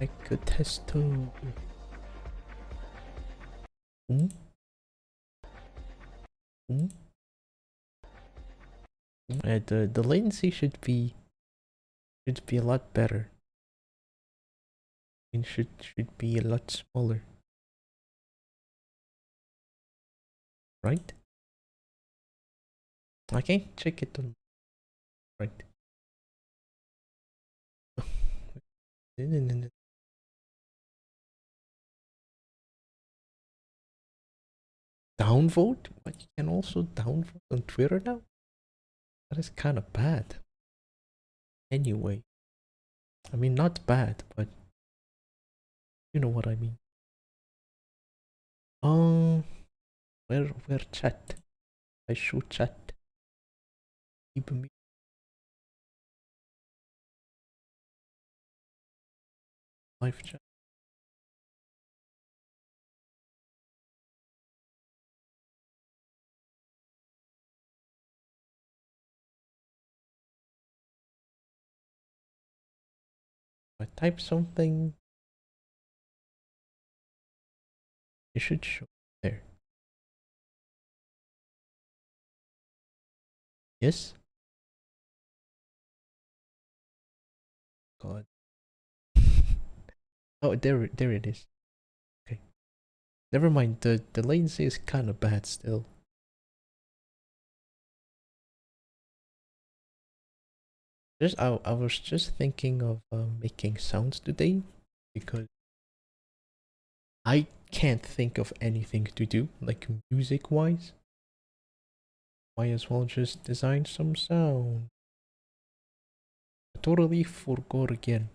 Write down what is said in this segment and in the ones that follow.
Like a testo. Hmm? Hmm? The latency should be a lot better. It should be a lot smaller, right? I can check it on right. Downvote? But you can also downvote on Twitter now? That is kind of bad. Anyway, I mean, not bad, but you know what I mean. Um, where chat? I show chat. Keep me live chat. I type something, it should show there. Yes? God. Oh, there it is. Okay. Never mind, the latency is kind of bad still. I was just thinking of making sounds today because I can't think of anything to do, like music wise. Might as well just design some sound. I totally forgot again.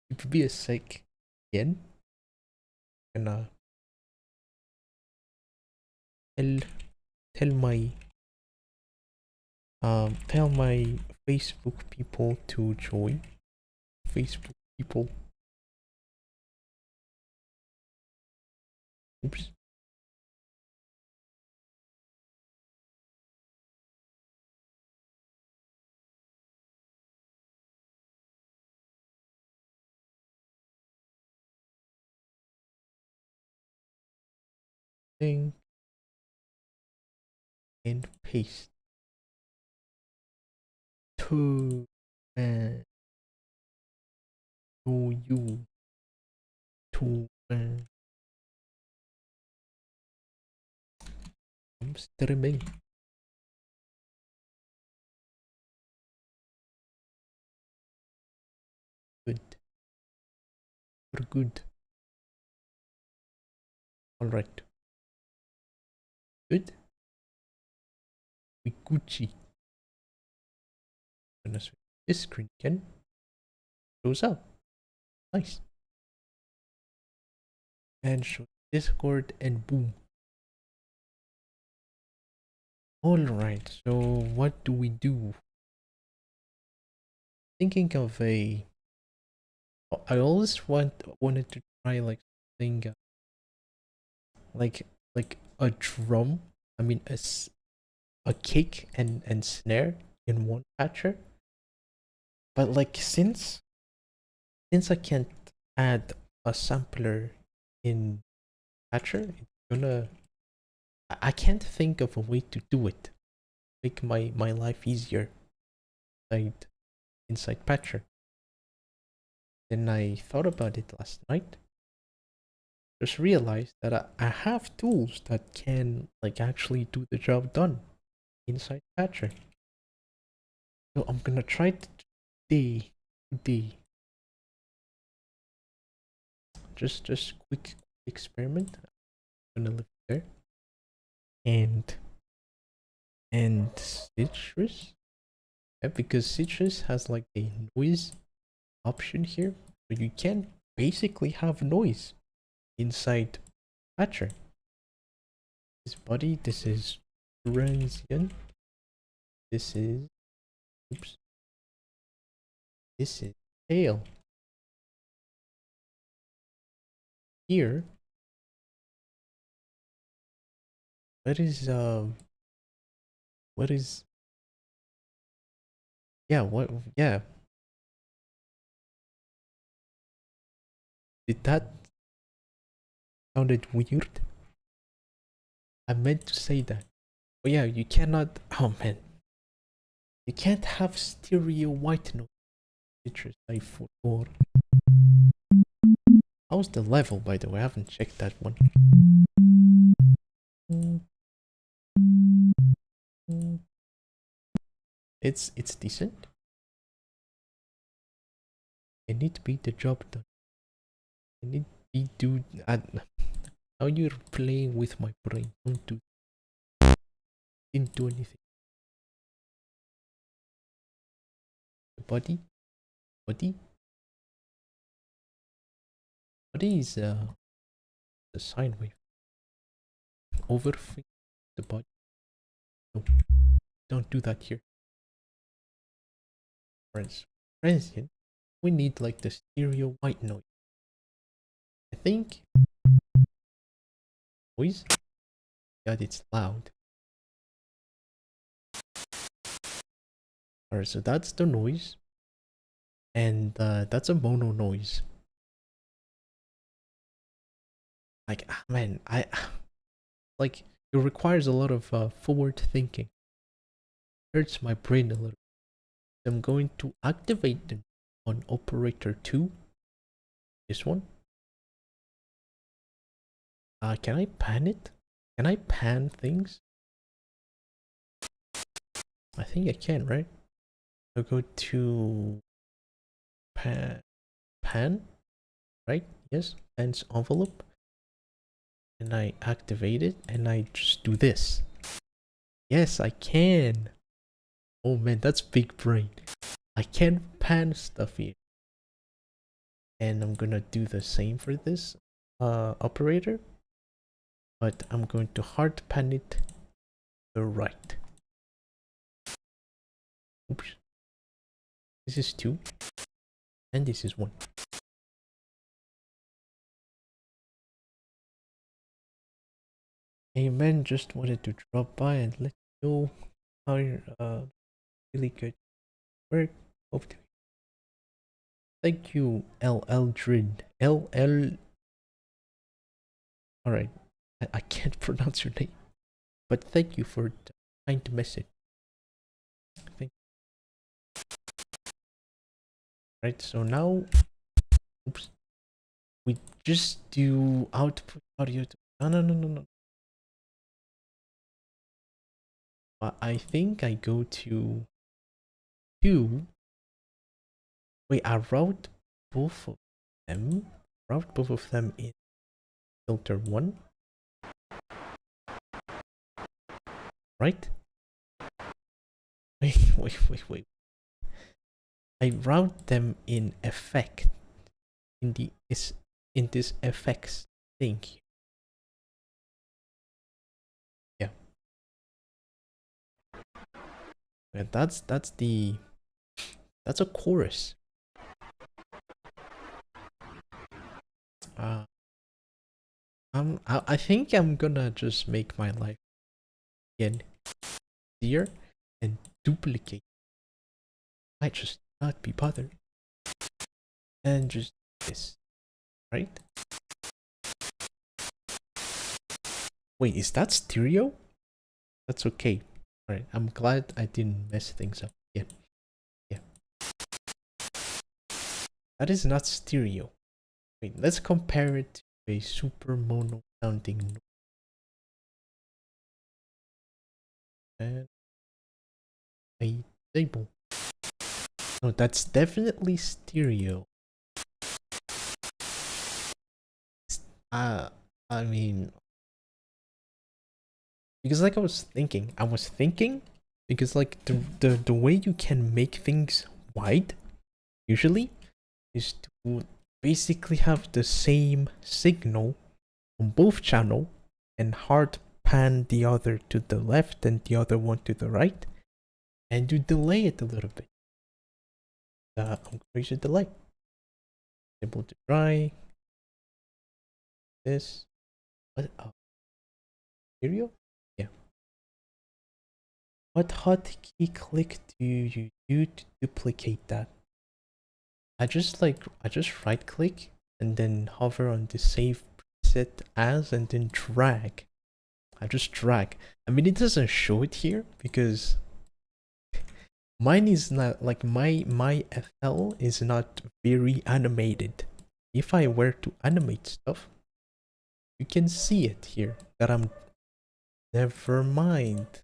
It would be a sec again. And tell tell my tell my Facebook people to join. Facebook people. Oops. Thing and paste to to you to I'm streaming. Good. We're good. Alright. Good. We Gucci. Gonna switch this screen again. Shows up. Nice. And show Discord and boom. Alright, so what do we do? Thinking of a I always wanted to try like something like a drum. I mean a kick and snare in one patcher. But like since I can't add a sampler in patcher, it's gonna I can't think of a way to do it. Make my life easier inside patcher. Then I thought about it last night. Just realized that I have tools that can like actually do the job done inside patcher. So I'm gonna try today. Just quick experiment. I'm gonna live there. And citrus. Yeah, because citrus has like a noise option here. So you can basically have noise inside patcher. This body, this is transient. This is oops. This is tail. Here, what is what is yeah, what yeah. Did that sounded weird? I meant to say that. But yeah, you cannot. Oh man, you can't have stereo white noise. Citrus I for. How's the level, by the way? I haven't checked that one. It's decent. I need to beat the job done. I need to be do. Now you're playing with my brain. Don't do. Didn't do anything. The body, body is the sine wave. Overthink the body. No, don't do that here. Transient. We need like the stereo white noise. I think noise. God, it's loud. Alright, so that's the noise, and that's a mono noise. Like, man, like it requires a lot of forward thinking. Hurts my brain a little. I'm going to activate them on operator 2. This one. Can I pan it? Can I pan things? I think I can, right? I'll go to pan, right? Yes, pan's envelope. And I activate it and I just do this. Yes, I can. Oh man, that's big brain. I can pan stuff here. And I'm gonna do the same for this operator. But I'm going to hard pan it to the right. Oops. This is 2. And this is 1. Hey man, just wanted to drop by and let you know how you're really good work. Hope to. Thank you, LL Drid. LL. Alright, I can't pronounce your name, but thank you for the kind message. Thank you. Right, so now, oops, we just do output audio. No. I think I go to 2. Wait, I route both of them. Route both of them in filter 1. Right? Wait. I route them in effect. In this effects thing here. Yeah. And that's a chorus. I think I'm gonna just make my life again easier and duplicate. I just not be bothered. And just this. Right? Wait, is that stereo? That's okay. Alright, I'm glad I didn't mess things up again. Yeah. That is not stereo. Wait, let's compare it to a super mono sounding noise. And a table. No, that's definitely stereo. I mean, because like I was thinking because like the way you can make things wide usually is to basically have the same signal on both channel and hard pan the other to the left and the other one to the right, and you delay it a little bit. I'm going to use a delay. Able to try this. What? Stereo? Yeah. What hotkey click do you do to duplicate that? I just right click and then hover on the save preset as, and then drag. I just drag. I mean, it doesn't show it here because mine is not like my FL is not very animated. If I were to animate stuff, you can see it here that I'm. Never mind.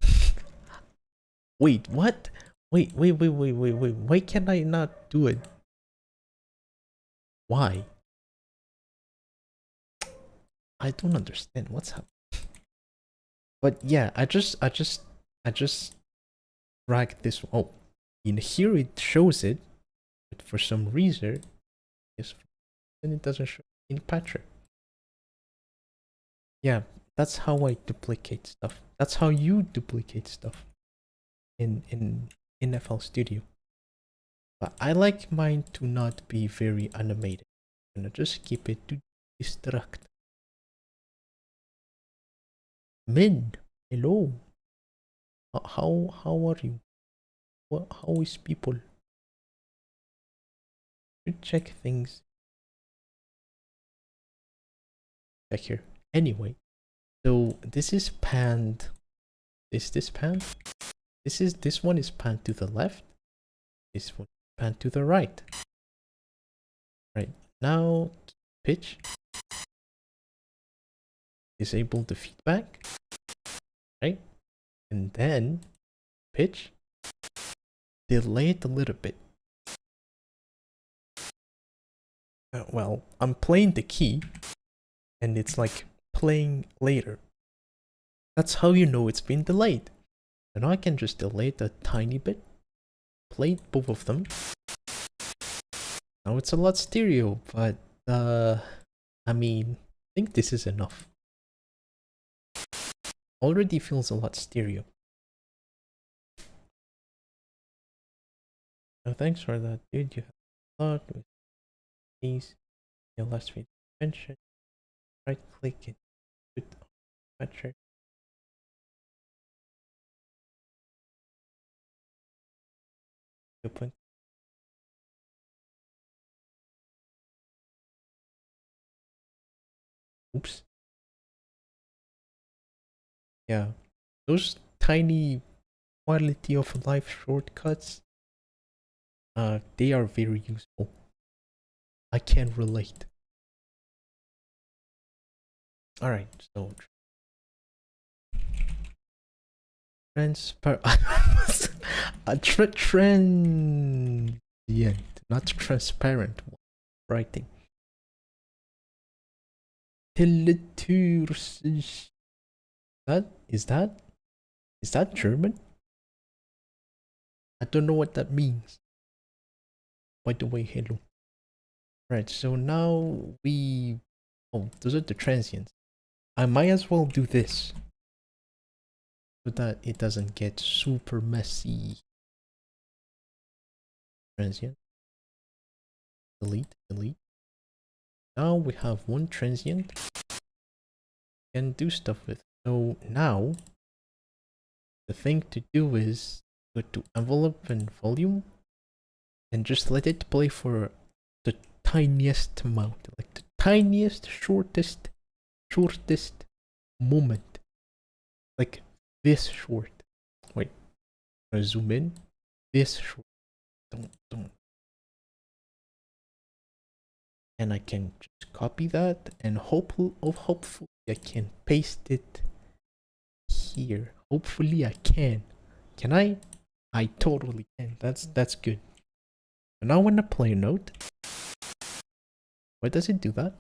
Wait, what? Wait. Why can I not do it? Why? I don't understand what's happening. But yeah, I just drag this. Oh, in here it shows it, but for some reason, yes, then it doesn't show in Patcher. Yeah, that's how I duplicate stuff. That's how you duplicate stuff in FL Studio. But I like mine to not be very animated. I'm gonna just keep it to distract. Min, hello. How are you? How is people? Should check things. Check here. Anyway, so this is panned. Is this panned? This one is panned to the left. This one panned to the right. Right now, pitch. Disable the feedback. Right, and then pitch. Delay it a little bit. Well, I'm playing the key, and it's like playing later. That's how you know it's been delayed. And I can just delay it a tiny bit. Play both of them. Now it's a lot stereo, but I mean, I think this is enough. Already feels a lot stereo. Oh, thanks for that, dude. You have a lot with these. Your last video mention. Right click it. Put Patcher. Open. Oops. Yeah, those tiny quality of life shortcuts, they are very useful. I can relate. All right, so a transient, not transparent writing. That is that German? I don't know what that means. By the way, hello. Right, so now we... Oh, those are the transients. I might as well do this, so that it doesn't get super messy. Transient. Delete. Now we have one transient we can do stuff with. So now the thing to do is go to envelope and volume and just let it play for the tiniest amount, like the tiniest, shortest moment. Like this short. Wait, I'm gonna zoom in. This short. Don't. And I can just copy that, and hopefully I can paste it here. Hopefully I can. Can I? I totally can. That's good. And now when I play a note, why does it do that?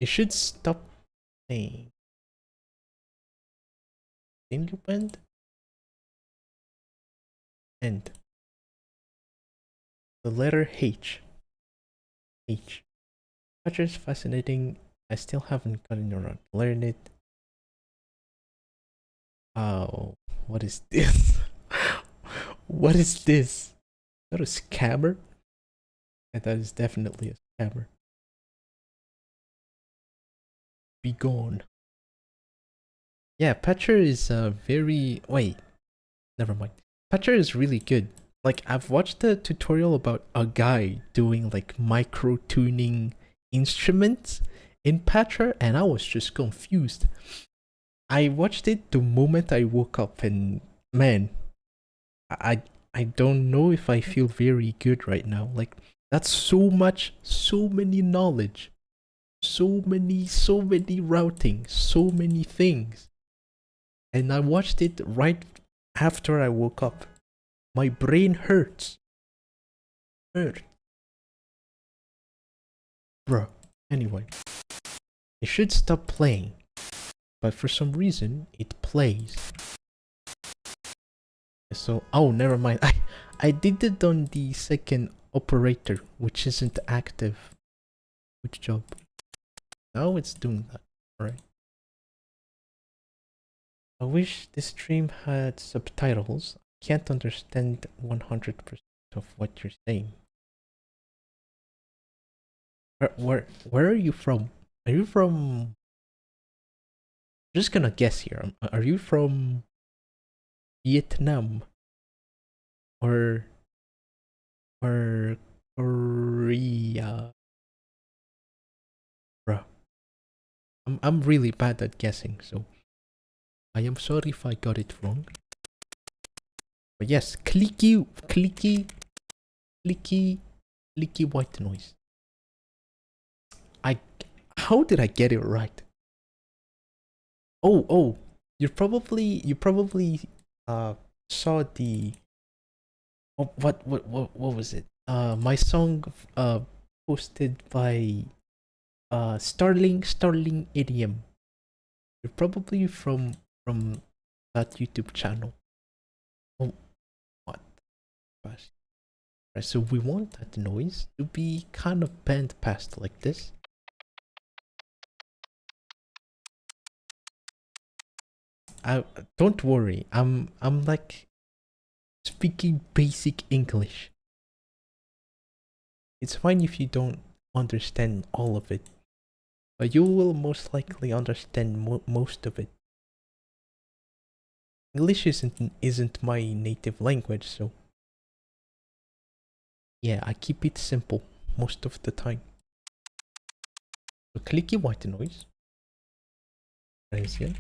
It should stop playing. Can you bend? End. The letter H. Which is fascinating. I still haven't gotten around to learn it. Oh, what is this? What is this? Is that a scammer? Yeah, that is definitely a scammer. Be gone. Yeah, Patcher is very... Wait, never mind. Patcher is really good. like I've watched a tutorial about a guy doing like micro tuning instruments in Patra, and I was just confused. I watched it the moment I woke up, and man, I I don't know if I feel very good right now. Like that's so much, so many knowledge, so many routing, so many things. And I watched it right after I woke up. My brain hurts. Hurt. Bruh. Anyway, it should stop playing. But for some reason, it plays. So, oh, never mind. I did it on the second operator, which isn't active. Good job. Now it's doing that. Alright. I wish this stream had subtitles. I can't understand 100% of what you're saying. Where are you from? Are you from... I'm just gonna guess here. Are you from Vietnam? Or Korea? Bruh. I'm really bad at guessing, so I am sorry if I got it wrong. But yes, clicky white noise. How did I get it right? Oh, you probably saw the what was it? My song posted by Starling Idiom. You're probably from that YouTube channel. Oh, what? Right, so we want that noise to be kind of bent past like this. Don't worry. I'm like speaking basic English. It's fine if you don't understand all of it, but you will most likely understand most of it. English isn't my native language, so yeah, I keep it simple most of the time. So clicky white noise, transient,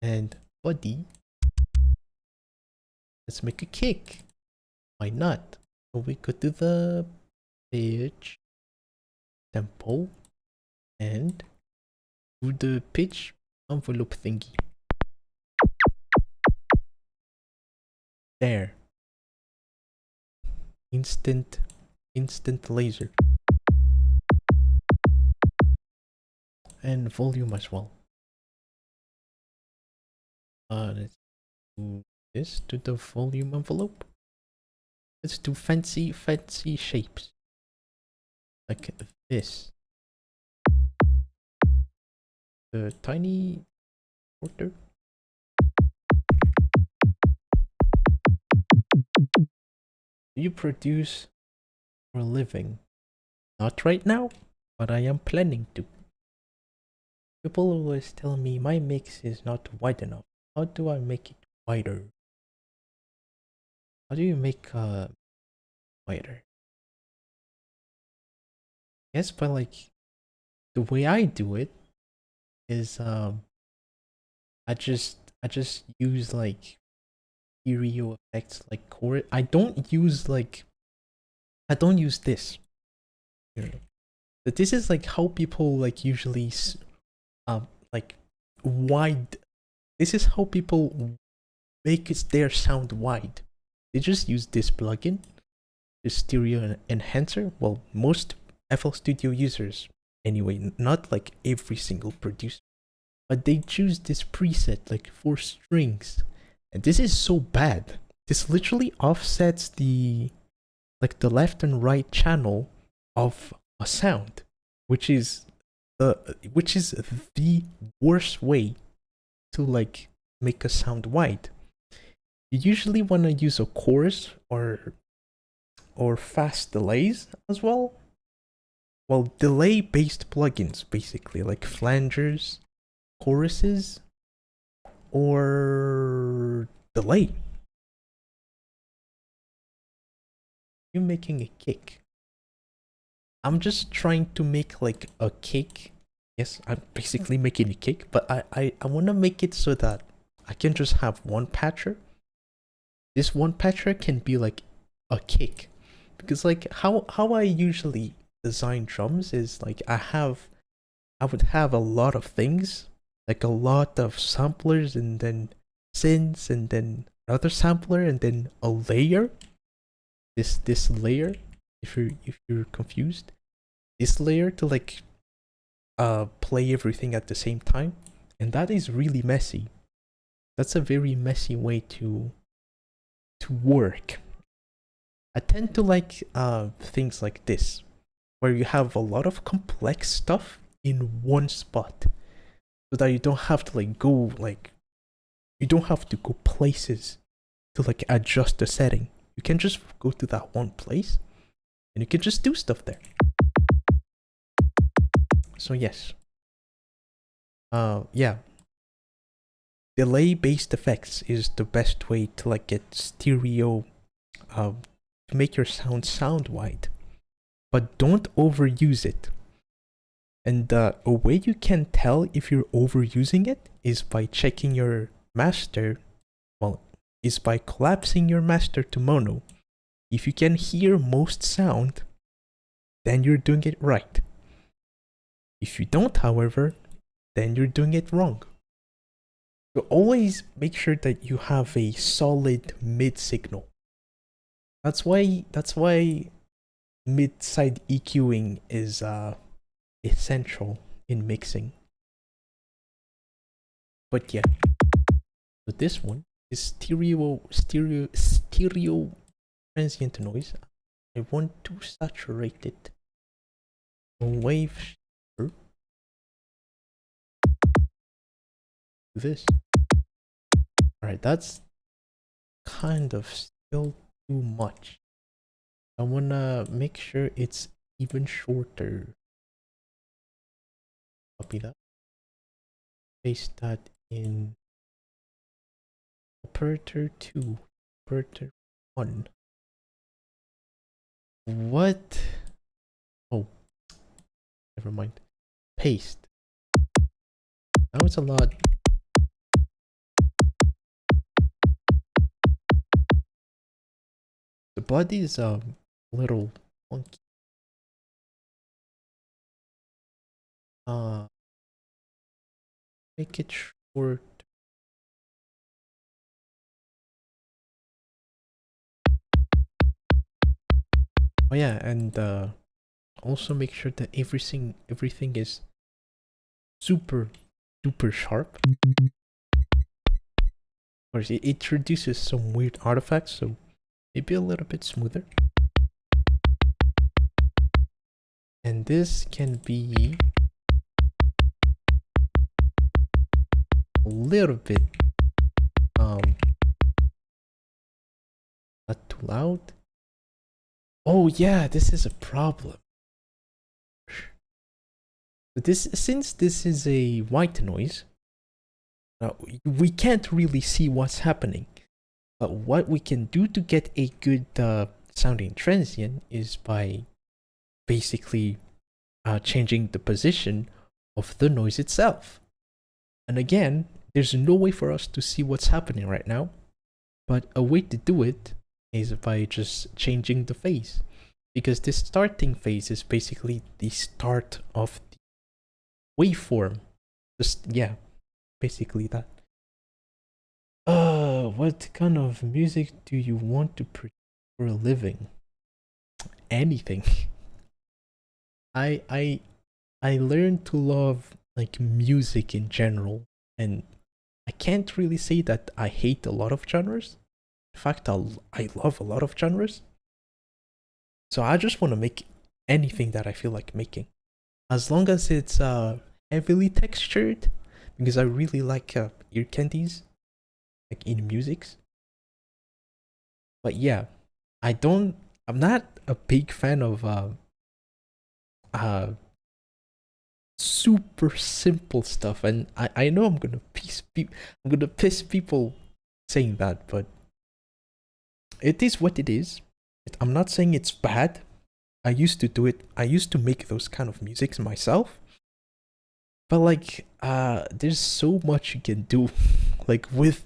and body. Let's make a kick. Why not? So we go to the pitch, tempo, and do the pitch envelope thingy. There. Instant laser. And volume as well. Let's do this to the volume envelope. Let's do fancy shapes. Like this. The tiny quarter. Do you produce for a living? Not right now, but I am planning to. People always tell me my mix is not wide enough. How do I make it wider? How do you make wider? Yes, but like the way I do it is I just use like stereo effects like chorus. I don't use this. But this is like how people like usually like wide. This is how people make their sound wide. They just use this plugin, this stereo enhancer. Well, most FL Studio users anyway, not like every single producer, but they choose this preset like for strings, and this is so bad. This literally offsets the left and right channel of a sound, which is the worst way to like make a sound wide. You usually want to use a chorus or fast delays as well. Well, delay based plugins basically, like flangers, choruses, or delay. I'm making a cake. I'm just trying to make like a cake. Yes, I'm basically making a cake, but I want to make it so that I can just have one patcher. This one patcher can be like a cake, because like how I usually design drums is like I would have a lot of things, like a lot of samplers and then synths and then another sampler and then a layer. This layer, if you're confused, this layer to like play everything at the same time, and that is really messy. That's a very messy way to work. I tend to like things like this, where you have a lot of complex stuff in one spot, so that you don't have to like go like, you don't have to go places to like adjust the setting. You can just go to that one place and you can just do stuff there. So yes. Yeah. Delay based effects is the best way to like get stereo, to make your sound wide. But don't overuse it. And a way you can tell if you're overusing it is by checking your master, well, is by collapsing your master to mono. If you can hear most sound, then you're doing it right. If you don't, however, then you're doing it wrong. So always make sure that you have a solid mid signal. That's why mid-side EQing is essential in mixing. But yeah, so this one is stereo transient noise. I want to saturate it. Wave shaper. This. Alright, that's kind of still too much. I wanna make sure it's even shorter. Copy that. Paste that in operator 2, operator 1. What? Oh, never mind. Paste. Now it's a lot. The body is a little funky. Make it short. Oh yeah, and also make sure that everything is super duper sharp. Of course, it introduces some weird artifacts, so maybe a little bit smoother. And this can be a little bit not too loud. Oh yeah, this is a problem. Since this is a white noise, we can't really see what's happening. But what we can do to get a good sounding transient is by basically changing the position of the noise itself. And again, there's no way for us to see what's happening right now, but a way to do it is by just changing the phase, because this starting phase is basically the start of the waveform. Just, yeah, basically that. What kind of music do you want to produce for a living? Anything. I learned to love like music in general, and I can't really say that I hate a lot of genres. In fact, I love a lot of genres. So I just want to make anything that I feel like making, as long as it's heavily textured, because I really like ear candies, like in musics. But yeah, I'm not a big fan of super simple stuff, and I know I'm gonna piss people saying that, but it is what it is. I'm not saying it's bad. I used to do it. I used to make those kind of musics myself. But like, there's so much you can do, like with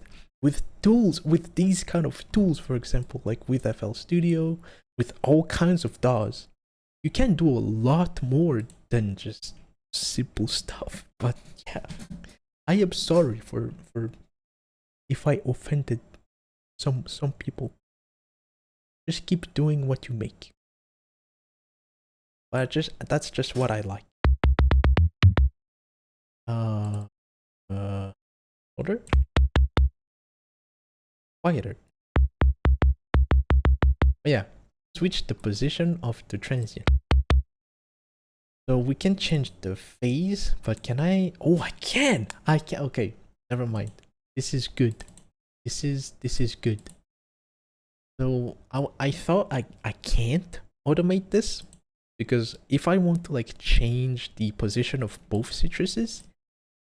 tools, with these kind of tools, for example, like with FL Studio, with all kinds of DAWs, you can do a lot more than just simple stuff. But yeah, I am sorry for if I offended some people. Just keep doing what you make. But that's just what I like. Uh, Louder, quieter. But yeah, switch the position of the transient. So we can change the phase, but can I? Oh, I can. I can. Okay, never mind. This is good. This is good. So I thought I can't automate this because if I want to like change the position of both citruses,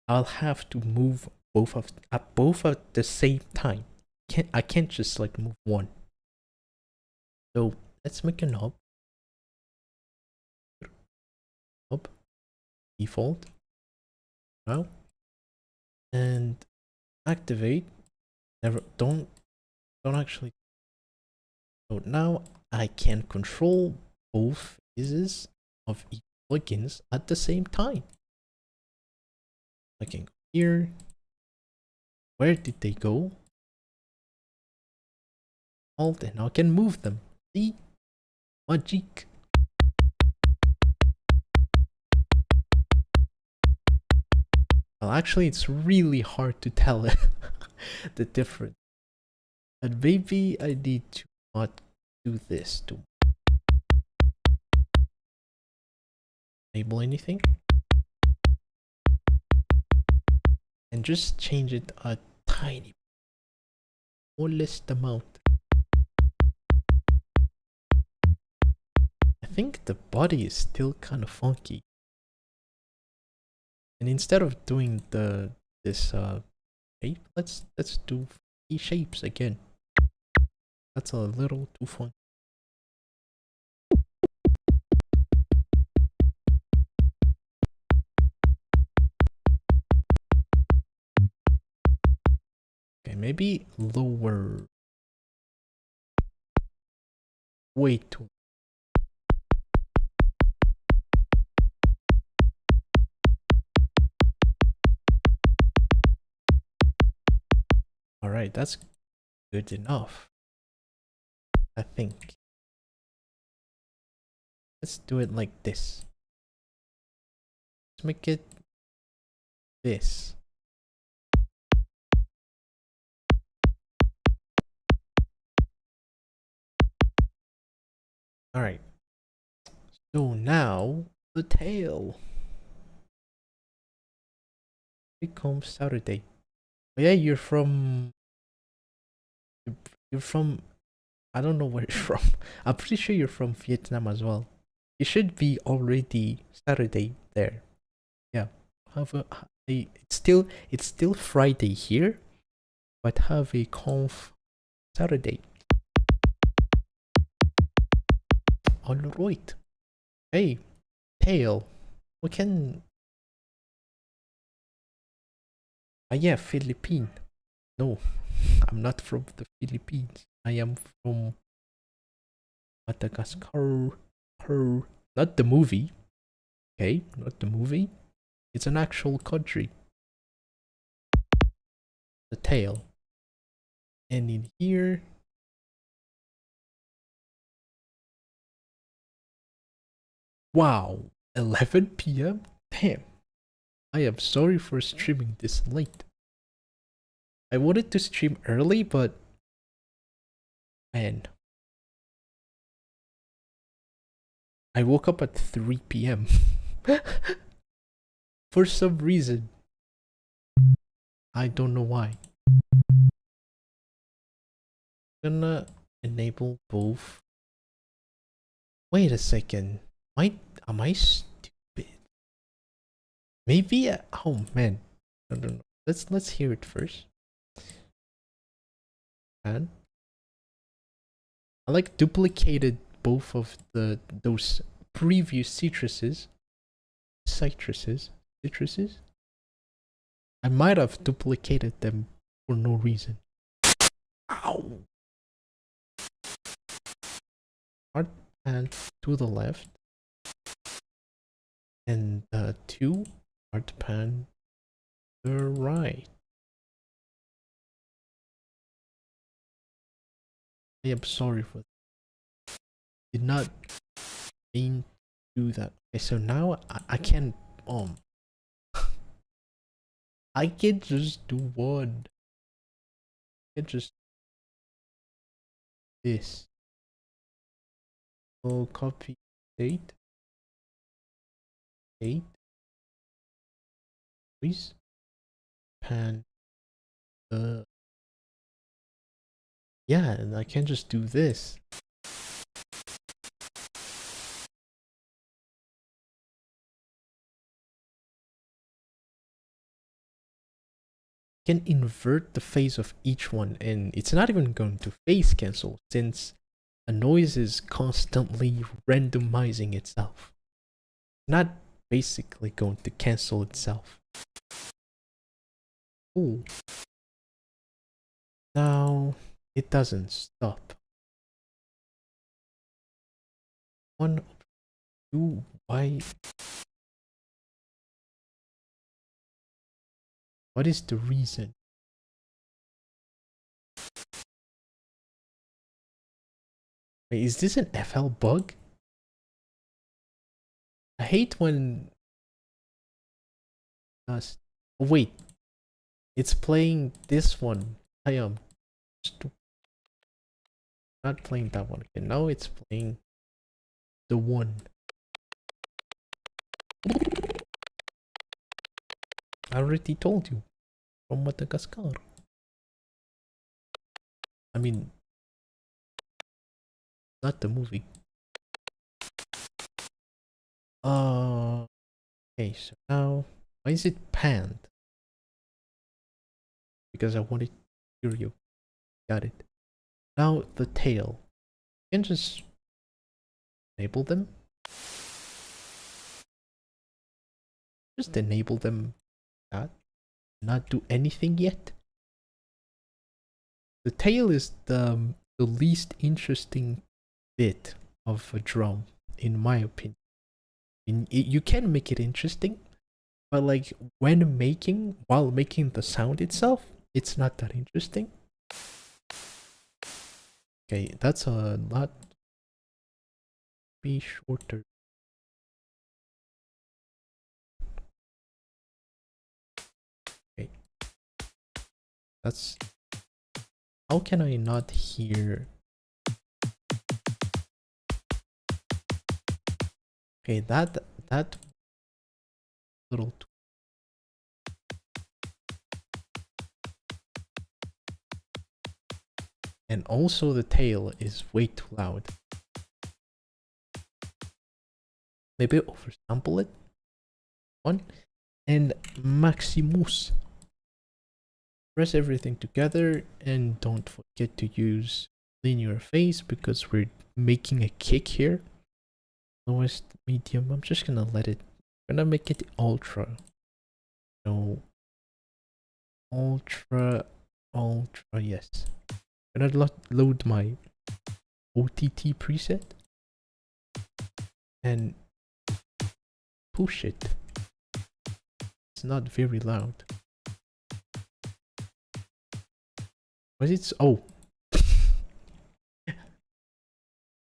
I'll have to move both at the same time. I can't just like move one. So let's make a knob. Default now and activate. Never don't actually. So now I can control both phases of each plugins at the same time. I can go here. Where did they go? Alt, and I can move them. See? Magic. Well, actually, it's really hard to tell the difference. And maybe I need to not do this to enable anything. And just change it a tiny, smallest amount. I think the body is still kind of funky. And instead of doing this shape, let's do funky shapes again. That's a little too fun. Okay, maybe lower. Way too. Alright, that's good enough. I think. Let's do it like this. Let's make it this. Alright. So now the tail. Here comes Saturday. Oh yeah, you're from I don't know where you're from. I'm pretty sure you're from Vietnam as well. You should be already Saturday there. Yeah. It's still Friday here, but have a conf Saturday. Alright. Hey, tail. We can. Yeah, Philippine. No, I'm not from the Philippines. I am from Madagascar. Not the movie. Okay, not the movie. It's an actual country. The tail. And in here. Wow, 11 p.m.? Damn. I am sorry for streaming this late. I wanted to stream early, but man, I woke up at 3 p.m. for some reason. I don't know why. I'm gonna enable both. Wait a second. Am I stupid? Maybe. Oh man, I don't know. Let's hear it first. And I like duplicated both of those previous citruses. I might have duplicated them for no reason. Ow! Hard pan to the left. And 2 hard pan to the right. I am sorry for that. Did not mean to do that. Okay, so now I can I can just do one. I can just this. So copy date. Please pan yeah, and I can just do this. Can invert the phase of each one, and it's not even going to phase cancel since a noise is constantly randomizing itself. Not basically going to cancel itself. Ooh. Now it doesn't stop. 1, 2, why? What is the reason? Wait, is this an FL bug? I hate when oh, wait, it's playing this one. I am not playing that one. Okay, now it's playing the one. I already told you. From Madagascar. I mean, not the movie. Okay, so now why is it panned? Because I wanted to hear you. Got it. Now the tail. You can just enable them. Just enable them. That. Not do anything yet. The tail is the least interesting bit of a drum, in my opinion. You can make it interesting, but like while making the sound itself, it's not that interesting. Okay, that's a lot. Be shorter. Okay, that's. How can I not hear? Okay, that little. And also the tail is way too loud. Maybe oversample it. One. And Maximus. Press everything together and don't forget to use linear phase because we're making a kick here. Lowest, medium. I'm just gonna let it. I'm gonna make it ultra. No. Ultra. Yes. I'm gonna load my OTT preset and push it. It's not very loud. Was it? Oh.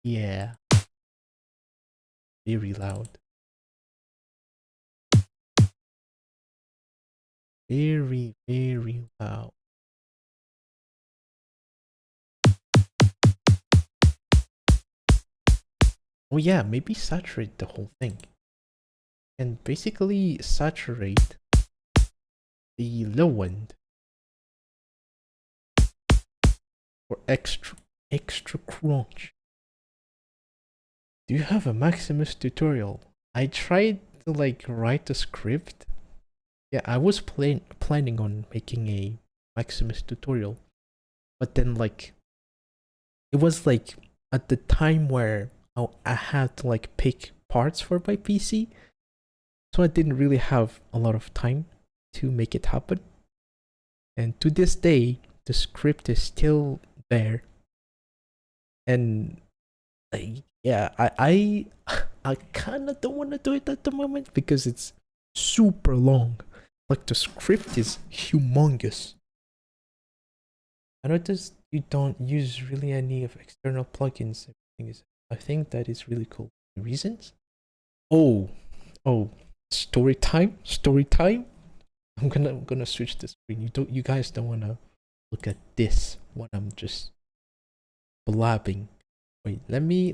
Yeah. Very loud. Very, very loud. Oh yeah, maybe saturate the whole thing. And basically saturate the low end. For extra crunch. Do you have a Maximus tutorial? I tried to like write a script. Yeah, I was planning on making a Maximus tutorial. But then like it was like at the time where I had to like pick parts for my PC, so I didn't really have a lot of time to make it happen. And to this day, the script is still there. And yeah, I kind of don't want to do it at the moment because it's super long. Like the script is humongous. I noticed you don't use really any of external plugins. I think that is really cool. Reasons? Oh, story time. I'm gonna switch the screen. You guys don't wanna look at this when I'm just blabbing. Wait, let me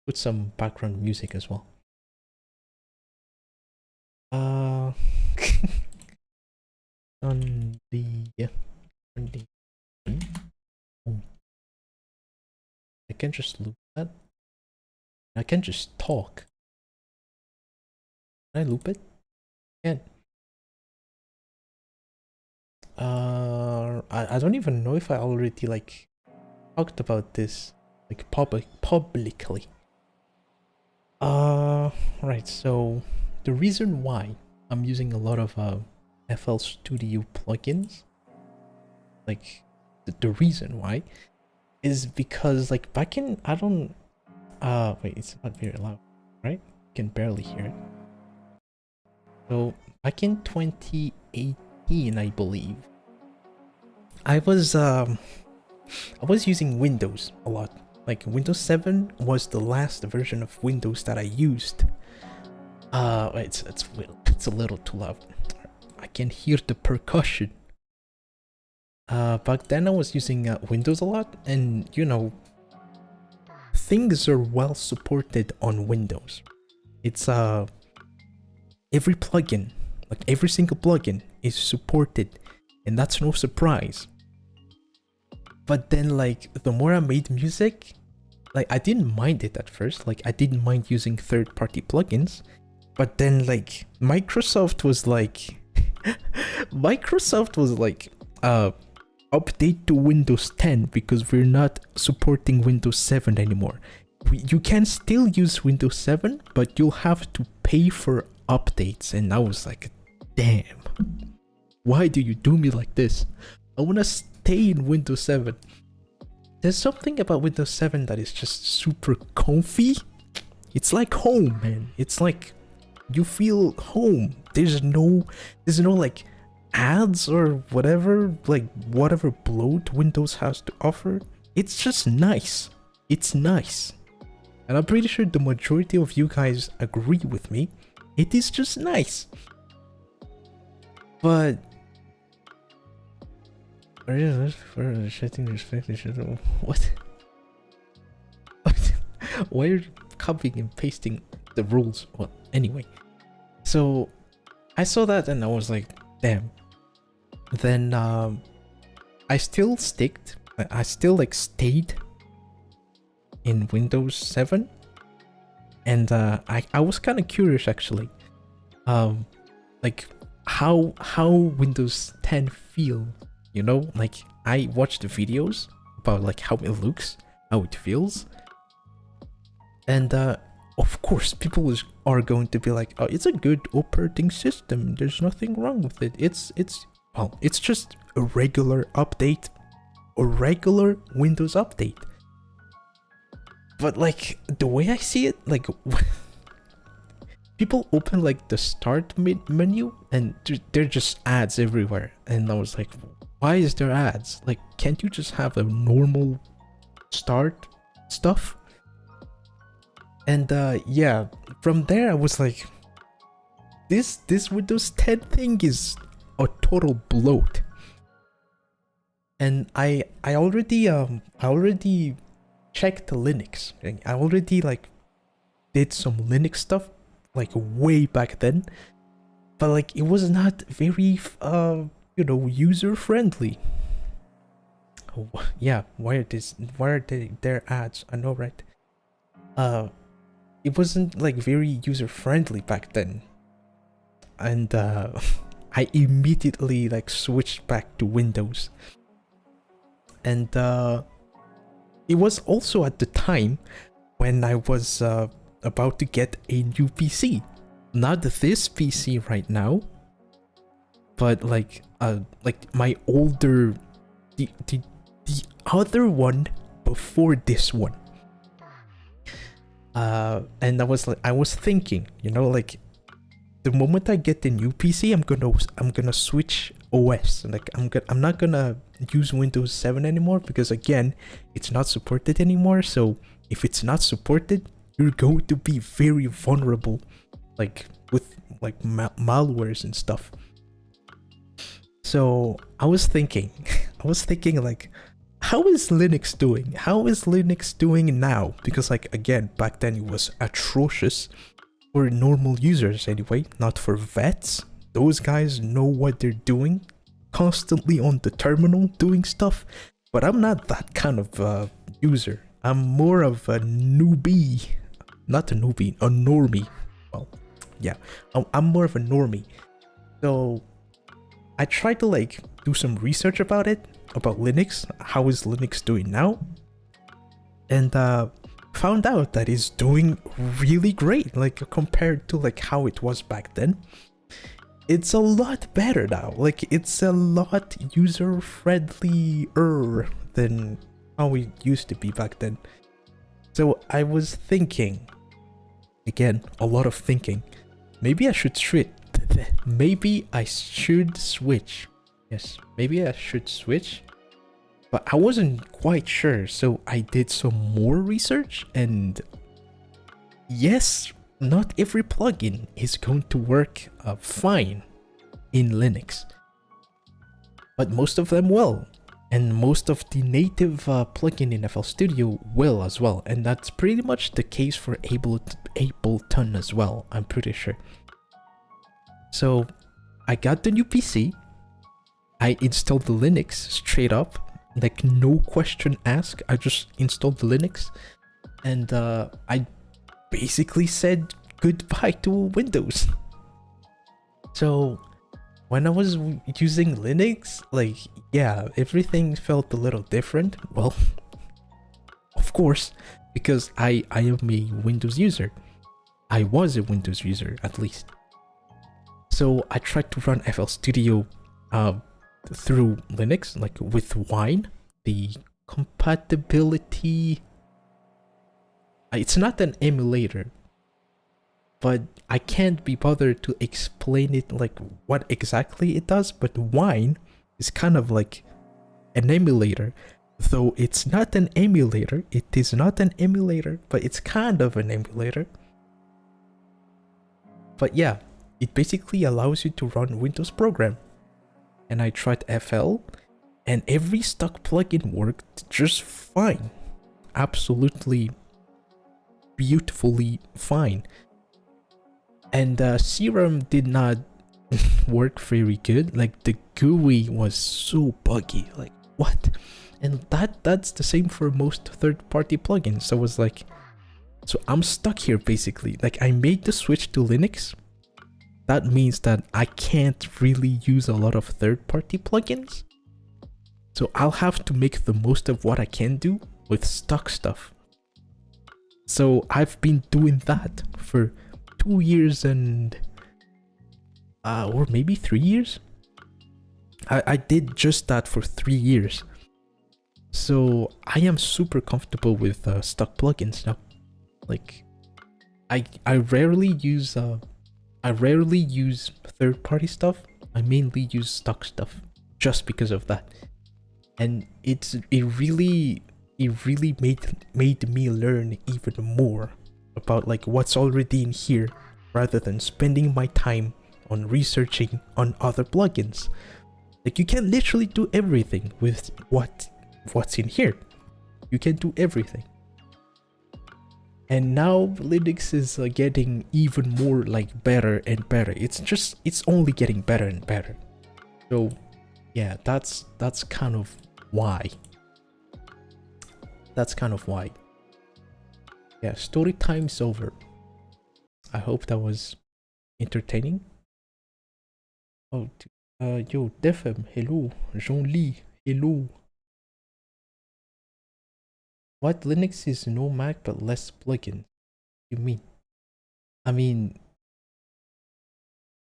put some background music as well. On the I can just loop that. I can just talk. Can I loop it? Can. I don't even know if I already like talked about this like publicly. Right. So the reason why I'm using a lot of FL Studio plugins, like the reason why, is because like back in wait, it's not very loud, right? You can barely hear it. So back in 2018, I believe, I was using Windows a lot. Like Windows 7 was the last version of Windows that I used. It's a little too loud. I can hear the percussion. Back then I was using Windows a lot, and you know, things are well supported on Windows. It's every plugin, like every single plugin is supported, and that's no surprise. But then like the more I made music, like I didn't mind it at first. Like I didn't mind using third-party plugins, but then like Microsoft was like update to Windows 10 because we're not supporting Windows 7 anymore. You can still use Windows 7, but you'll have to pay for updates. And I was like, damn, why do you do me like this? I want to stay in Windows 7. There's something about Windows 7 that is just super comfy. It's like home, man. It's like you feel home. There's no like ads or whatever bloat Windows has to offer. It's just nice. It's nice. And I'm pretty sure the majority of you guys agree with me. It is just nice. But what? Why are you copying and pasting the rules? Well, anyway. So I saw that and I was like, damn. Then I still stayed in Windows 7, and I was kind of curious actually, like how Windows 10 feel, you know? Like I watched the videos about like how it looks, how it feels, and of course people are going to be like, oh, it's a good operating system, there's nothing wrong with it, it's just a regular update, a regular Windows update. But like the way I see it, like people open like the start menu and there are just ads everywhere, and I was like, why is there ads? Like, can't you just have a normal start stuff? And yeah, from there I was like, this Windows 10 thing is a total bloat. And I already checked Linux. I already like did some Linux stuff like way back then, but like it was not very user friendly. Oh, yeah, why are there ads? I know, right? It wasn't like very user friendly back then, and I immediately like switched back to Windows. And it was also at the time when I was about to get a new PC. Not this PC right now, but like my older, the other one before this one. And I was thinking, you know, like the moment I get the new PC, I'm gonna switch OS. Like I'm not gonna use Windows 7 anymore, because again, it's not supported anymore. So if it's not supported, you're going to be very vulnerable, like with like malwares and stuff. So I was thinking like, how is Linux doing? How is Linux doing now? Because like, again, back then it was atrocious for normal users anyway, not for vets. Those guys know what they're doing, constantly on the terminal doing stuff. But I'm not that kind of user. I'm more of a newbie. Not a newbie, a normie. Well, yeah, I'm more of a normie. So I tried to like do some research about it, about Linux. How is Linux doing now? And found out that it's doing really great, like compared to like how it was back then. It's a lot better now. Like it's a lot user friendlier than how it used to be back then. So I was thinking, again, a lot of thinking, maybe I should switch. Maybe I should switch. Yes, maybe I should switch. But I wasn't quite sure, so I did some more research, and yes, not every plugin is going to work fine in Linux, but most of them will, and most of the native plugin in FL Studio will as well, and that's pretty much the case for Ableton as well, I'm pretty sure. So I got the new PC, I installed the Linux straight up, like no question asked. I just installed the Linux, and I basically said goodbye to Windows. So when I was using Linux, like, yeah, everything felt a little different. Well, of course, because I am a Windows user. I was a Windows user, at least. So I tried to run FL Studio through Linux, like with Wine. The compatibility, it's not an emulator, but I can't be bothered to explain it, like what exactly it does. But Wine is kind of like an emulator, though it's not an emulator. It is not an emulator, but it's kind of an emulator. But yeah, it basically allows you to run Windows program. And I tried FL, and every stock plugin worked just fine. Absolutely beautifully fine. And Serum did not work very good. Like the GUI was so buggy. Like what? And that's the same for most third-party plugins. So I was like, so I'm stuck here basically. Like I made the switch to Linux. That means that I can't really use a lot of third-party plugins. So I'll have to make the most of what I can do with stock stuff. So I've been doing that for 2 years and or maybe 3 years. I did just that for 3 years. So I am super comfortable with stock plugins now. Like I rarely use third-party stuff. I mainly use stock stuff just because of that. And it really made me learn even more about like what's already in here, rather than spending my time on researching on other plugins. Like you can literally do everything with what's in here. You can do everything. And now Linux is getting even more like better and better. It's only getting better and better. So yeah, that's kind of why. That's kind of why. Yeah, story time's over. I hope that was entertaining. Oh, yo, Defem, hello. Jean-Lee, hello. What Linux is no Mac but less plugins? You mean? I mean,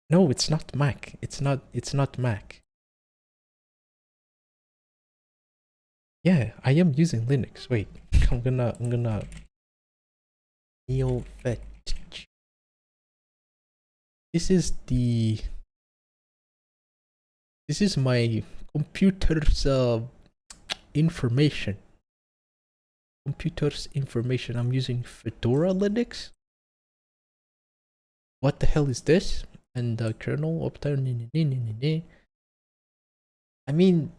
no, it's not Mac. It's not Mac. Yeah, I am using Linux. Wait, I'm gonna TOavn. This is my computer's information. I'm using Fedora Linux. What the hell is this? And the kernel uptime. I mean,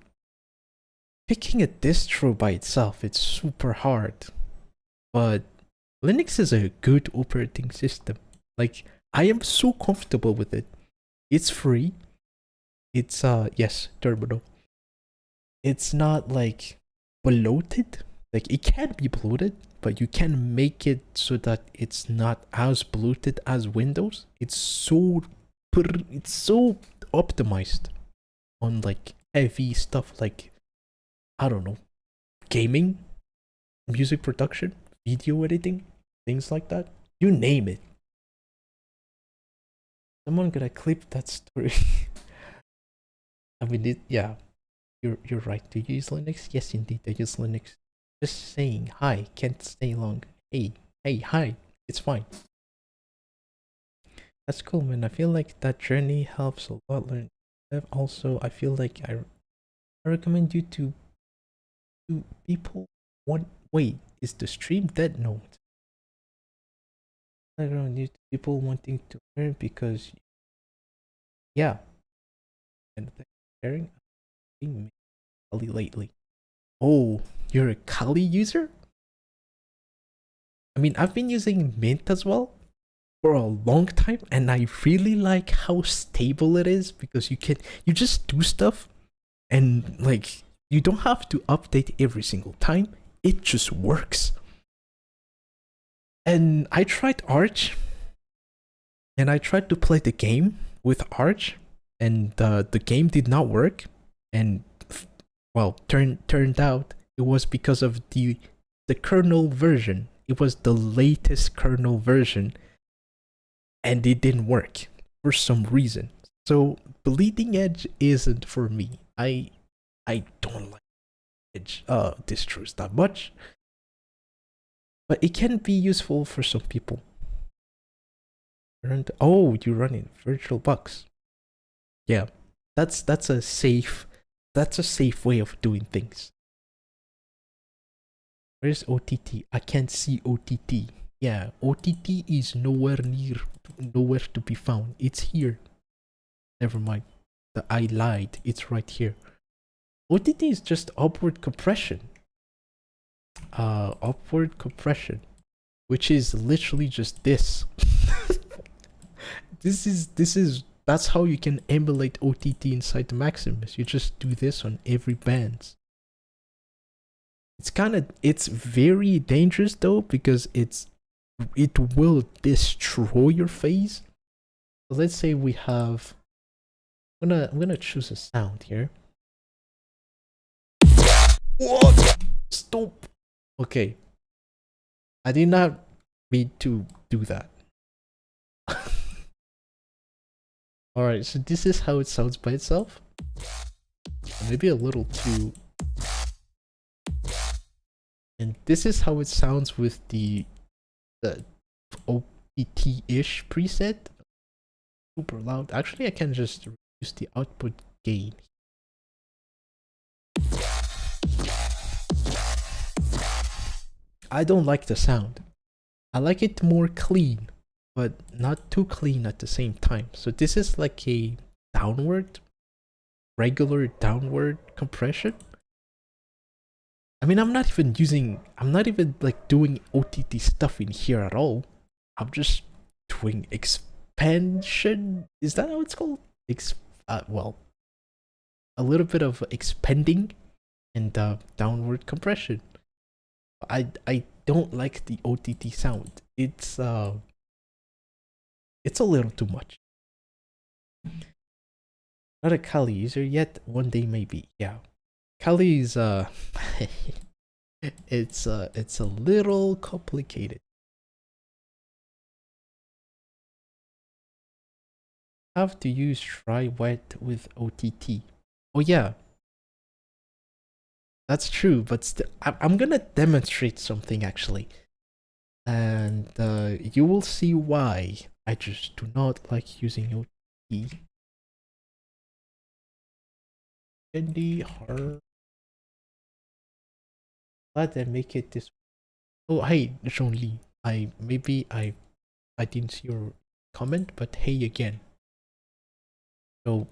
picking a distro by itself, it's super hard. But Linux is a good operating system. Like, I am so comfortable with it. It's free. It's yes, terminal. It's not like bloated. Like, it can be bloated, but you can make it so that it's not as bloated as Windows. It's so optimized on like heavy stuff, like, I don't know, gaming, music production, video editing, things like that. You name it. Someone gonna clip that story. I mean, yeah, you're right. Do you use Linux? Yes, indeed, I use Linux. Just saying hi. Can't stay long. Hey, hi. It's fine. That's cool, man. I feel like that journey helps a lot. Learn. Also, I feel like I recommend you to people. Wait, is the stream dead? No. I recommend you to people wanting to learn because, yeah, and sharing Kali lately. Oh, you're a Kali user? I mean, I've been using Mint as well for a long time, and I really like how stable it is because you just do stuff and like you don't have to update every single time. It just works. And I tried Arch, and I tried to play the game with Arch, and the game did not work. And well, turned out it was because of the kernel version. It was the latest kernel version, and it didn't work for some reason. So bleeding edge isn't for me. I don't like edge distros that much, but it can be useful for some people. Oh, you're running VirtualBox. Yeah, that's a safe way of doing things. Where's OTT? I can't see OTT. Yeah, OTT is nowhere to be found. It's here. Never mind. I lied. It's right here. OTT is just upward compression. Upward compression, which is literally just this. this is that's how you can emulate OTT inside the Maximus. You just do this on every band. It's very dangerous though, because it will destroy your phase. So let's say we have, I'm gonna choose a sound here. What? Stop. Okay. I did not mean to do that. Alright, so this is how it sounds by itself. Maybe a little too. And this is how it sounds with the OPT-ish preset. Super loud. Actually, I can just reduce the output gain. I don't like the sound. I like it more clean, but not too clean at the same time. So this is like a regular downward compression. I mean, I'm not even like doing OTT stuff in here at all. I'm just doing expansion. Is that how it's called? Well, a little bit of expanding and downward compression. I don't like the OTT sound. It's a little too much. Not a Kali user yet. One day maybe. Yeah. Kali is it's a little complicated. Have to use try wet with OTT. Oh yeah, that's true. But I'm gonna demonstrate something actually, and you will see why I just do not like using OTT. Candy horror. Glad I make it this. Oh hey, Jean-Lee. I didn't see your comment, but hey again. So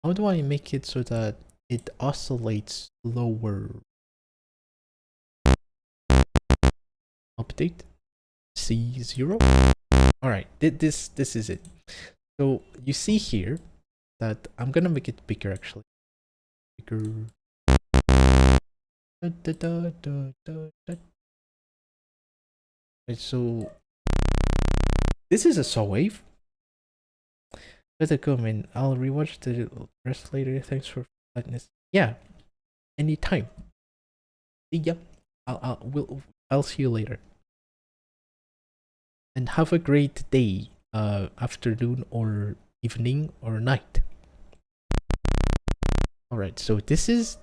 how do I make it so that it oscillates lower? Update C0. All right, this is it. So you see here that I'm gonna make it bigger actually. Bigger. Right, so this is a saw wave. Let it go, man. I'll rewatch the rest later. Thanks for politeness. Yeah, anytime. See ya. I'll see you later. And have a great day, afternoon or evening or night. All right, so this is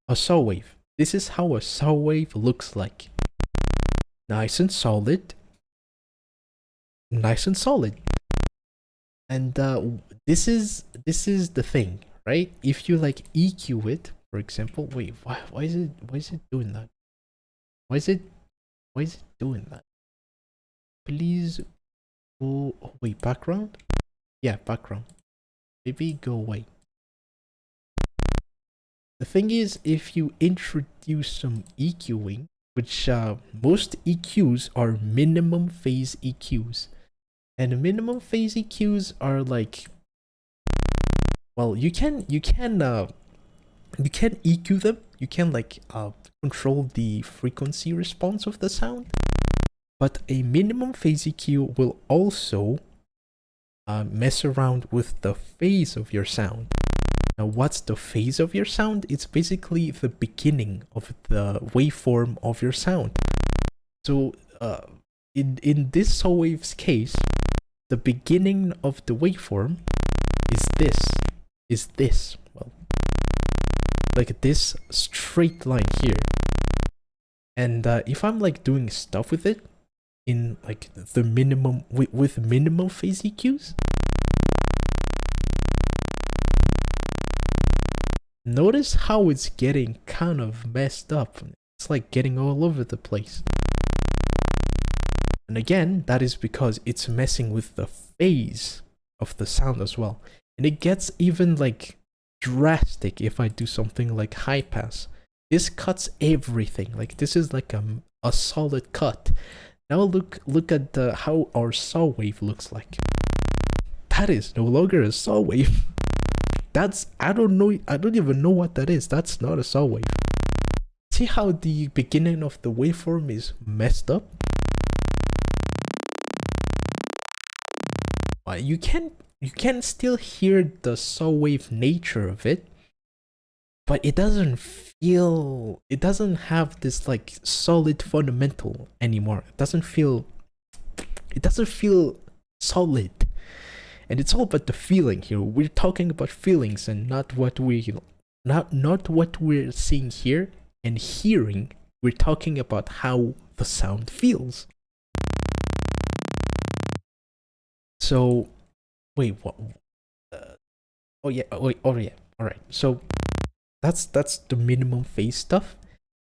a saw wave. This is how a saw wave looks like. Nice and solid. Nice and solid. And this is the thing, right? If you like EQ it, for example, wait, why is it doing that? Why is it doing that? Please go. Oh, wait, background? Yeah, background. Maybe go away. The thing is, if you introduce some EQing, which most EQs are minimum phase EQs, and minimum phase EQs are like, well, you can EQ them. You can like control the frequency response of the sound, but a minimum phase EQ will also mess around with the phase of your sound. Now, what's the phase of your sound? It's basically the beginning of the waveform of your sound. So in this saw wave's case, the beginning of the waveform is this. Well, like this straight line here. And if I'm like doing stuff with it in like the minimum with minimal phase EQs, notice how it's getting kind of messed up. It's like getting all over the place. And again, that is because it's messing with the phase of the sound as well. And it gets even like drastic if I do something like high pass. This cuts everything. Like this is like a solid cut. Now look at how our saw wave looks like. That is no longer a saw wave. That's, I don't even know what that is. That's not a saw wave. See how the beginning of the waveform is messed up? You can still hear the saw wave nature of it, but it doesn't have this like solid fundamental anymore. It doesn't feel solid. And it's all about the feeling here. We're talking about feelings and not what we're seeing here and hearing. We're talking about how the sound feels. So, wait, what? Oh yeah. All right. So that's the minimum phase stuff,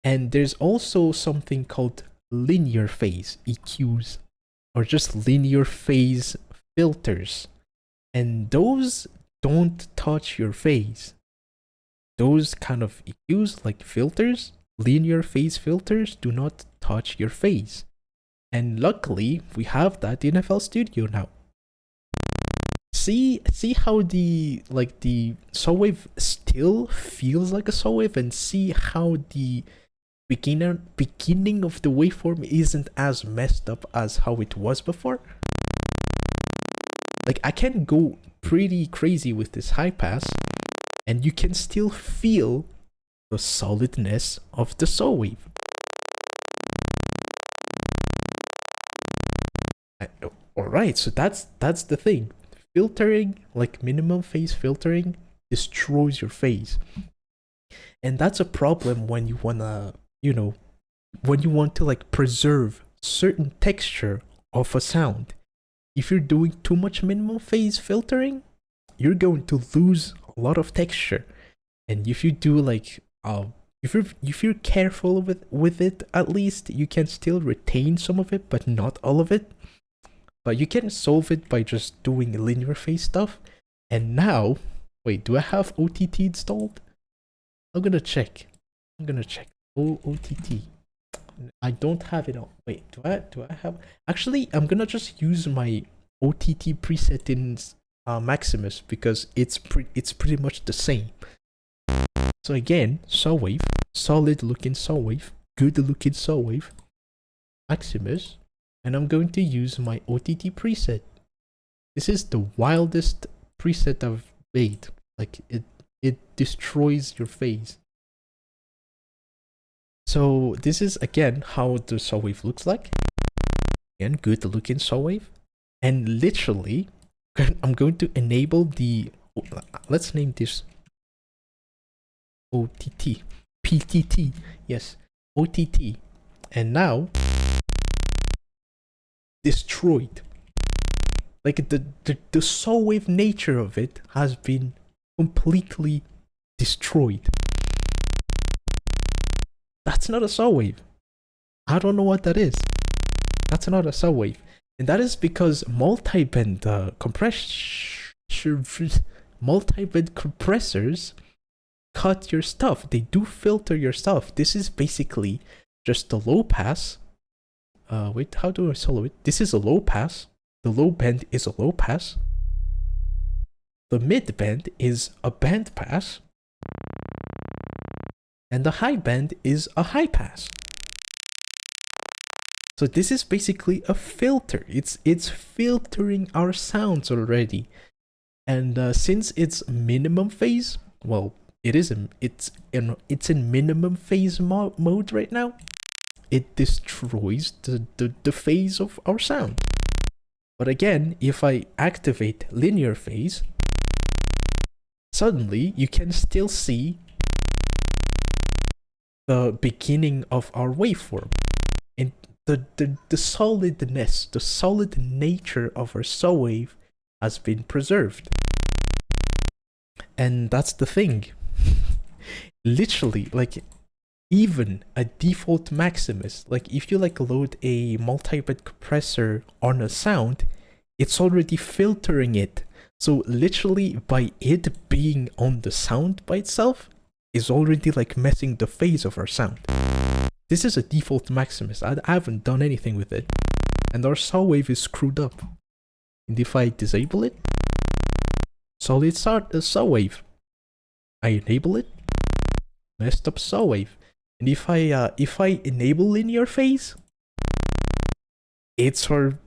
and there's also something called linear phase EQs, or just linear phase filters. And those don't touch your phase. Those kind of EQs, like filters, linear phase filters, do not touch your phase. And luckily, we have that in FL Studio now. See how the saw wave still feels like a saw wave, and see how the beginning of the waveform isn't as messed up as how it was before. Like I can go pretty crazy with this high pass, and you can still feel the solidness of the saw wave. Alright, so that's the thing. Filtering, like minimum phase filtering, destroys your phase. And that's a problem when you wanna, when you want to like preserve certain texture of a sound. If you're doing too much minimum phase filtering, you're going to lose a lot of texture. And if you do like if you're careful with it, at least you can still retain some of it, but not all of it. But you can solve it by just doing linear phase stuff. And now, wait, do I have OTT installed? I'm gonna check. OTT. I don't have it on. Wait, do I have? Actually, I'm gonna just use my OTT preset in Maximus because it's pretty much the same. So again, saw wave, solid looking saw wave, good looking saw wave, Maximus, and I'm going to use my OTT preset. This is the wildest preset I've made. Like it destroys your phase. So this is again how the saw wave looks like. Again, good looking saw wave. And literally, I'm going to enable the, let's name this OTT, PTT, yes, OTT. And now, destroyed. Like the saw wave nature of it has been completely destroyed. That's not a saw wave. I don't know what that is. That's not a saw wave. And that is because multi-band compressors cut your stuff. They do filter your stuff. This is basically just the low pass. Wait, how do I solo it? This is a low pass. The low band is a low pass. The mid band is a band pass. And the high band is a high pass. So this is basically a filter. It's filtering our sounds already. And since it's minimum phase, well, it's in minimum phase mode right now. It destroys the phase of our sound. But again, if I activate linear phase, suddenly you can still see the beginning of our waveform. And the solidness, the solid nature of our saw wave has been preserved. And that's the thing. Literally, like, even a default Maximus, like if you like load a multi-band compressor on a sound, it's already filtering it. So literally by it being on the sound by itself is already like messing the phase of our sound. This is a default Maximus. I haven't done anything with it. And our saw wave is screwed up. And if I disable it, solid saw wave. I enable it, messed up saw wave. And if I enable linear phase, it's our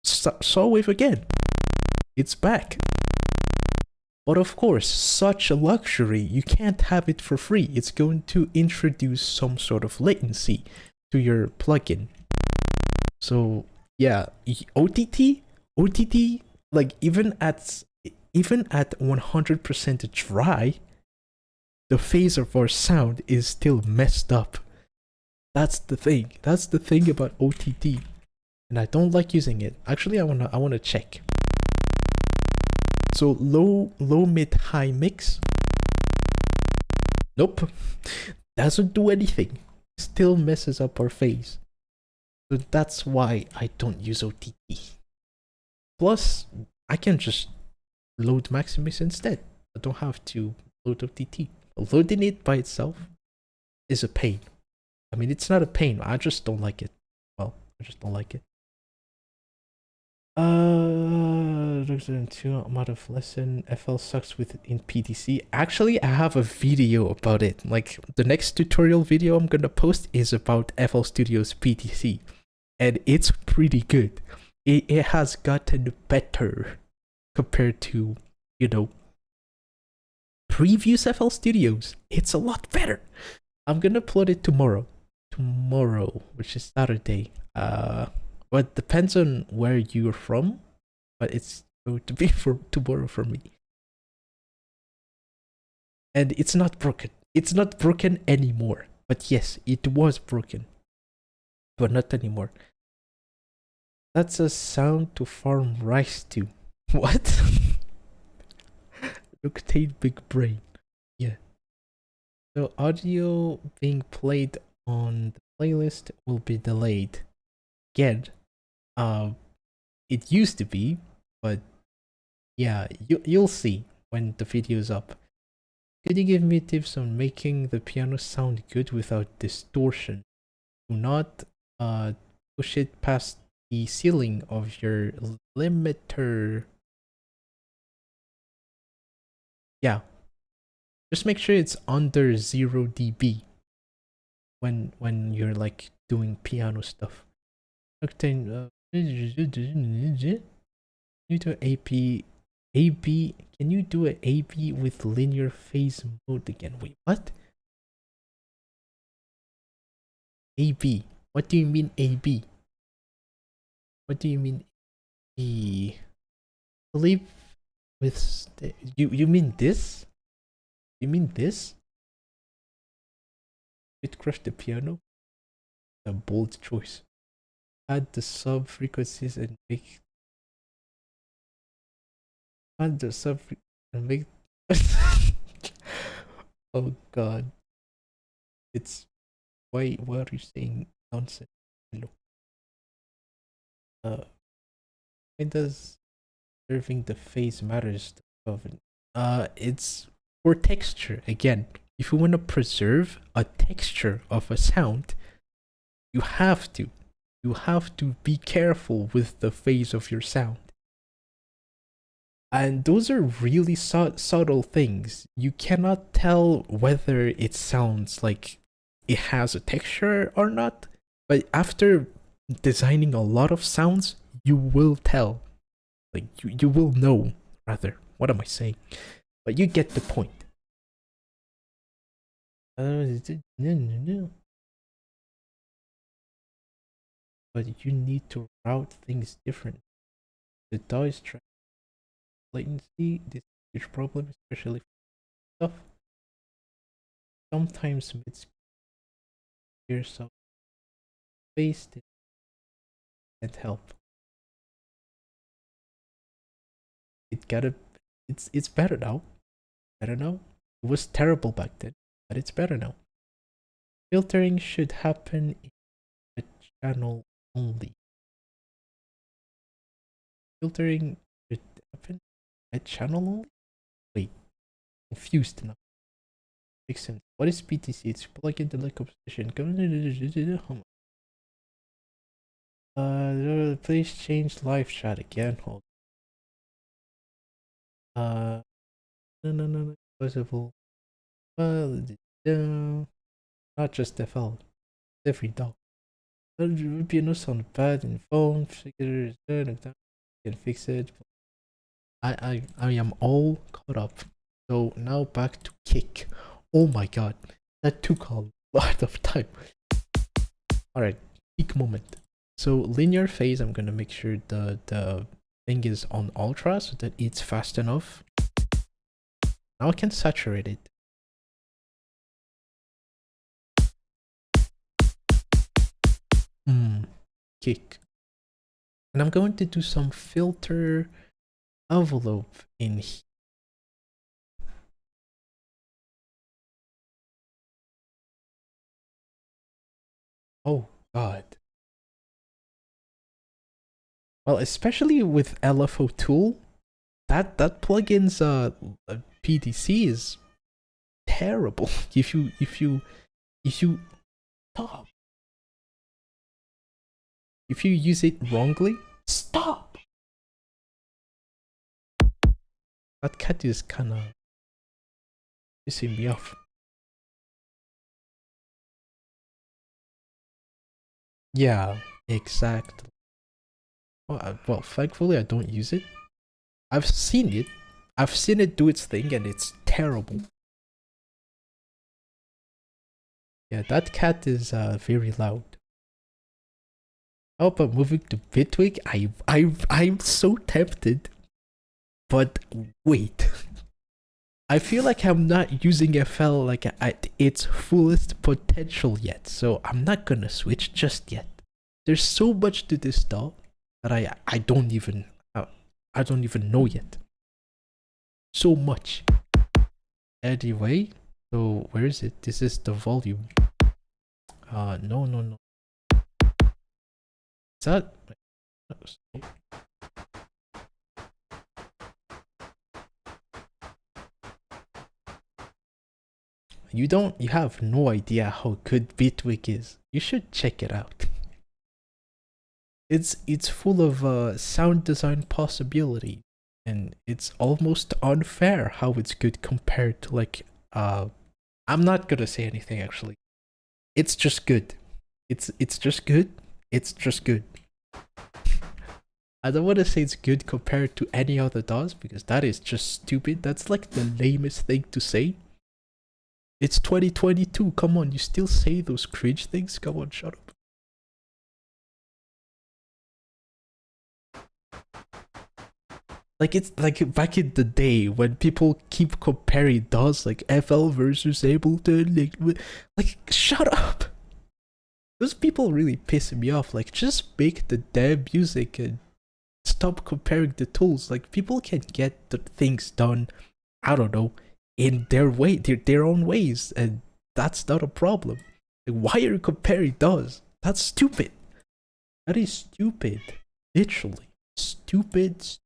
saw wave again. It's back. But of course, such a luxury, you can't have it for free. It's going to introduce some sort of latency to your plugin. So yeah, OTT, like even at 100% dry, the phase of our sound is still messed up. That's the thing. That's the thing about OTT, and I don't like using it. Actually, I wanna check. So low, mid, high mix. Nope, doesn't do anything. Still messes up our phase. So that's why I don't use OTT. Plus, I can just load Maximus instead. I don't have to load OTT. Loading it by itself is a pain. I mean, it's not a pain. I just don't like it. Well, I just don't like it. Amount of lesson FL sucks in PDC. Actually, I have a video about it. Like the next tutorial video I'm gonna post is about FL Studio's PDC, and it's pretty good. It has gotten better compared to you know, previews FL Studios. It's a lot better. I'm gonna upload it tomorrow. Tomorrow, which is Saturday. Well, it depends on where you're from, but it's going to be for tomorrow for me. And it's not broken. It's not broken anymore. But yes, it was broken. But not anymore. That's a sound to farm rice to. What? Octane big brain. Yeah. So audio being played on the playlist will be delayed. Again, it used to be, but yeah, you'll see when the video is up. Could you give me tips on making the piano sound good without distortion? Do not push it past the ceiling of your limiter. Yeah, just make sure it's under 0 dB when you're like doing piano stuff. Octane, you do AP, AB. Can you do an AB with linear phase mode again? Wait, what? AB. What do you mean AB? What do you mean A? Believe with you mean this? You mean this? It crushed the piano. A bold choice. Add the sub frequencies and make. Add the sub and make. Oh god. It's why are you saying nonsense? Hello. Why does serving the phase matters to TOavn? It's for texture again. If you want to preserve a texture of a sound, you have to be careful with the phase of your sound. And those are really subtle things. You cannot tell whether it sounds like it has a texture or not, but after designing a lot of sounds, you will tell. Like you will know, rather. What am I saying? But you get the point. But you need to route things different. The DAW is trying latency. This is a huge problem, especially for stuff. Sometimes mid yourself faced it and help. It's better now. Better now. It was terrible back then, but it's better now. Filtering should happen in a channel only. Filtering should happen at channel only? Wait, confused now. Makes sense. What is PTC? It's plug in the link position. Please change live chat again. Hold. No. Possible. Well, not just FL. Every dog. Piano sound bad in phone. Figure can fix it. I am all caught up. So now back to kick. Oh my god, that took a lot of time. Alright, peak moment. So linear phase, I'm gonna make sure the thing is on ultra so that it's fast enough. Now I can saturate it. Kick. And I'm going to do some filter envelope in here. Oh god. Well, especially with LFO tool, that plugin's PDC is terrible. If you stop. If you use it wrongly, stop. That cat is kinda pissing me off. Yeah, exactly. Well, thankfully I don't use it. I've seen it. I've seen it do its thing and it's terrible. Yeah, that cat is very loud. Oh, but moving to Bitwig, I'm so tempted. But wait. I feel like I'm not using FL like at its fullest potential yet, so I'm not gonna switch just yet. There's so much to this doll that I don't even know yet. So much. Anyway, so where is it? This is the volume. No. Is that? You have no idea how good Bitwig is. You should check it out. It's full of sound design possibility, and it's almost unfair how it's good compared to like I'm not gonna say anything actually. It's just good. It's just good. It's just good. I don't want to say it's good compared to any other DAWs because that is just stupid. That's like the lamest thing to say. It's 2022. Come on, you still say those cringe things? Come on, shut up. Like it's like back in the day when people keep comparing DAWs like FL versus Ableton. Like shut up. Those people really piss me off. Like just make the damn music and stop comparing the tools. Like people can get the things done, I don't know, in their way, their own ways, and that's not a problem. Like, why are you comparing those? That's stupid. That is stupid. Literally. Stupid.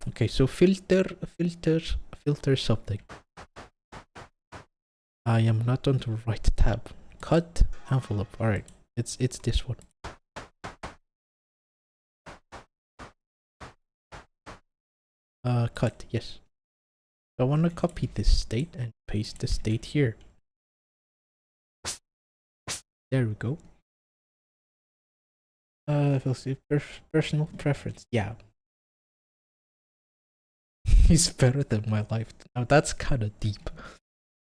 Okay, so filter something. I am not on the right tab. Cut envelope. Alright. It's this one. Cut, yes. So I want to copy this state and paste the state here. There we go. We'll see. Personal preference. Yeah. He's better than my life. Now that's kind of deep.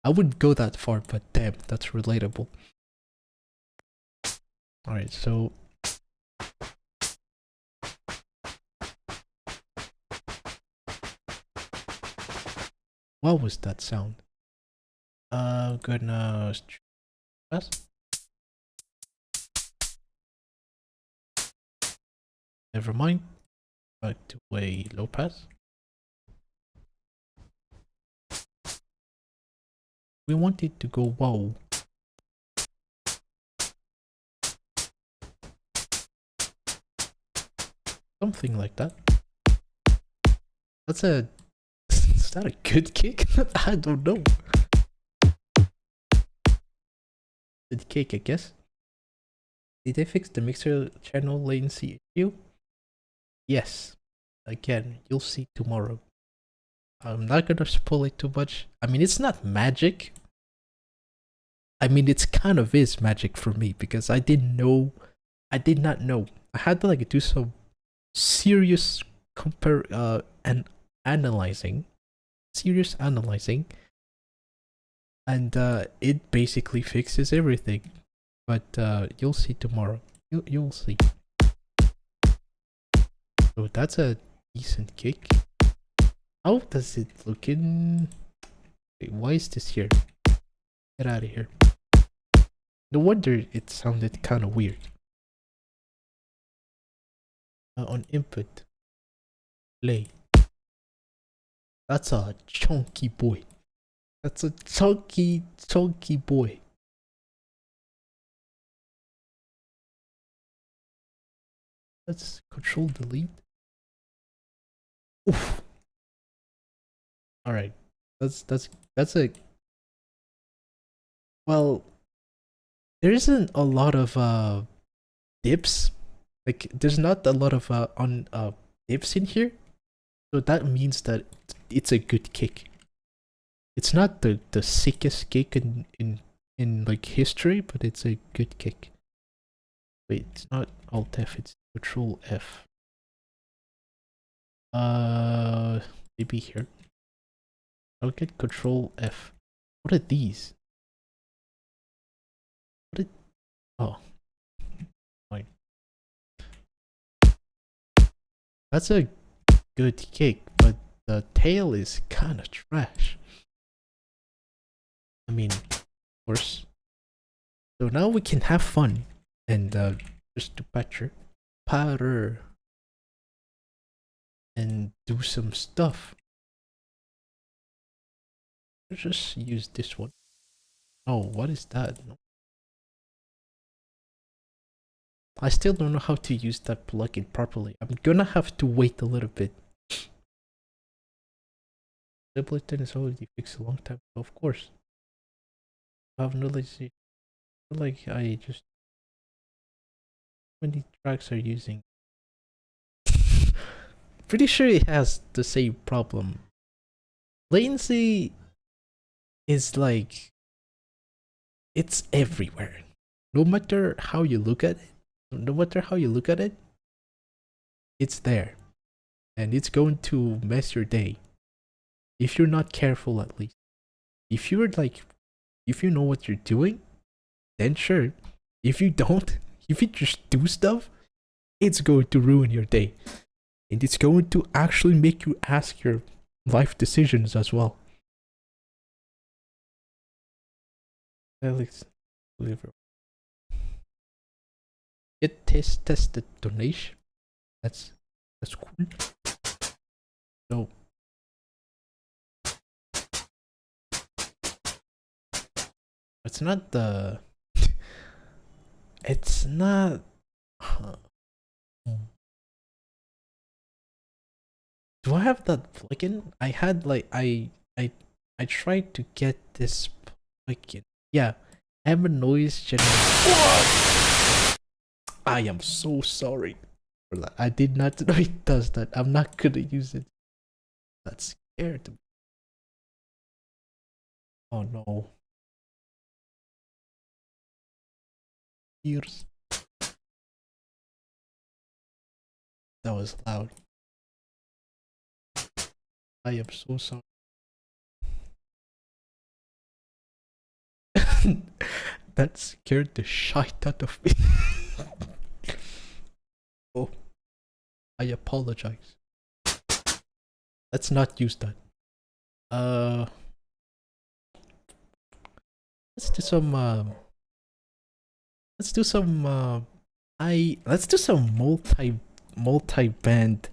I wouldn't go that far, but damn, that's relatable. Alright, so what was that sound? Goodness. Never mind. Back to a low pass. We want it to go wow. Something like that. That's a... Is that a good kick? I don't know. Good kick, I guess. Did they fix the mixer channel latency issue? Yes. Again, you'll see tomorrow. I'm not gonna spoil it too much. I mean, it's not magic. I mean, it's kind of is magic for me because I did not know. I had to like do some serious and analyzing. Serious analyzing. And it basically fixes everything. But you'll see tomorrow. You'll see. So that's a decent kick. How does it look in? Wait, why is this here? Get out of here. No wonder it sounded kind of weird. On input. Play. That's a chunky boy. That's a chunky boy. Let's control delete. Oof. Alright. That's a... Well, there isn't a lot of dips. Like there's not a lot of dips in here. So that means that it's a good kick. It's not the sickest kick in like history, but it's a good kick. Wait, it's not Alt F, it's Control F. Maybe here. I'll get Control F. What are these? What are... Oh. Fine. That's a good kick, but the tail is kind of trash. I mean, of course. So now we can have fun and just do patter and do some stuff. Let's just use this one. Oh, what is that? I still don't know how to use that plugin properly. I'm gonna have to wait a little bit. Ableton is already fixed a long time ago, of course. I have knowledge. Like I just how many tracks are using. Pretty sure it has the same problem. Latency is like it's everywhere. No matter how you look at it, it's there. And it's going to mess your day. If you're not careful, at least. If you know what you're doing, then sure. If you don't, if you just do stuff, it's going to ruin your day. And it's going to actually make you ask your life decisions as well. Alex, deliver. Get tested donation. That's cool. So it's not the. It's not. Do I have that plugin? I had like I tried to get this plugin. Yeah, ambient noise generator. I am so sorry for that. I did not know it does that. I'm not gonna use it. That's scared me. Oh no. Ears. That was loud. I am so sorry. That scared the shit out of me. Oh, I apologize. Let's not use that. Let's do some. Let's do some. Let's do some multi-band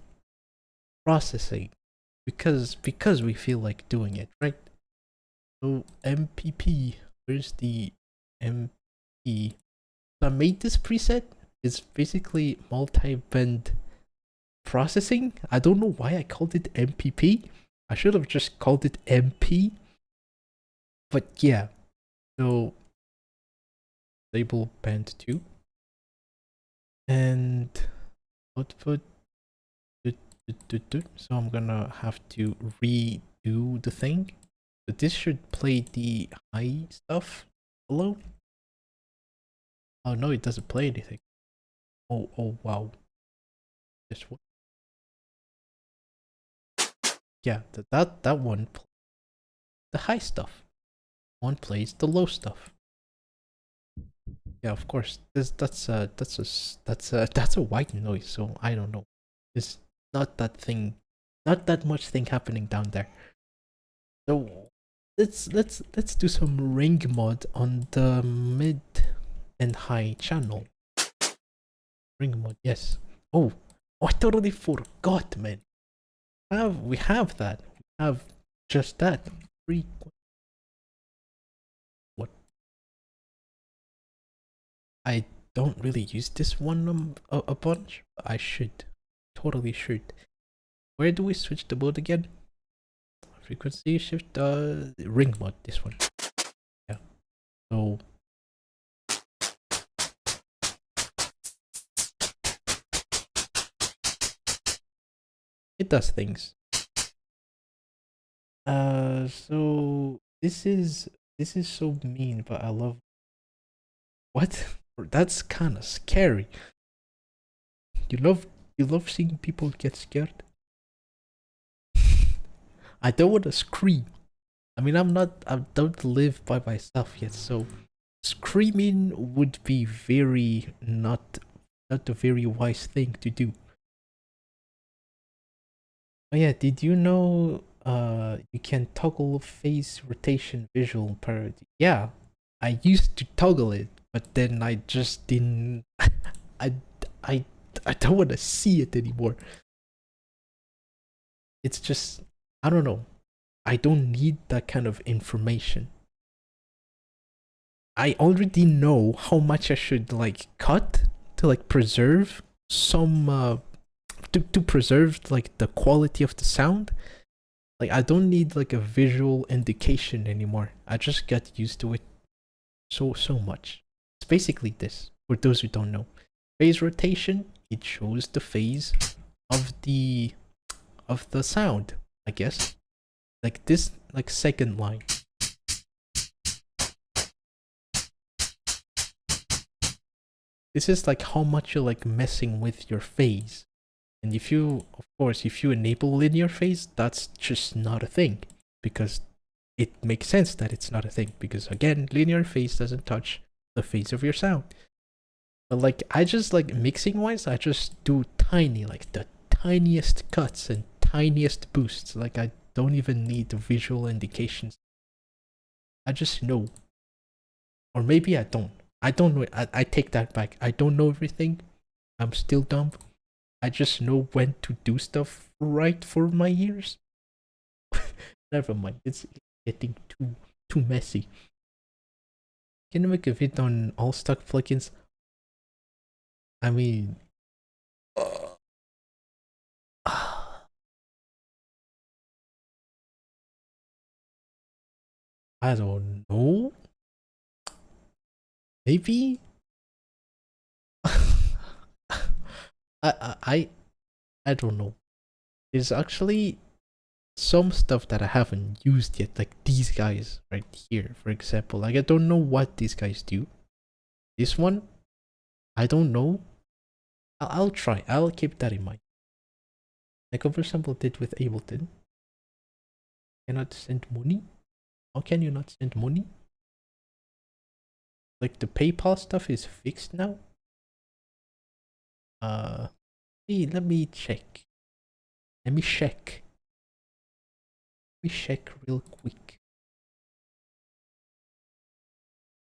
processing because we feel like doing it, right? So MPP, where's the MP? So I made this preset. It's basically multi-band processing. I don't know why I called it MPP. I should have just called it MP. But yeah, so label band 2 and output. So I'm gonna have to redo the thing. But this should play the high stuff below. Oh no, it doesn't play anything. Oh wow. This one. Yeah, that one plays the high stuff. One plays the low stuff. Yeah, of course. That's a white noise, so I don't know. It's not that much thing happening down there. So let's do some ring mod on the mid and high channel. Ring mod, yes. Oh, I totally forgot, man. We have that. We have just that. What? I don't really use this one a bunch, but I should. Totally should. Where do we switch the mode again? Frequency shift, ring mod, this one. Yeah. So it does things. So this is so mean, but I love. What? That's kind of scary. You love seeing people get scared. I don't want to scream. I mean, I don't live by myself yet, so screaming would be very not a very wise thing to do. Oh yeah, did you know you can toggle face rotation visual parity? Yeah, I used to toggle it, but then I just didn't I I I don't want to see it anymore. It's just I don't know. I don't need that kind of information. I already know how much I should like cut to like preserve some to preserve like the quality of the sound. Like I don't need like a visual indication anymore. I just got used to it so much. It's basically this. For those who don't know, phase rotation, it shows the phase of the sound, I guess. Like this like second line. This is like how much you're like messing with your phase. And if you, of course, if you enable linear phase, that's just not a thing. Because it makes sense that it's not a thing. Because again, linear phase doesn't touch the phase of your sound. But like, I just like mixing wise, I just do tiny, like the tiniest cuts and tiniest boosts. Like I don't even need the visual indications. I just know. Or maybe I don't. I don't know. I take that back. I don't know everything. I'm still dumb. I just know when to do stuff right for my ears. Never mind. It's getting too messy. Can you make a video on all stock plugins? I mean, I don't know. Maybe. I I don't know. There's actually some stuff that I haven't used yet, like these guys right here, for example. Like I don't know what these guys do. This one, I don't know. I'll try. I'll keep that in mind. Like for example, did with Ableton. Cannot send money. How can you not send money? Like the PayPal stuff is fixed now. Hey, let me check. Let me check. Let me check real quick.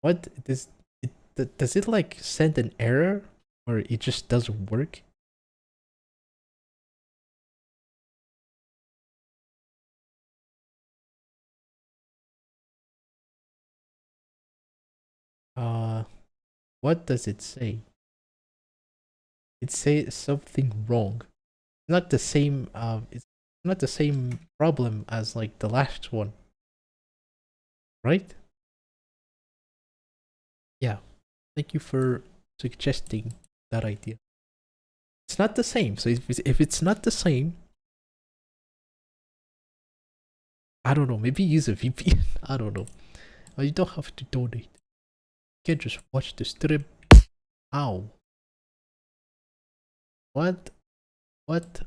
What does it like send an error or it just doesn't work? What does it say? It says something wrong. Not the same it's not the same problem as like the last one. Right? Yeah. Thank you for suggesting that idea. It's not the same. So if it's not the same, I don't know. Maybe use a VPN. I don't know. Or you don't have to donate. You can just watch the stream. Ow. What? What?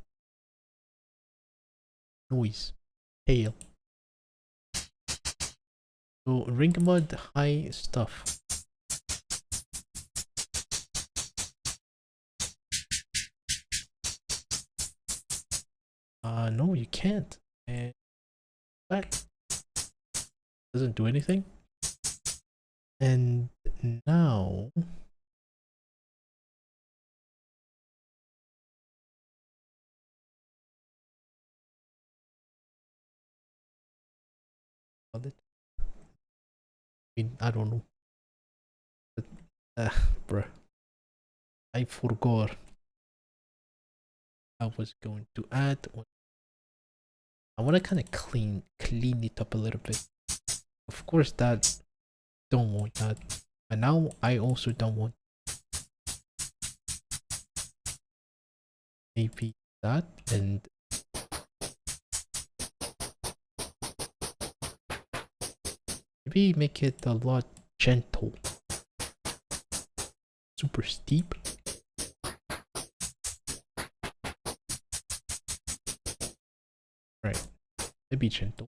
Noise. Hail. So ring mod high stuff. No, you can't. And that doesn't do anything. And now I mean, I don't know. But, bruh. I forgot I was going to add. I want to kind of clean it up a little bit. Of course, that don't want that. And now I also don't want maybe that and maybe make it a lot gentle. Super steep. Right. Maybe gentle.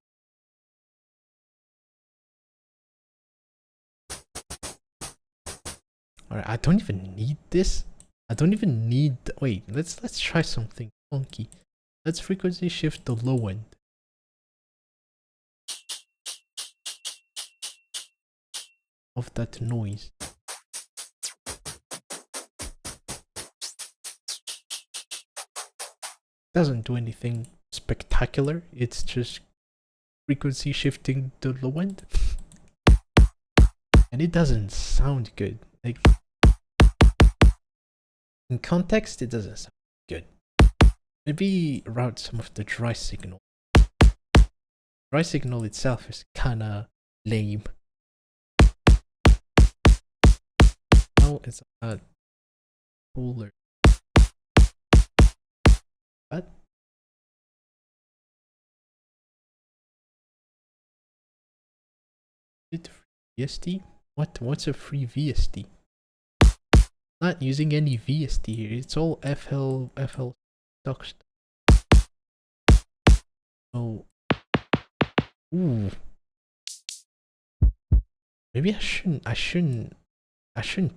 Alright, I don't even need this. I don't even need. Wait, let's try something funky. Let's frequency shift the low end. Of that noise. Doesn't do anything spectacular. It's just frequency shifting the low end. And it doesn't sound good. Like, in context, it doesn't sound good. Maybe route some of the dry signal. Dry signal itself is kinda lame. Now it's not cooler. What? Is it free VST? What's a free VST? Not using any VST here. It's all FL stock stuff. Oh. Ooh. Maybe I shouldn't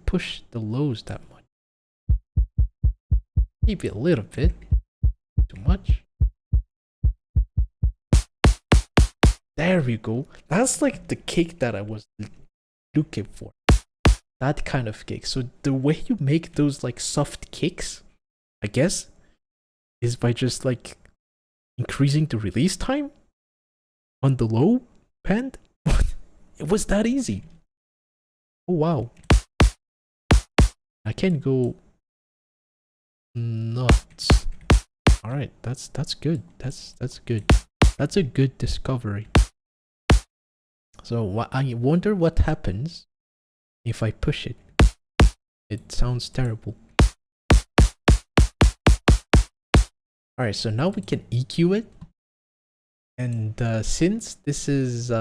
push the lows that much. Maybe a little bit. Too much. There we go. That's like the kick that I was looking for. That kind of kick. So the way you make those like soft kicks, I guess, is by just like increasing the release time on the low band. It was that easy. Oh wow. I can go nuts. Alright, that's good. That's good. That's a good discovery. So I wonder what happens if I push it. It sounds terrible. Alright, so now we can EQ it. And since this is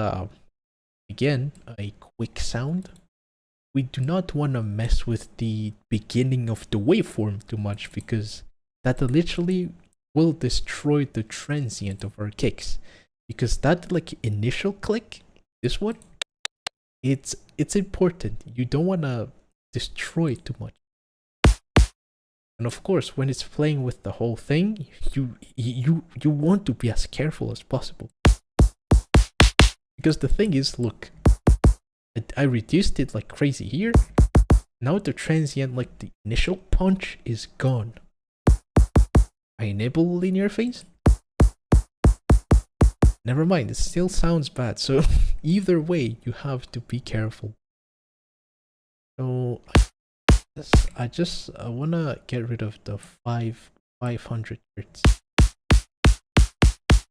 again a quick sound, we do not want to mess with the beginning of the waveform too much, because that literally will destroy the transient of our kicks. Because that like initial click, this one, it's important. You don't want to destroy it too much. And of course, when it's playing with the whole thing, you want to be as careful as possible. Because the thing is, look, I reduced it like crazy here. Now the transient, like the initial punch, is gone. I enable linear phase. Never mind, it still sounds bad. So either way, you have to be careful. So I wanna get rid of the 500 hertz. A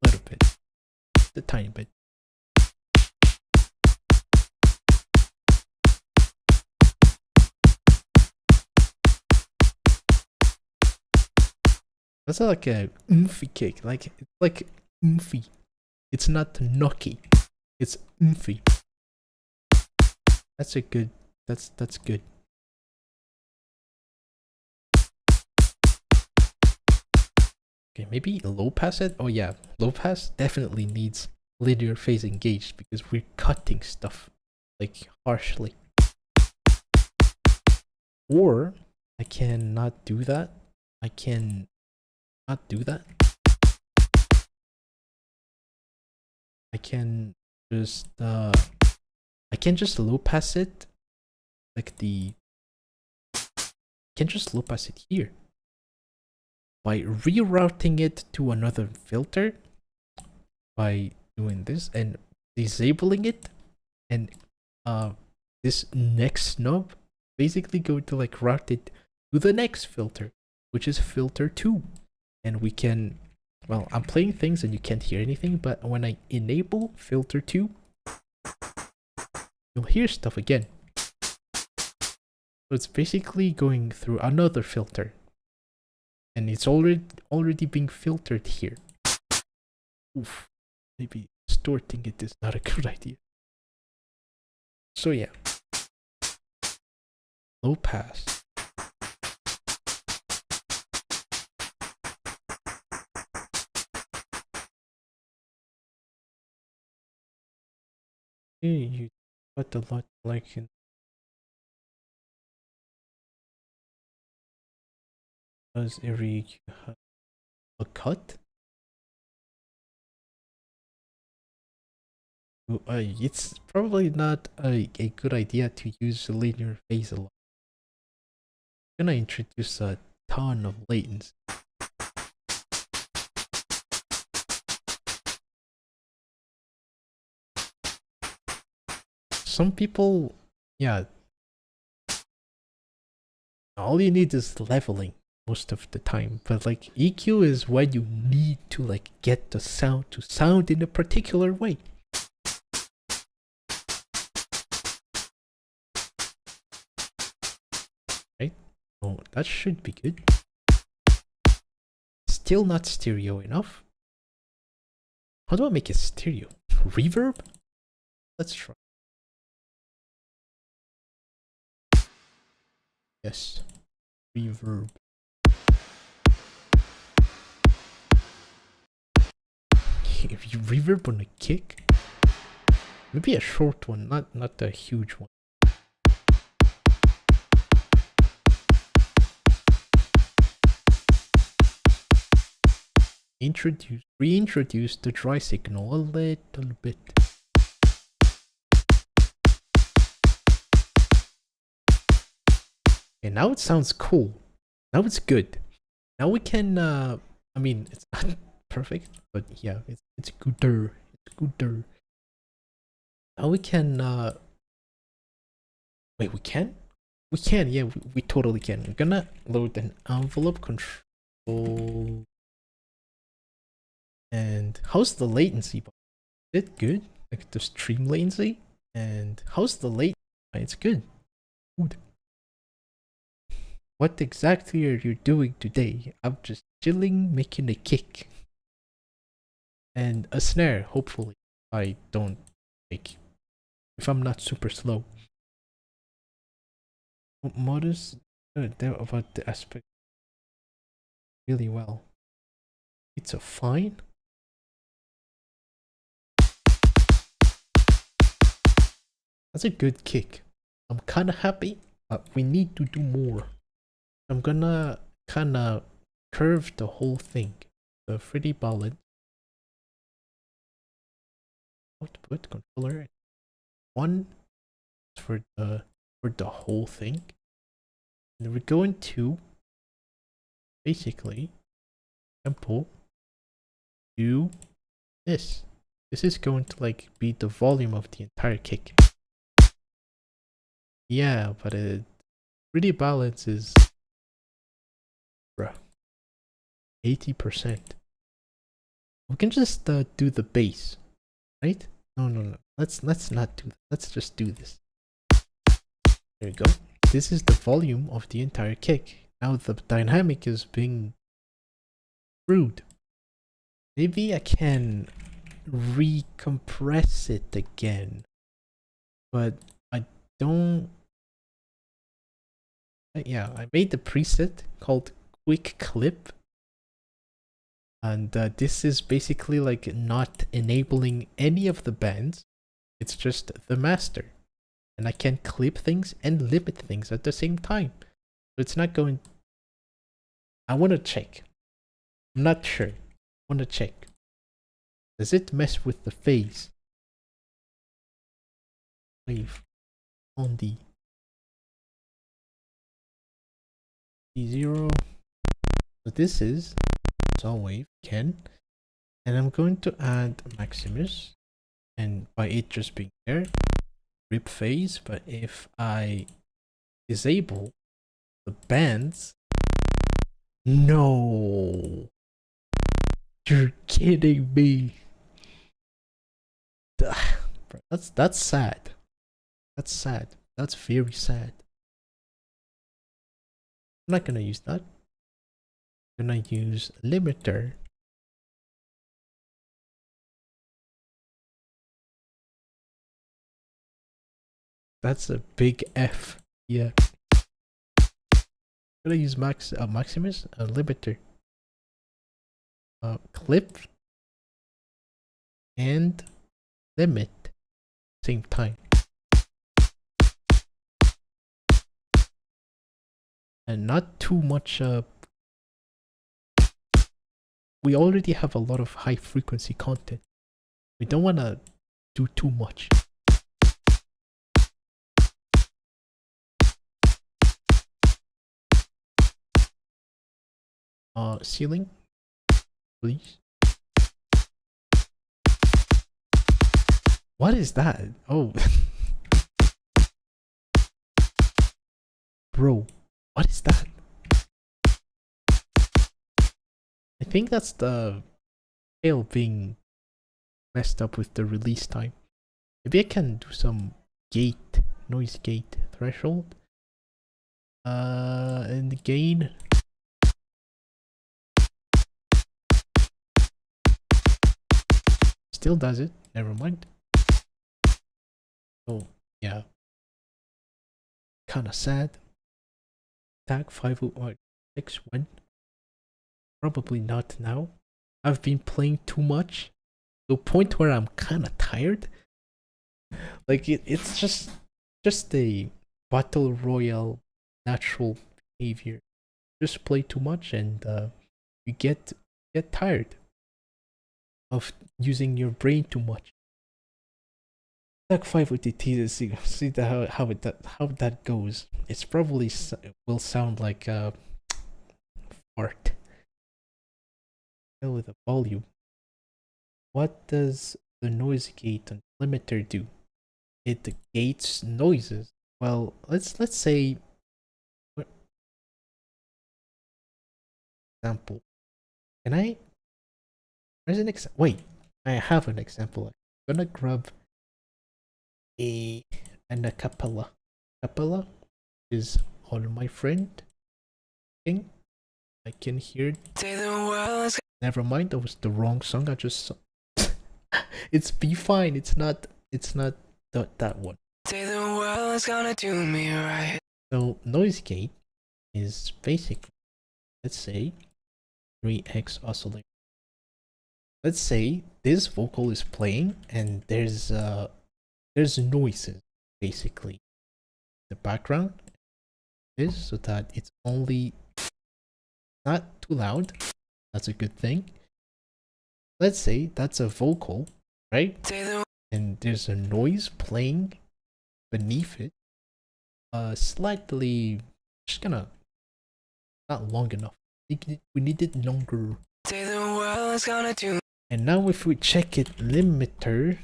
little bit, just a tiny bit. That's like a oomphy kick, like it's like oomphy. It's not knocky, it's oomphy. That's a good. That's good. Okay, maybe low pass it. Oh yeah, low pass definitely needs linear phase engaged because we're cutting stuff like harshly. Or I can not do that. I can not do that. I can just low pass it like I can just low pass it here by rerouting it to another filter by doing this and disabling it, and this next knob basically going to like route it to the next filter, which is filter 2. And we can, well, I'm playing things and you can't hear anything, but when I enable filter 2, you'll hear stuff again. So it's basically going through another filter, and it's already being filtered here. Oof, maybe distorting it is not a good idea. So yeah, low pass. You got a lot like in does Eric have a cut? It's probably not a good idea to use linear phase a lot. I'm gonna introduce a ton of latency. Some people, yeah, all you need is leveling most of the time, but like EQ is when you need to like get the sound to sound in a particular way. Right? Oh, that should be good. Still not stereo enough. How do I make it stereo? Reverb? Let's try. Yes. Reverb. If you reverb on a kick, maybe a short one, not a huge one. Reintroduce the dry signal a little bit. And now it sounds cool. Now it's good. Now we can I mean it's not perfect, but yeah, it's gooder. It's gooder. Now we can wait, we can? We can, yeah, we totally can. We're gonna load an envelope control. And how's the latency? Is it good? Like the stream latency? And how's the latency? It's good. Good. What exactly are you doing today? I'm just chilling, making a kick. And a snare, hopefully. I don't make. If I'm not super slow. Modest about the aspect really well. It's a fine. That's a good kick. I'm kind of happy, but we need to do more. I'm gonna kind of curve the whole thing. The 3D balance. Output controller. One for the whole thing. And we're going to basically sample do this. This is going to like be the volume of the entire kick. Yeah, but it 3D balance is 80%. We can just do the bass, right? No. Let's not do that. Let's just do this. There we go. This is the volume of the entire kick. Now the dynamic is being rude. Maybe I can recompress it again, but I don't. Yeah, I made the preset called Quick Clip, and this is basically like not enabling any of the bands. It's just the master, and I can clip things and limit things at the same time. So it's not going. I want to check. I'm not sure. I want to check. Does it mess with the phase? Wave on the D0. So this is saw wave again, and I'm going to add Maximus, and by it just being there, rip phase. But if I disable the bands, no, you're kidding me. That's sad. That's sad. That's very sad. I'm not gonna use that. I'm gonna use limiter. That's a big F. Yeah. I'm gonna use Maximus, a limiter. Clip and limit. same time. And not too much. We already have a lot of high frequency content. We don't want to do too much. Ceiling, please. What is that? Oh. Bro, what is that? I think that's the scale being messed up with the release time. Maybe I can do some gate, noise gate threshold. And the gain. Still does it, never mind. Oh, yeah. Kinda sad. Tag 506 when? Probably not now. I've been playing too much to a point where I'm kinda tired. Like it's just a battle royale natural behavior. Just play too much and you get tired of using your brain too much. Tag 5 OTT, see how that goes. It's probably will sound like a fart. With the volume. What does the noise gate and limiter do? It gates noises. Well, let's say example. Can I? Where's an example? Wait, I have an example. I'm gonna grab an acapella. Acapella is on my friend thing. I can hear. Never mind, that was the wrong song. I just saw. It's Be Fine. It's not that one. Say the world's gonna do me right. So noise gate is basically, let's say, 3x oscillator. Let's say this vocal is playing and there's noises basically in the background. This so that it's only not too loud. That's a good thing. Let's say that's a vocal, right? And there's a noise playing beneath it. Slightly, just gonna, not long enough. We need it longer. And now if we check it, limiter,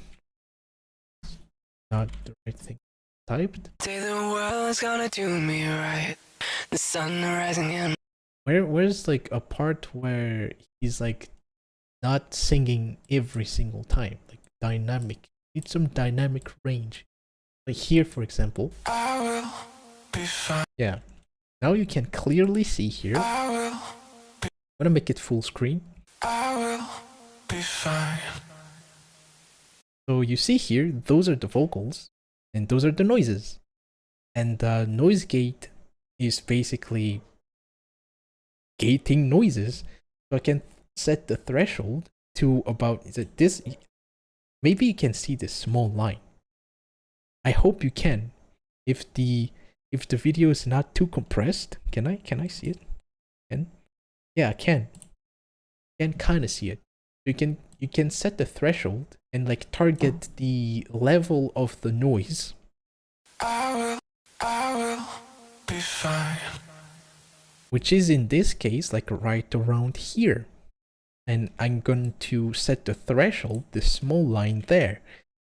not the right thing typed. The sun rising in. Where's like a part where he's like not singing every single time, like dynamic. Need some dynamic range. Like here, for example. I will be fine. Yeah. Now you can clearly see here. I'm gonna make it full screen. I will be fine. So you see here, those are the vocals, and those are the noises. And the noise gate is basically gating noises. So I can set the threshold to about this. Maybe you can see this small line. I hope you can. If the video is not too compressed, can I see it? Yeah, I can. I can kind of see it. You can set the threshold and like target the level of the noise. I will be fine. Which is in this case like right around here. And I'm going to set the threshold, the small line there.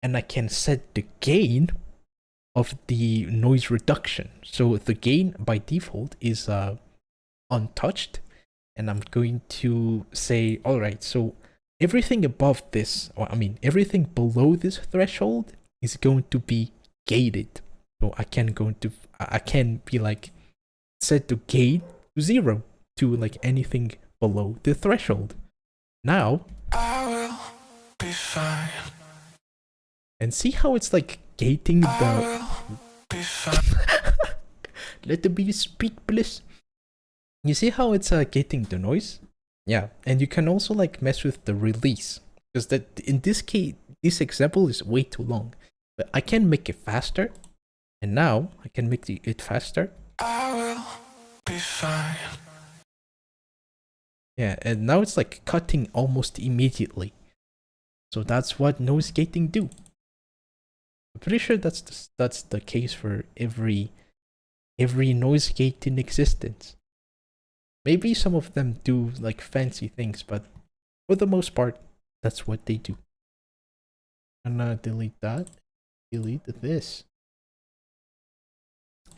And I can set the gain of the noise reduction. So the gain by default is untouched. And I'm going to say, all right, so everything above this, or I mean, everything below this threshold is going to be gated. So I can be like, set the gain to 0 to like anything below the threshold. Now, I will be fine. And see how it's like gating the. I will be fine. Let the beat speak, bliss. You see how it's gating the noise? Yeah, and you can also like mess with the release, because that in this case, this example is way too long. But I can make it faster. And now I can make it faster. I will be fine. Yeah, and now it's like cutting almost immediately. So that's what noise gating do. I'm pretty sure that's the case for every noise gate in existence. Maybe some of them do like fancy things, but for the most part, that's what they do. I'm gonna delete that, delete this,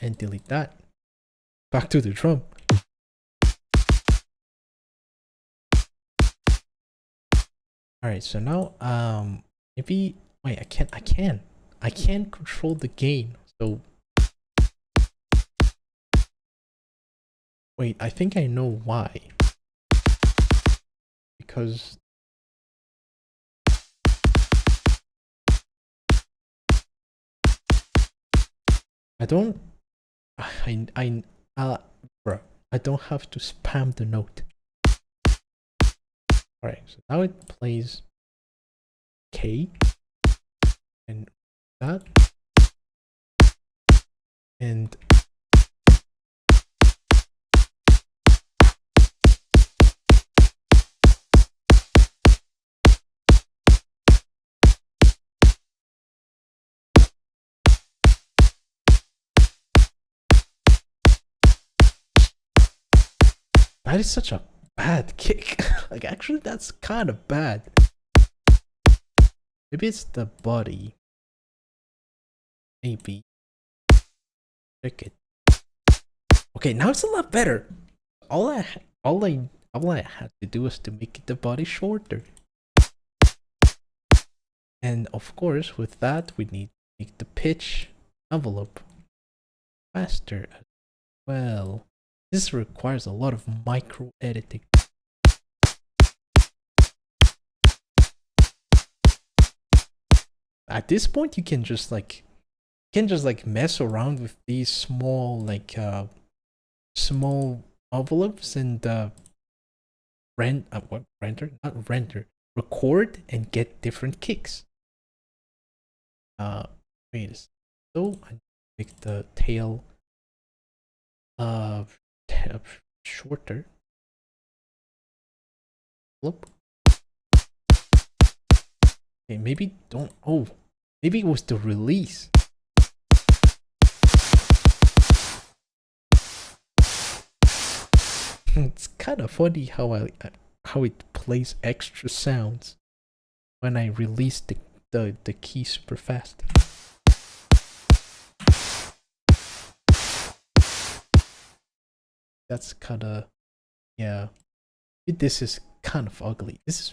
and delete that. Back to the drum. Alright, so now maybe wait, I can control the gain. So wait, I think I know why. Because I don't bro, I don't have to spam the note. Alright, so now it plays K and that and that is such a bad kick. Like actually that's kind of bad. Maybe it's the body. Maybe. Check it. Okay, now it's a lot better. All I had to do was to make the body shorter. And of course, with that, we need to make the pitch envelope faster as well. This requires a lot of micro editing. At this point, you can just like mess around with these small small envelopes and record and get different kicks. Wait a second. So I make the tail shorter. Flip. Okay, maybe don't. Oh, maybe it was the release. It's kind of funny how it plays extra sounds when I release the key super fast. That's kind of, yeah. This is kind of ugly. This is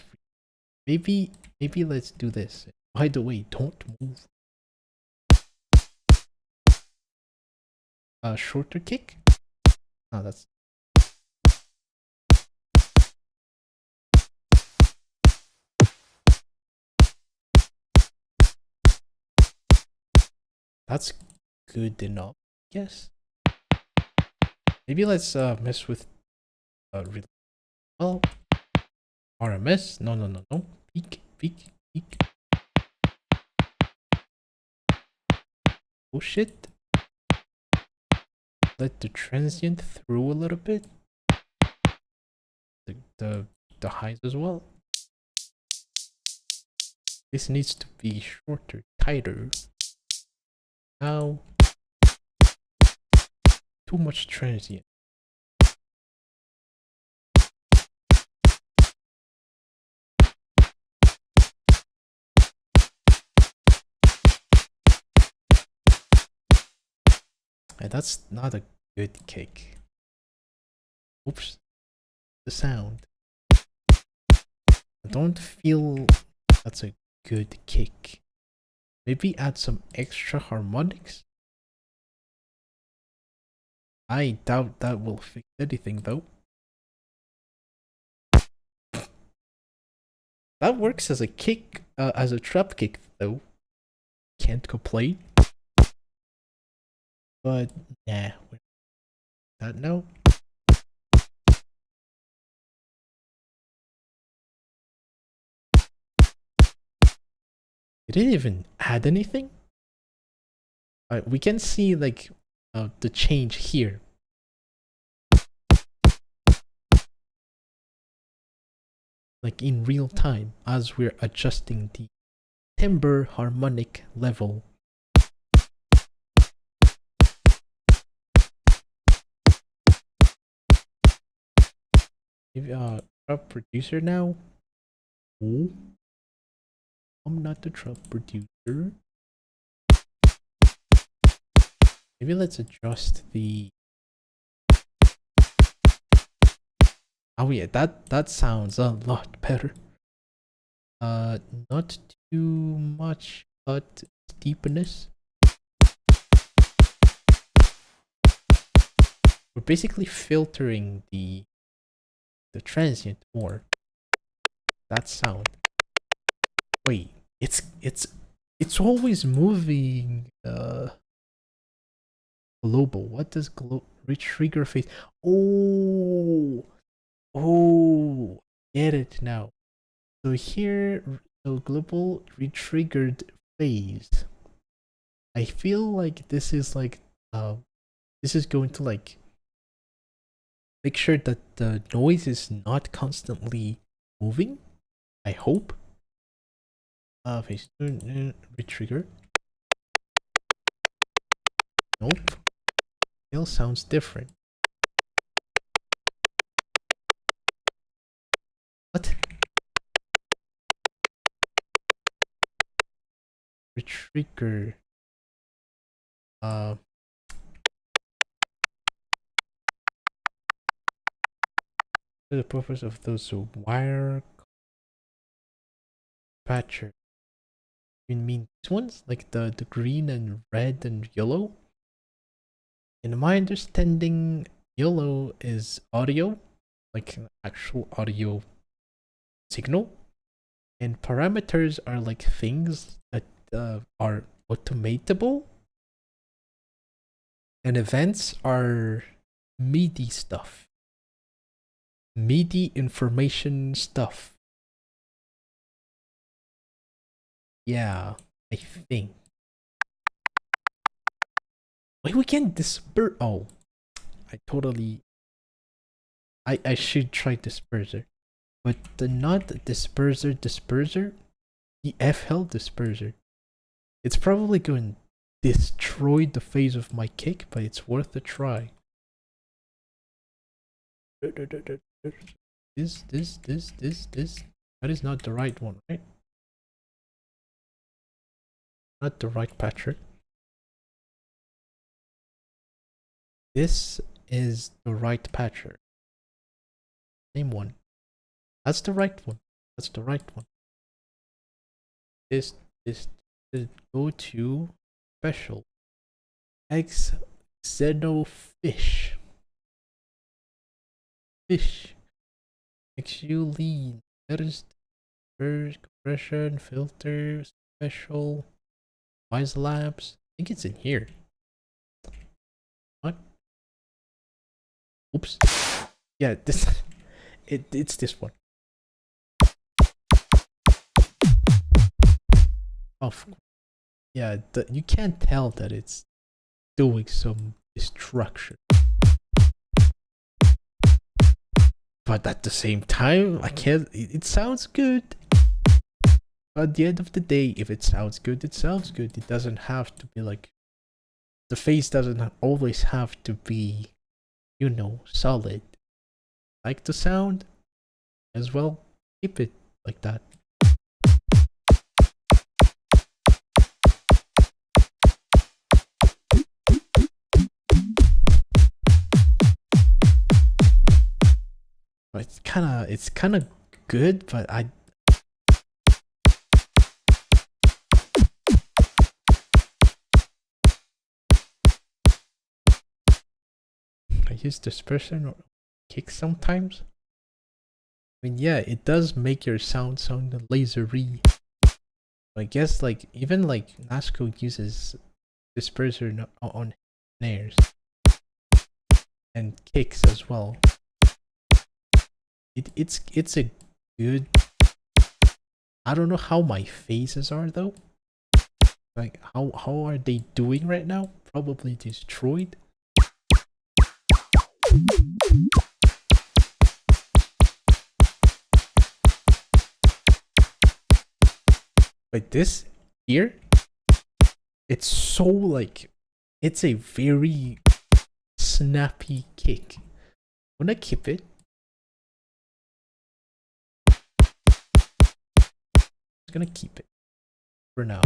maybe let's do this. By the way, don't move. A shorter kick. Oh, that's. That's good enough, I guess. Maybe let's mess with well, RMS. No. Peak. Oh shit. Let the transient through a little bit. The highs as well. This needs to be shorter, tighter. Now, too much transient. And that's not a good kick. Oops. The sound. I don't feel that's a good kick. Maybe add some extra harmonics? I doubt that will fix anything though. That works as a kick, as a trap kick though. Can't complain. But nah, that no. It didn't even add anything. We can see like the change here. Like in real time as we're adjusting the timbre harmonic level. Trap producer now. Oh, I'm not the trap producer. Maybe let's adjust the. Oh yeah, that sounds a lot better. Not too much cut steepness. We're basically filtering the transient more. That sound. Wait, it's always moving. Global. What does retrigger phase? Oh, get it now. So here, so global retriggered phase. I feel like this is like, this is going to like make sure that the noise is not constantly moving. I hope. Phase 2, retrigger. Nope. Still sounds different. What? Retrigger. For the purpose of those wire patcher. You mean these ones? Like the green and red and yellow? In my understanding, yellow is audio, like an actual audio signal. And parameters are like things that are automatable. And events are MIDI stuff. MIDI information stuff. Yeah, I think. Wait, we can disperse. Oh, I should try disperser. But the not disperser, the FL disperser. It's probably going to destroy the phase of my kick, but it's worth a try. This. That is not the right one, right? Not the right patcher. This is the right patcher. Same one. That's the right one. That's the right one. This go to special. Xenofish. Fish. Actually, there's first compression, filter, special, Wise Labs. I think it's in here. What? Oops. Yeah, this. It's this one. Of course. Yeah, you can't tell that it's doing some destruction. But at the same time, I can't. It sounds good. At the end of the day, if it sounds good, it sounds good. It doesn't have to be like. The face doesn't always have to be, you know, solid. Like the sound as well, keep it like that. It's kind of good, but I use dispersion or kick sometimes. I mean, yeah, it does make your sound lasery. I guess like even like Nasco uses disperser on snares and kicks as well. It's a good. I don't know how my phases are though. Like, how are they doing right now? Probably destroyed. But this here, it's so like, it's a very snappy kick. I'm gonna keep it. I'm gonna keep it for now.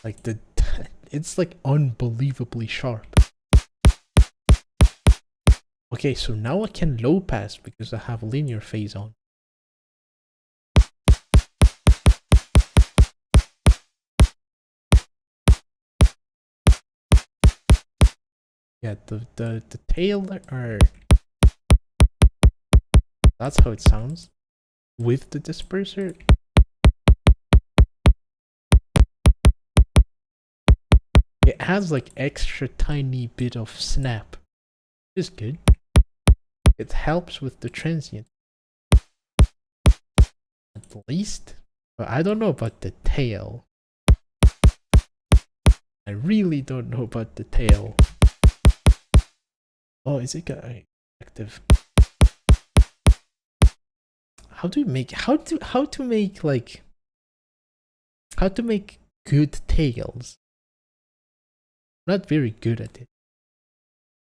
Like it's like unbelievably sharp. Okay, so now I can low pass because I have linear phase on. Yeah, the tail are, that's how it sounds with the disperser. It has like extra tiny bit of snap. It's good. It helps with the transient. At least. But I don't know about the tail. I really don't know about the tail. Oh, is it active? How to make good tails? I'm not very good at it,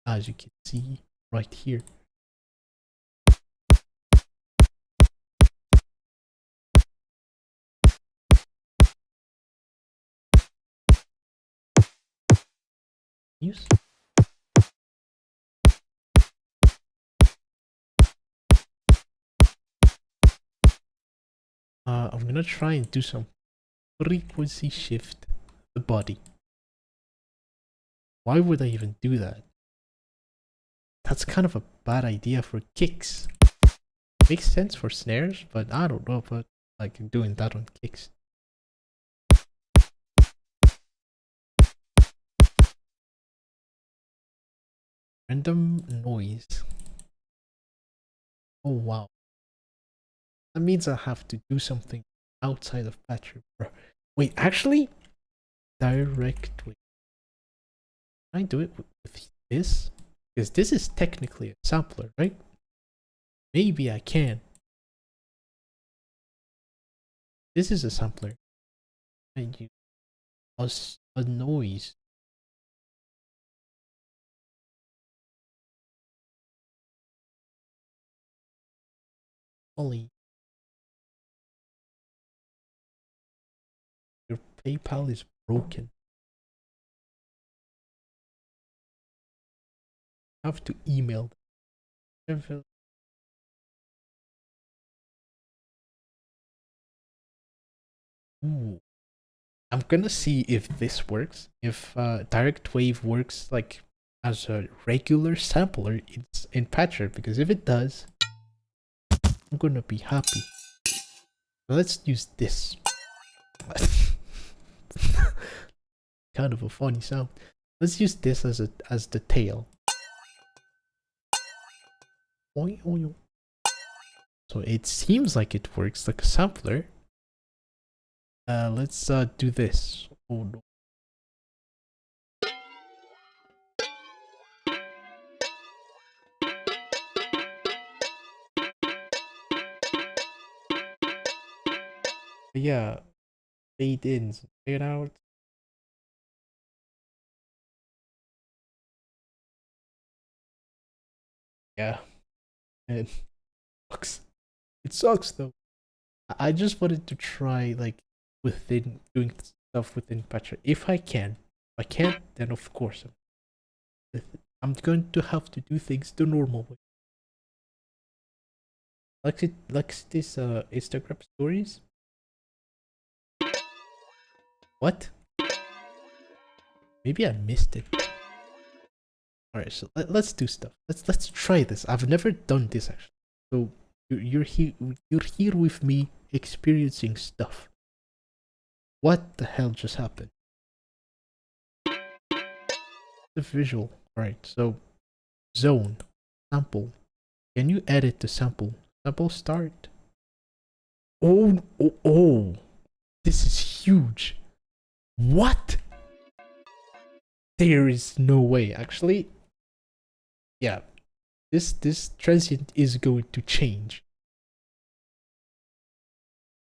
as you can see right here. Use. I'm gonna try and do some frequency shift the body. Why would I even do that? That's kind of a bad idea for kicks. Makes sense for snares, but I don't know about like doing that on kicks. Random noise. Oh wow. That means I have to do something outside of Patcher. Wait, actually, direct wave. Can I do it with this? Because this is technically a sampler, right? Maybe I can. This is a sampler. And use a noise. Ollie. Your PayPal is broken. I have to email them. Ooh. I'm gonna see if this works. If direct wave works like as a regular sampler in Patcher, because if it does, I'm gonna be happy. Let's use this. Kind of a funny sound. Let's use this as the tail. So it seems like it works like a sampler. Let's do this. Oh no. Yeah, fade in, fade out. Yeah, it sucks. It sucks though. I just wanted to try like within doing stuff within Patcher if I can. If I can't, then of course I'm going to have to do things the normal way. Like this Instagram stories. What? Maybe I missed it. Alright, so let's do stuff. Let's try this. I've never done this actually. So you're here with me experiencing stuff. What the hell just happened? The visual. Alright, so zone. Sample. Can you edit the sample? Sample start. Oh. This is huge. What? There is no way. Actually, yeah, this transient is going to change.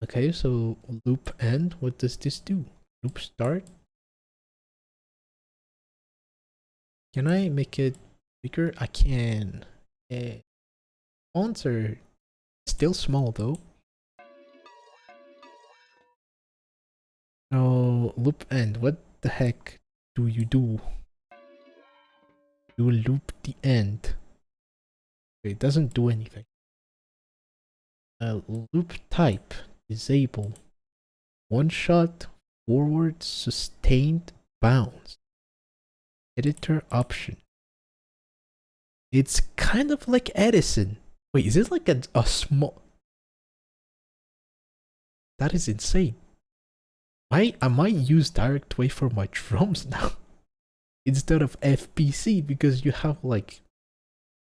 Okay, so loop end. What does this do? Loop start. Can I make it bigger? I can. Fonts are still small though. Oh, loop end. What the heck do you do? You loop the end. It doesn't do anything. Loop type. Disable. One shot. Forward. Sustained. Bounce. Editor option. It's kind of like Edison. Wait, is this like a small... That is insane. I might use direct wave for my drums now instead of FPC, because you have like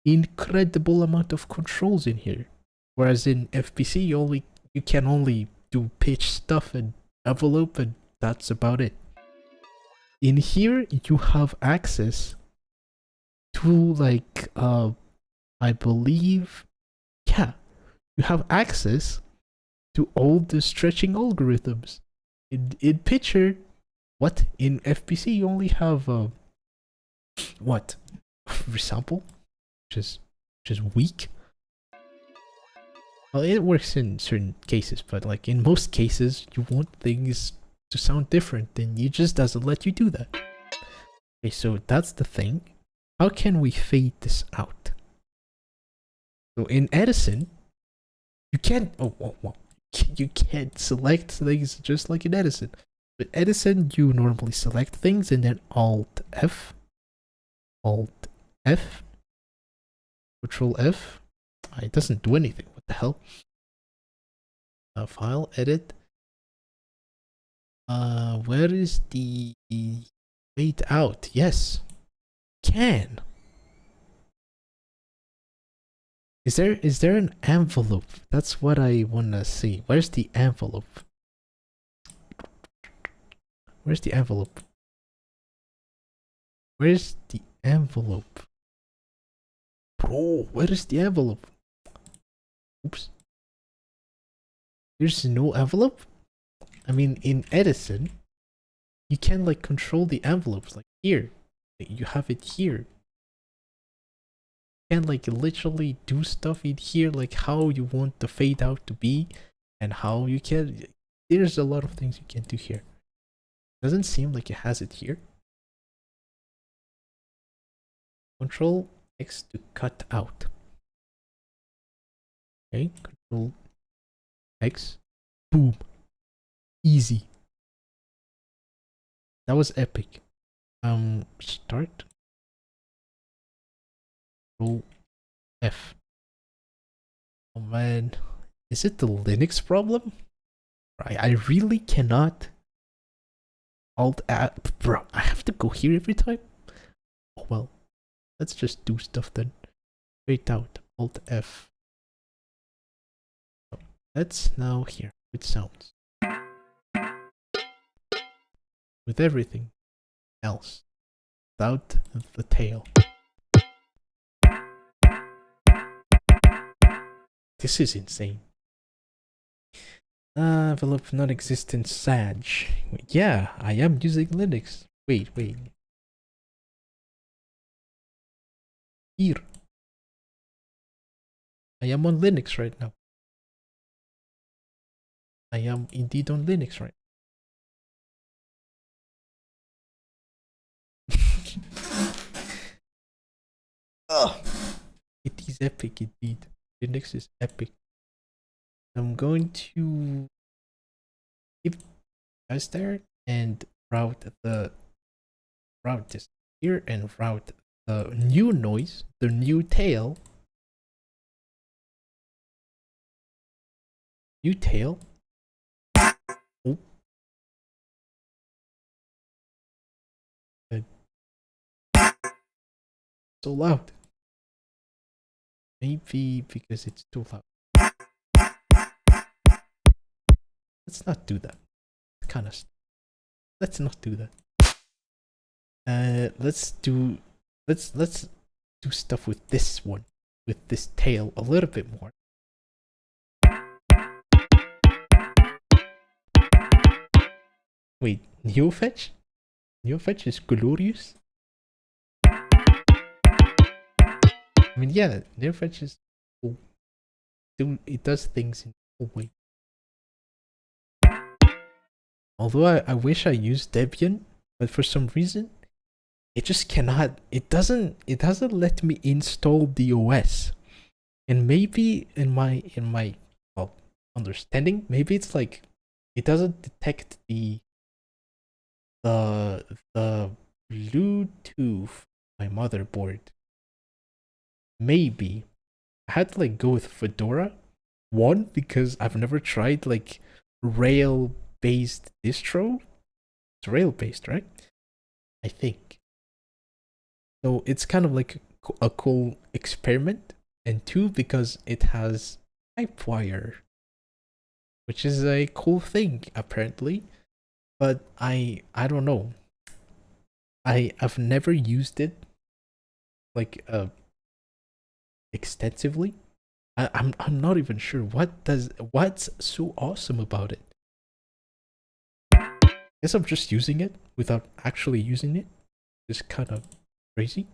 incredible amount of controls in here, whereas in FPC you can only do pitch stuff and envelope, and that's about it. In here you have access to like I believe, yeah, you have access to all the stretching algorithms. In Pitcher, what? In FPC you only have what? Resample, which is weak. Well, it works in certain cases, but like in most cases, you want things to sound different, and it just doesn't let you do that. Okay, so that's the thing. How can we fade this out? So in Edison, you can't. You can't select things just like in Edison. But Edison, you normally select things and then Alt F, Control F. It doesn't do anything. What the hell? File, edit. Where is the fade out? Yes, can. Is there an envelope? That's what I wanna see. Where's the envelope? Where's the envelope? Where's the envelope? Bro, where is the envelope? Oops. There's no envelope? I mean, in Edison, you can like control the envelopes, like here. You have it here. You can like literally do stuff in here, like how you want the fade out to be, and how you can. There's a lot of things you can do here. Doesn't seem like it has it here. Control X to cut out. Okay, Control X. Boom. Easy. That was epic. Start. Control F. Oh man. Is it the Linux problem? I really cannot Alt app, bro. I have to go here every time. Oh well, let's just do stuff then. Wait out. Alt F. So let's now hear it sounds with everything else without the tail. This is insane. Envelope non-existent Sag. Yeah, I am using Linux. Wait. Here. I am on Linux right now. I am indeed on Linux right now. Oh, it is epic indeed. Linux is epic. I'm going to keep guys there and route this here and route the new noise, the new tail. New tail. Oh. So loud. Maybe because it's too loud. Let's not do that. kind of. Let's not do that. Let's do stuff with this one, with this tail a little bit more. Wait, Neofetch? Neofetch is glorious? I mean, yeah, Neofetch is cool. It does things in a cool way. Although I wish I used Debian, but for some reason, it just cannot. It doesn't let me install the OS. And maybe in my well, understanding, maybe it's like it doesn't detect the Bluetooth my motherboard. Maybe I had to like go with Fedora. One, because I've never tried like Rail based distro. It's Rail based, right? I think. So it's kind of like a cool experiment. And two, because it has Pipewire, which is a cool thing apparently. But I don't know. I've never used it like extensively. I'm not even sure what's so awesome about it. I guess I'm just using it without actually using it. It's kind of crazy.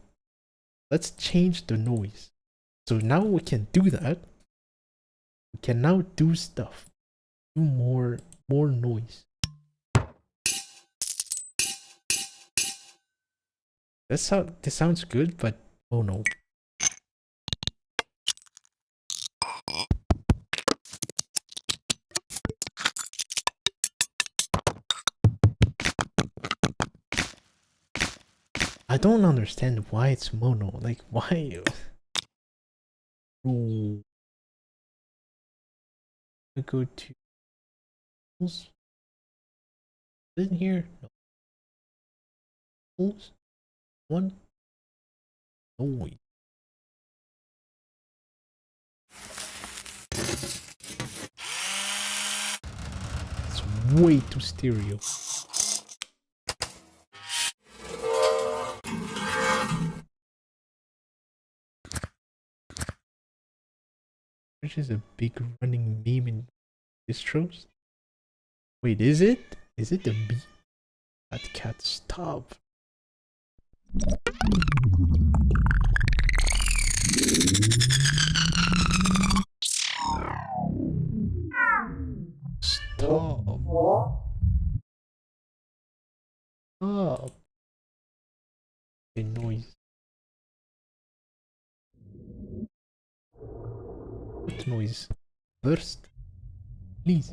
Let's change the noise. So now we can do that. We can now do stuff. Do more noise. This sounds good, but oh no. I don't understand why it's mono. Like, why? Oh. I go to tools. Is it in here? No. Tools? One? No. It's way too stereo. Which is a big running meme in distros. Wait, is it? Is it the bee? That cat, stop. Stop. Stop. The noise. What noise? Burst? Please.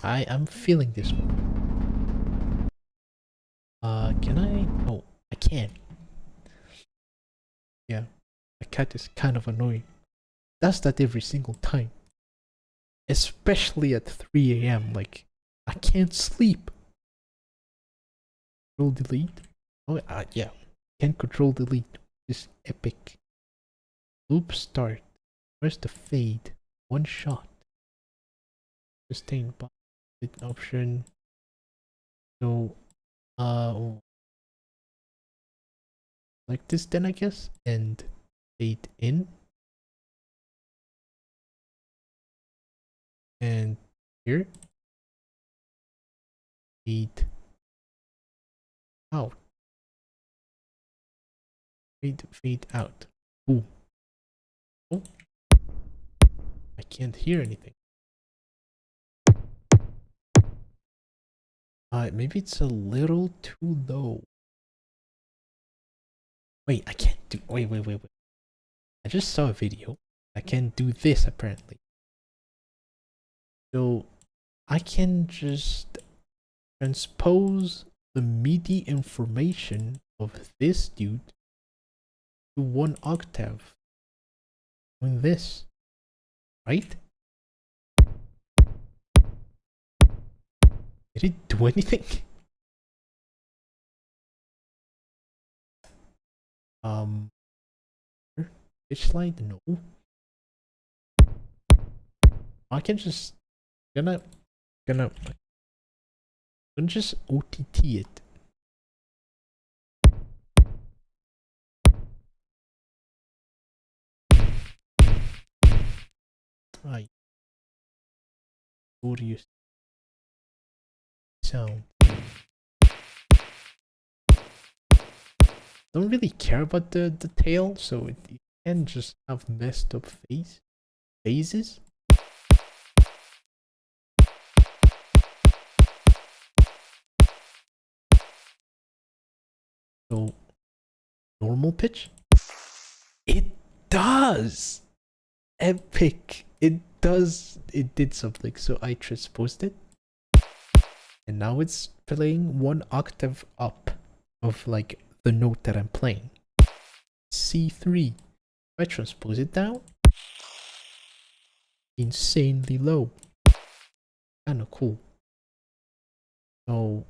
I am feeling this one. Can I? Oh, I can. Yeah, the cat is kind of annoying. Does that every single time. Especially at 3 a.m. Like, I can't sleep. Control delete. Oh, yeah. Can control delete. This epic. Loop start. Where's the fade? One shot. Sustain option. So, like this then, I guess. And fade in. And here. Fade out. Fade out. Boom. Oh. I can't hear anything. Maybe it's a little too low. Wait, I can't do. Wait. I just saw a video. I can do this apparently. So I can just transpose the MIDI information of this dude to 1 octave. Doing this, right? Did it do anything? pitch slide? No. I can just gonna just OTT it. I glorious sound. Don't really care about the tail, so it can just have messed up phases. So normal pitch. It does. Epic. It does. It did something. So I transposed it, and now it's playing 1 octave up of like the note that I'm playing. C3. If I transpose it down, insanely low. Kinda cool. So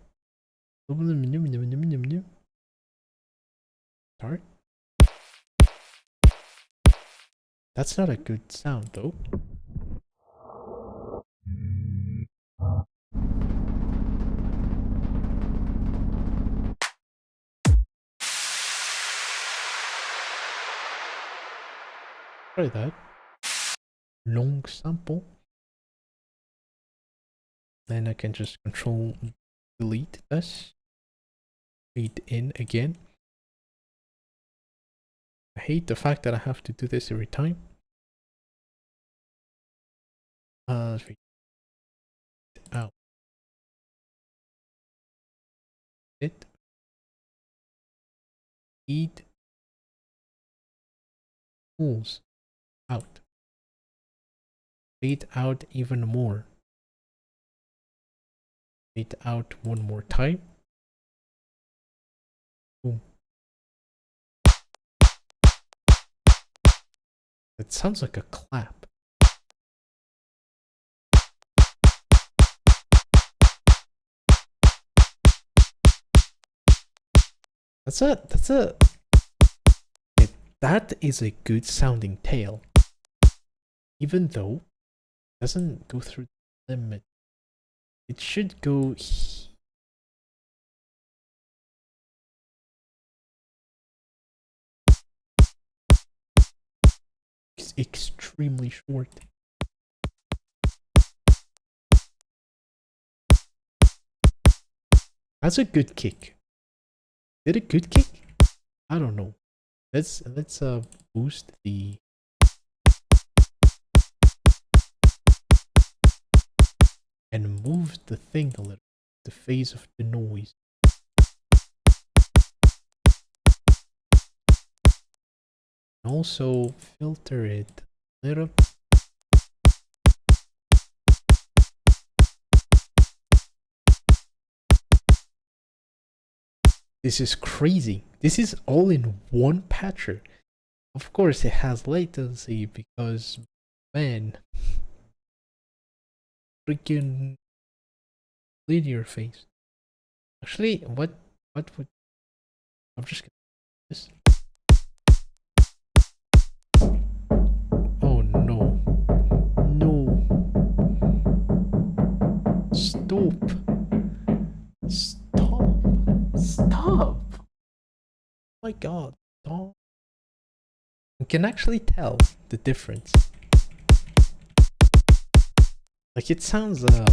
start. That's not a good sound though. Try that. Long sample. Then I can just control delete this. Fade in again. I hate the fact that I have to do this every time. Fade out. It. Feed. Pulls out. Fade out even more. Fade out one more time. Boom. It sounds like a clap. That is a good sounding tail. Even though it doesn't go through the limit. It should go it's extremely short. That's a good kick. Did a good kick? I don't know. Let's boost the and move the thing a little, the phase of the noise. And also filter it a little. This is crazy. This is all in one patcher. Of course it has latency because, man, freaking linear phase. Actually, what would I'm just gonna do this. Oh no. No. Stop. Stop. Stop. Oh my god. Stop. You can actually tell the difference. Like it sounds I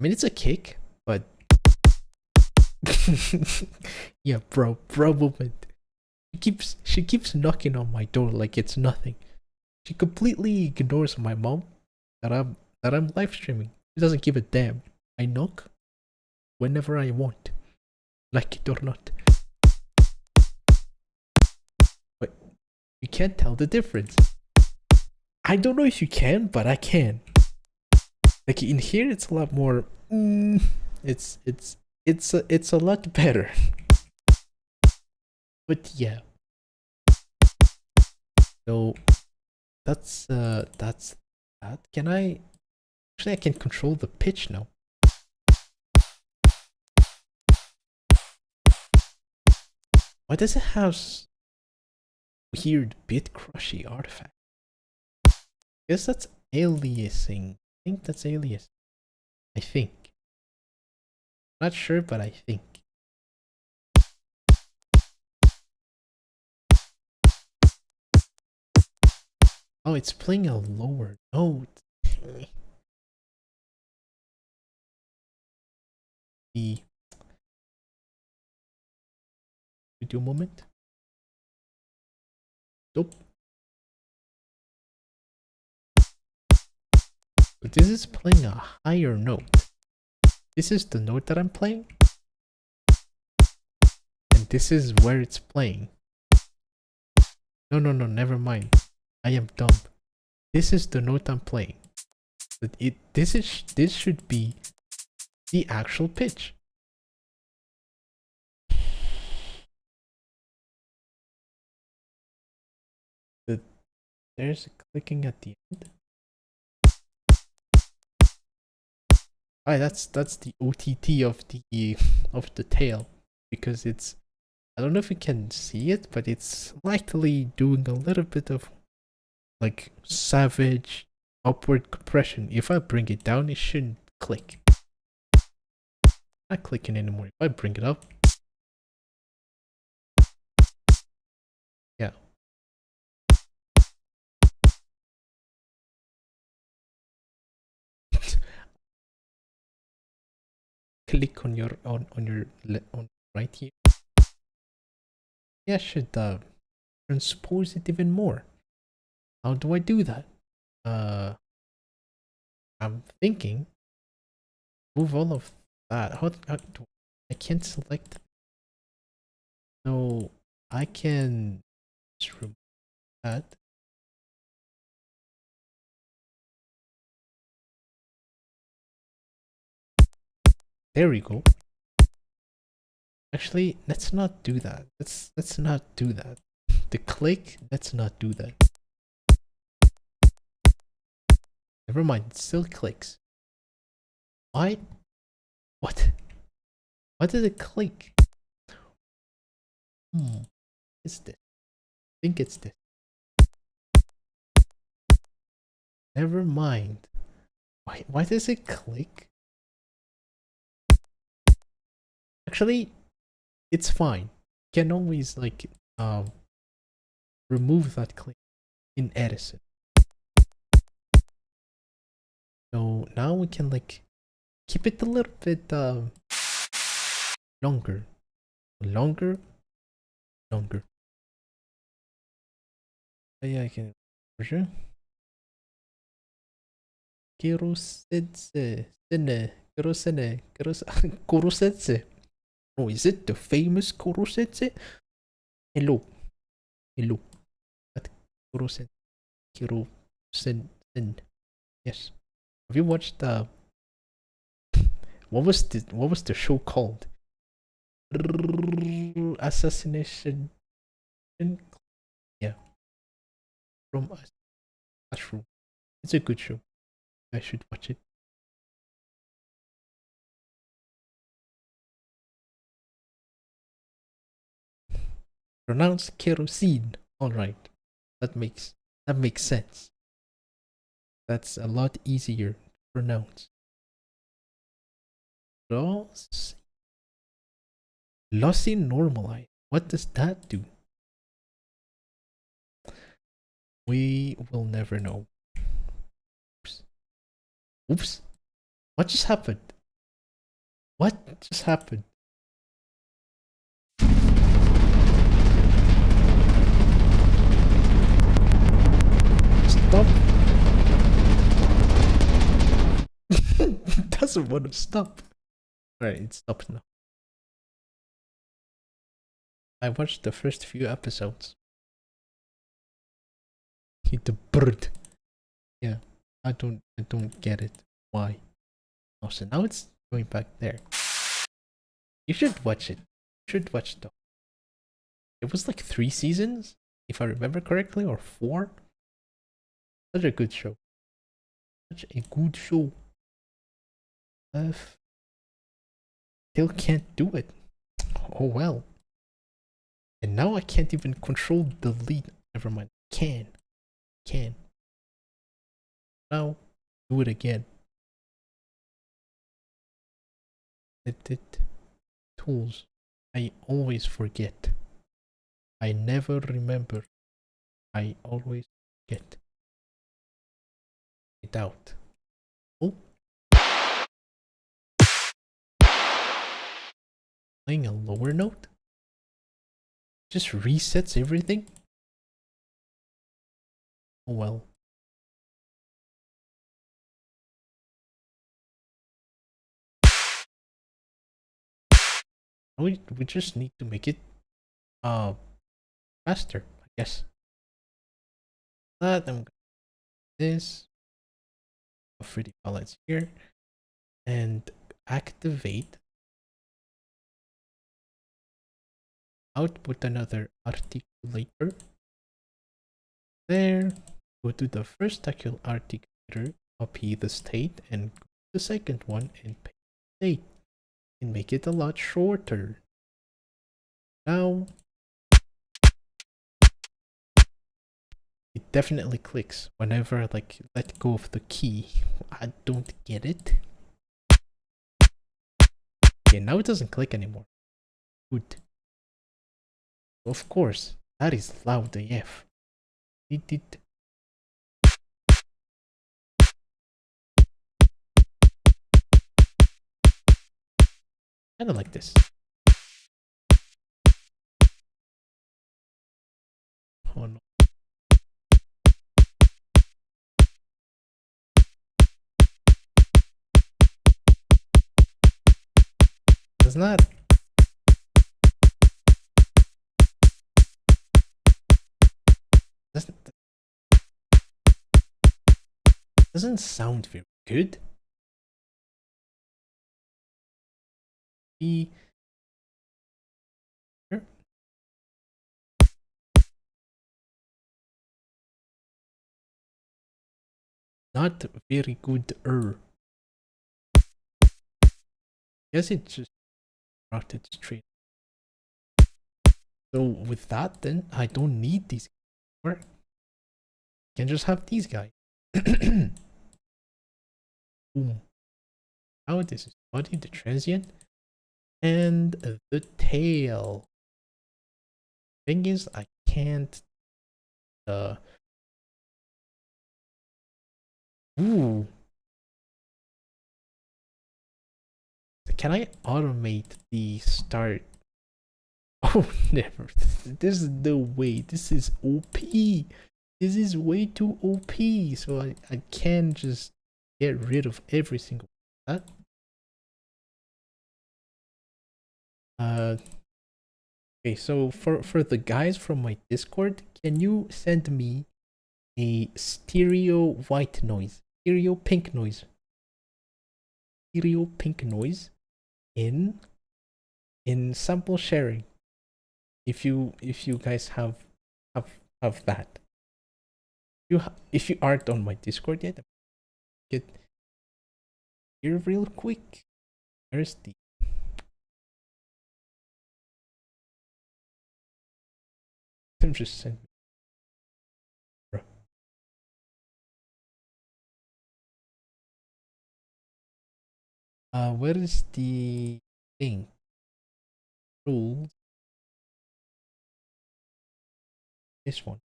mean it's a kick, but yeah, bro moment. She keeps knocking on my door like it's nothing. She completely ignores my mom that I'm live streaming. She doesn't give a damn. I knock whenever I want, like it or not. But you can't tell the difference. I don't know if you can, but I can. Like in here, it's a lot more. It's a lot better. But yeah. So that's that. Can I? Actually, I can control the pitch now. Why does it have weird bit crushy artifact? Guess that's aliasing. I think that's aliasing. I think. Not sure, but I think. Oh, it's playing a lower note. The video moment. Nope. But this is playing a higher note. This is the note that I'm playing. And this is where it's playing. No, never mind. I am dumb. This is the note I'm playing. But this should be the actual pitch. There's a clicking at the end. Alright, that's the OTT of the tail, because it's, I don't know if you can see it, but it's likely doing a little bit of like savage upward compression. If I bring it down, it shouldn't click. Not clicking anymore. If I bring it up, yeah. Click on your on right here. Yeah, should transpose it even more. How do I do that? I'm thinking move all of that. How do I can't select, so I can just remove that. There we go. Actually, let's not do that. Let's not do that. The click, let's not do that. Never mind, it still clicks. Why? What? Why did it click? It's this. I think it's this. Never mind. Why does it click? Actually, it's fine. You can always like remove that click in Edison. So now we can like keep it a little bit longer. Yeah, I can. For sure. Kurosetsu. Oh, is it the famous Kurosetsu? Hello. At Kurosetsu. Yes. Have you watched what was the show called? Assassination. Yeah. From Mushroom. It's a good show. I should watch it. Pronounce kerosene. Alright. That makes sense. That's a lot easier to pronounce. Lossy normalize. What does that do? We will never know. Oops. What just happened? What just happened? Stop. Doesn't want to stop. Alright, it stopped now. I watched the first few episodes. The bird. Yeah, I don't get it. Why? Oh, so now it's going back there. You should watch it. You should watch it. It was like 3 seasons, if I remember correctly, or 4. Such a good show. Such a good show. Still can't do it. Oh well. And now I can't even control delete. Never mind. Can. Now, do it again. Edit tools. I always forget. I never remember. I always forget. It out. Oh. Playing a lower note? Just resets everything? Oh well. We just need to make it faster, I guess. That I'm gonna do this. 3D palettes here and activate. Output another articulator. There. Go to the first articulator, copy the state, and go to the second one and paste the state. And make it a lot shorter. Now it definitely clicks whenever I like let go of the key. I don't get it. Okay, now it doesn't click anymore. Good. Of course, that is loud AF. It. Kinda like this. Oh no. Does not. Doesn't sound very good. Here. Not very good. Guess it just routed straight. So with that, then I don't need these. Or can just have these guys. Boom. Now this is body, the transient, and the tail. Thing is, I can't. Ooh. Can I automate the start? Oh, never. This is no way. This is OP. This is way too OP. So I can't just get rid of every single that. Okay, so for the guys from my Discord, can you send me a stereo white noise, stereo pink noise in sample sharing? If you guys have that, if you aren't on my Discord yet, get here real quick. Where's the just send me. Where is the thing? Rules. This one.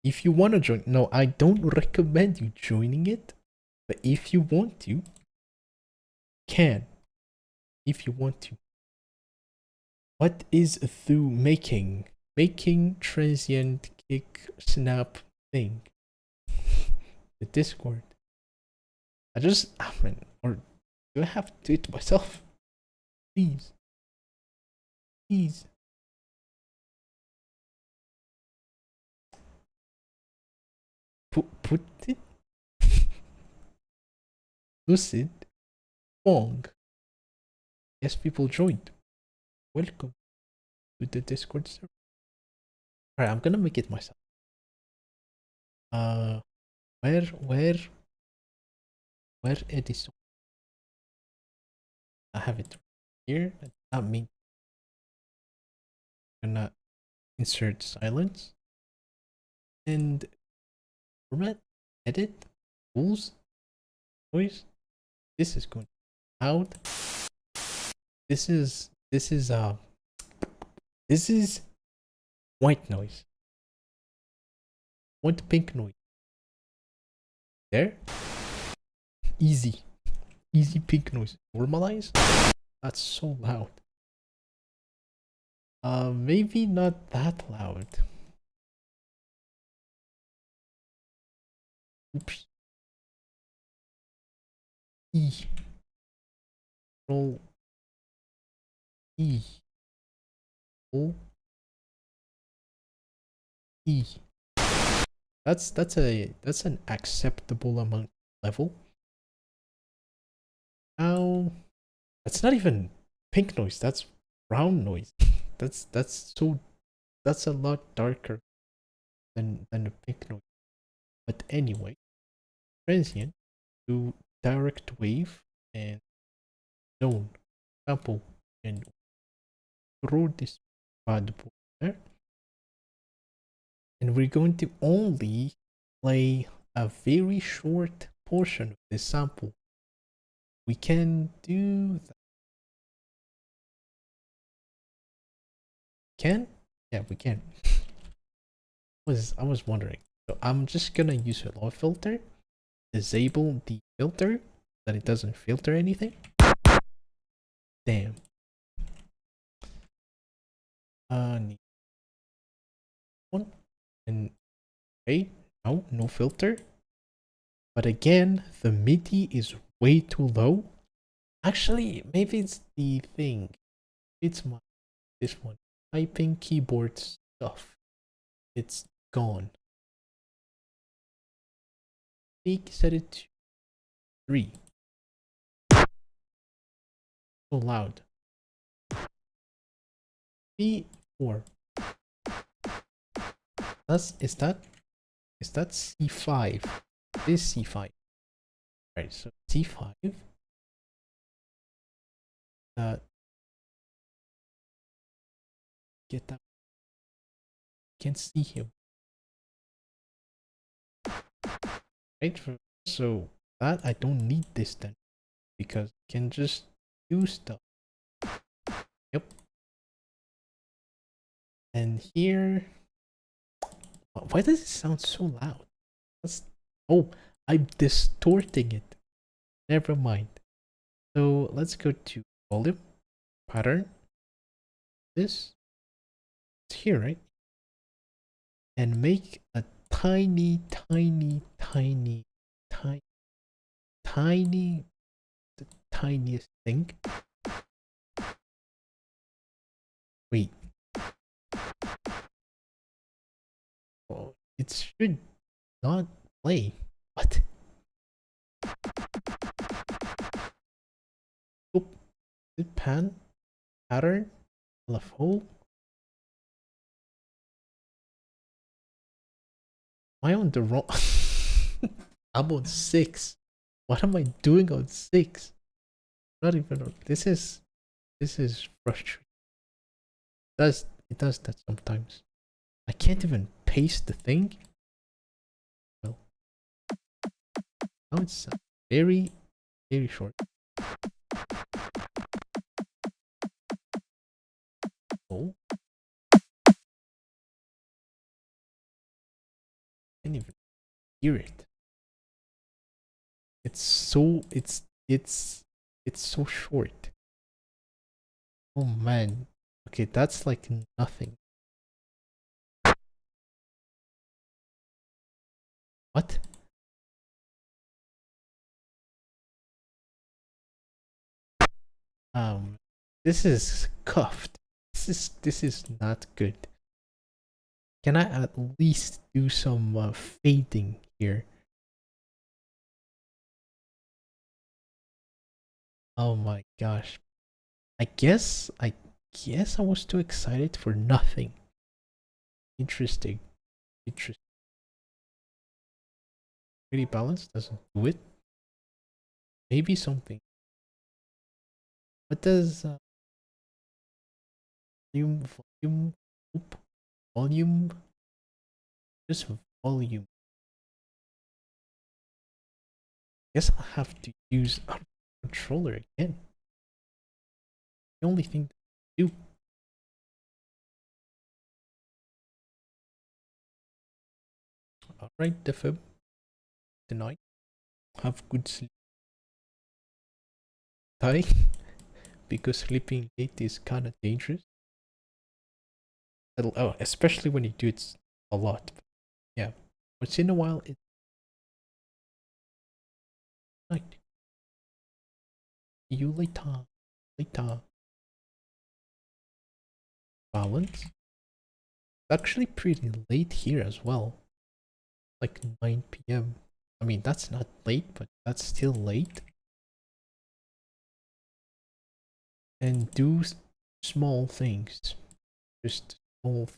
If you want to join, no, I don't recommend you joining it, but if you want to, can. If you want to. What is through making transient kick snap thing? The Discord. I mean, or do I have to do it myself? Please. Put it. Lucid. Wong. Yes, people joined. Welcome to the Discord server. Alright, I'm gonna make it myself. Where Edison? I have it here. That means gonna insert silence and format, edit, tools, noise. This is going loud. This is white noise. White pink noise. There. Easy pink noise. Normalize. That's so loud. Maybe not that loud. Oops. E. Control E. O. E. That's an acceptable amount level. Now, that's not even pink noise. That's brown noise. that's a lot darker than the pink noise. But anyway, transient to direct wave and zone sample and throw this bad boy there. And we're going to only play a very short portion of this sample. We can do that. Can? Yeah, we can. I was wondering. So I'm just gonna use a low filter, disable the filter, that it doesn't filter anything. Damn. Need one and wait. No filter. But again, the MIDI is way too low. Actually, maybe it's the thing. It's this one. Typing keyboard stuff. It's gone. Peak set it to 3. So loud. 3, 4. Is that C5? This C5. Right, so C5. Get that. Can't see him. Right, so that I don't need this then, because I can just use stuff. Yep. And here, why does it sound so loud? Oh, I'm distorting it. Never mind. So let's go to volume, pattern. It's here, right? And make a tiny, the tiniest thing. Wait. Oh, it should not play. What? Oop. Did pattern? Left hole? Am I on the wrong? I'm on 6. What am I doing on 6? Not even on. This is frustrating. It does that sometimes. I can't even paste the thing. Well, now it's very short. Oh, can't even hear it. It's so short. Oh man. Okay, that's like nothing. What? This is cuffed. This is not good. Can I at least do some fading here? Oh my gosh. I guess I was too excited for nothing. Interesting. Pretty balanced doesn't do it. Maybe something. What does volume Nope. Volume. Just volume. Guess I'll have to use a controller again. The only thing to do. Alright, the fib. Tonight. Have good sleep. Die. Because sleeping late is kinda dangerous. Oh, especially when you do it a lot. Yeah. Once in a while it's night. You later. Later. Balance. It's actually pretty late here as well. Like 9 p.m. I mean, that's not late, but that's still late. And do small things. Just small things.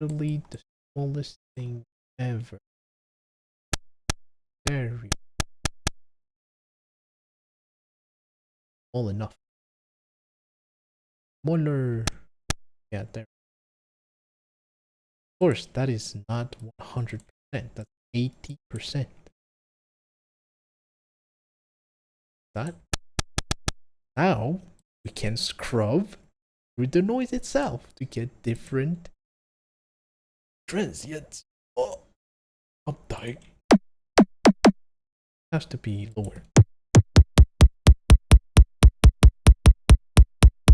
Literally the smallest thing ever. Very small enough. Smaller. Yeah, there. Of course, that is not 100%. That's 80%. That. Now we can scrub through the noise itself to get different transients. Oh, I'm dying. Has to be lower.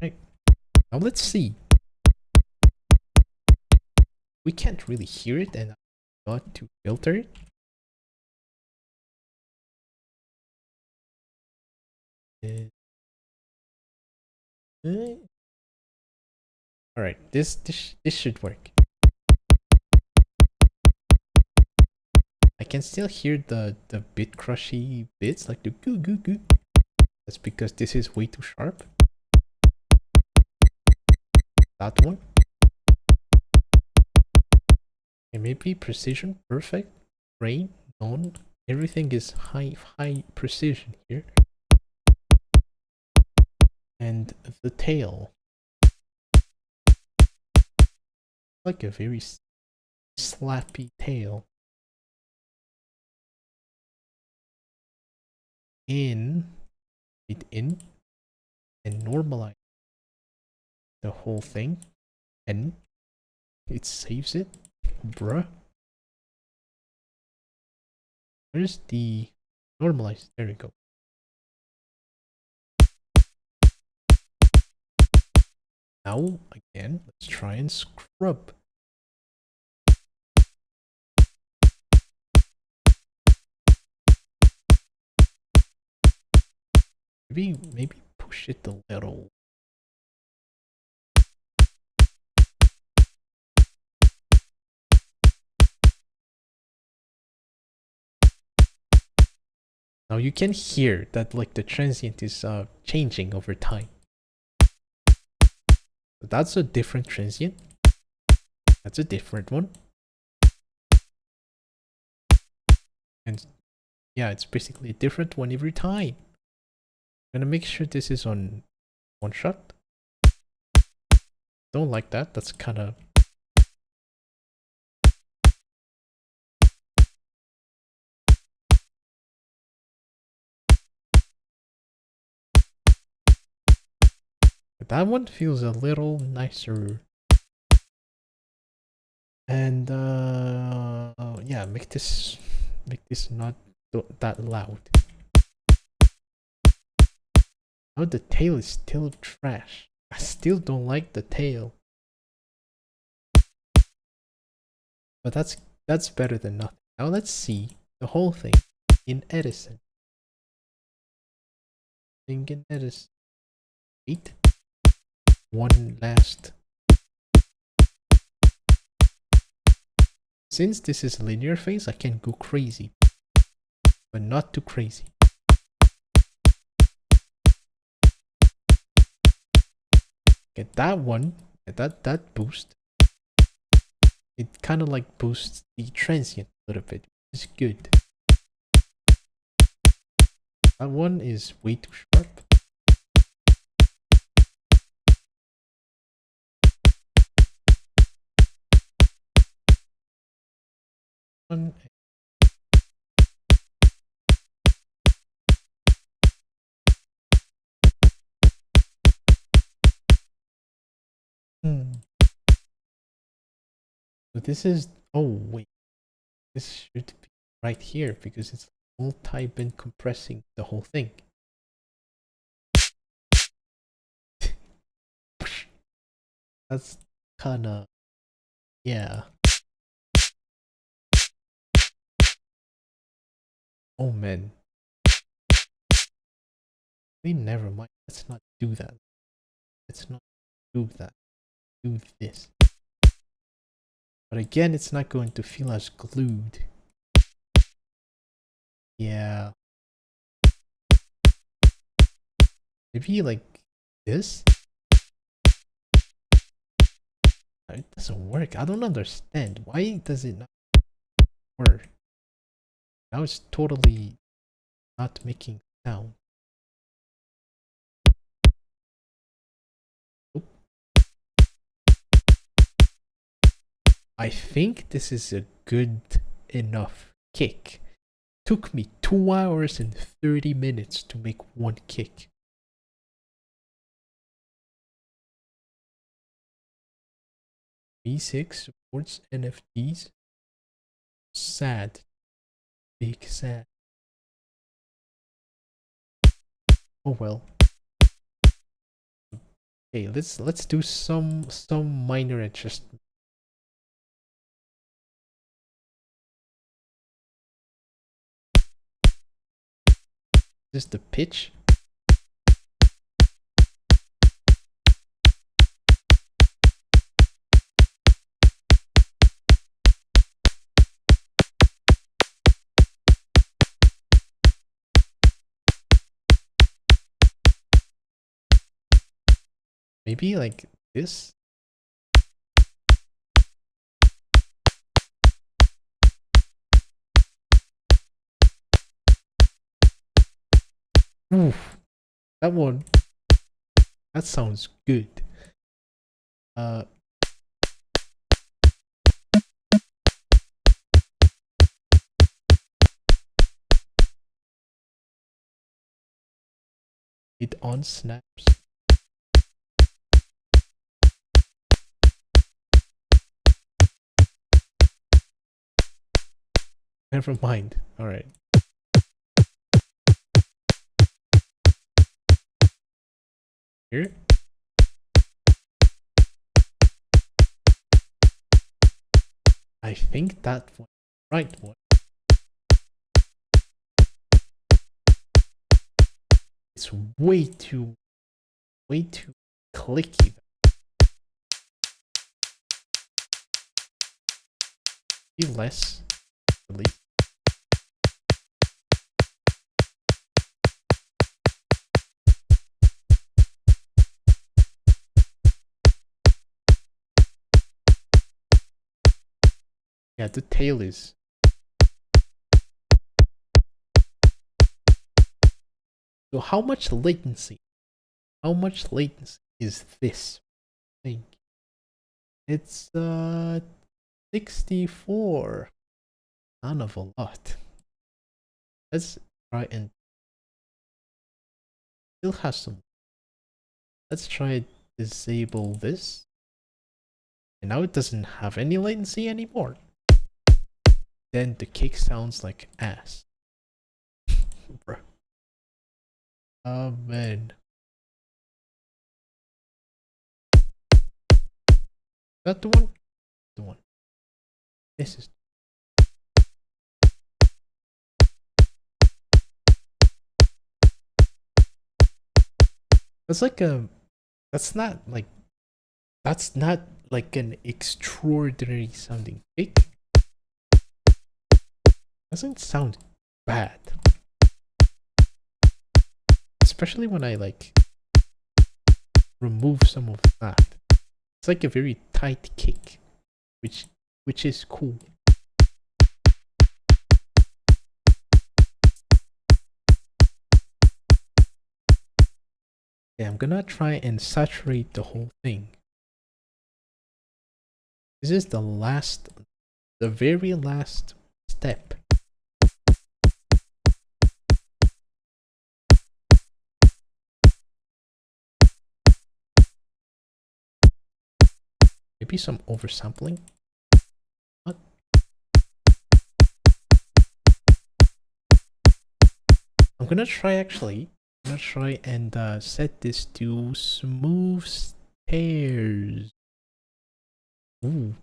Right. Now let's see. We can't really hear it, and I got to filter it. All right, this should work. I can still hear the bit crushy bits, like the goo goo goo. That's because this is way too sharp. That one. And maybe precision, perfect, grain, none. Everything is high precision here. And the tail. Like a very slappy tail. In and normalize the whole thing, and it saves it. Bruh, where's the normalize? There we go. Now again, let's try and scrub. Maybe push it a little. Now you can hear that like the transient is changing over time. That's a different transient. That's a different one. And yeah, it's basically a different one every time. I'm gonna make sure this is on one shot. Don't like that. That's kind of. That one feels a little nicer. And yeah, make this not that loud. Oh, the tail is still trash. I still don't like the tail. But that's better than nothing. Now let's see the whole thing in Edison. In Edison. Wait. One last. Since this is linear phase, I can go crazy. But not too crazy. Get that one. Get that boost. It kind of like boosts the transient a little bit. It's good. That one is way too sharp. one. So this is, oh wait, this should be right here because it's multi-band compressing the whole thing. That's kinda, yeah. Oh man. Never mind. Let's not do that. Let's not do that. Do this. But again, it's not going to feel as glued. Yeah. Maybe like this? It doesn't work. I don't understand. Why does it not work? Now it's totally not making sound. Oop. I think this is a good enough kick. Took me 2 hours and 30 minutes to make one kick. V6 supports NFTs. Sad. Big sad. Oh well. Okay, let's do some minor adjustment. Is this the pitch? Maybe like this? Oof. That one. That sounds good. It on snaps. Never mind. Alright. Here. I think that one. Right one. It's way too clicky. Be less, at least. Yeah, the tail is. So how much latency? How much latency is this thing? It's 64. None of a lot. Let's try and still has some. Let's try disable this. And now it doesn't have any latency anymore. Then the kick sounds like ass. Bro. Oh man. That the one? The one. This is. That's like a. That's not like. That's not like an extraordinary sounding kick. Doesn't sound bad. Especially when I like remove some of that. It's like a very tight kick, which is cool. Yeah, I'm gonna try and saturate the whole thing. This is the very last step. Maybe some oversampling? What? I'm gonna try actually. I'm gonna try and set this to smooth stairs. Ooh.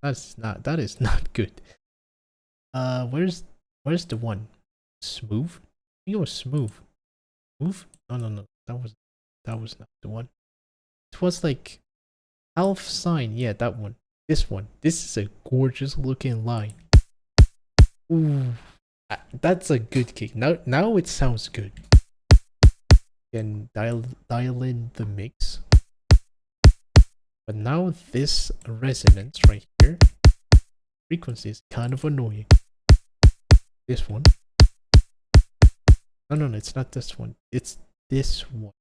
That is not good. Where's the one? Smooth? I think it was smooth. Smooth? No. That was not the one. It was like half sign. Yeah, that one. This one. This is a gorgeous looking line. Ooh. That's a good kick. Now it sounds good. Can dial in the mix. But now this resonance right here, frequency is kind of annoying. This one. No, it's not this one. It's this one.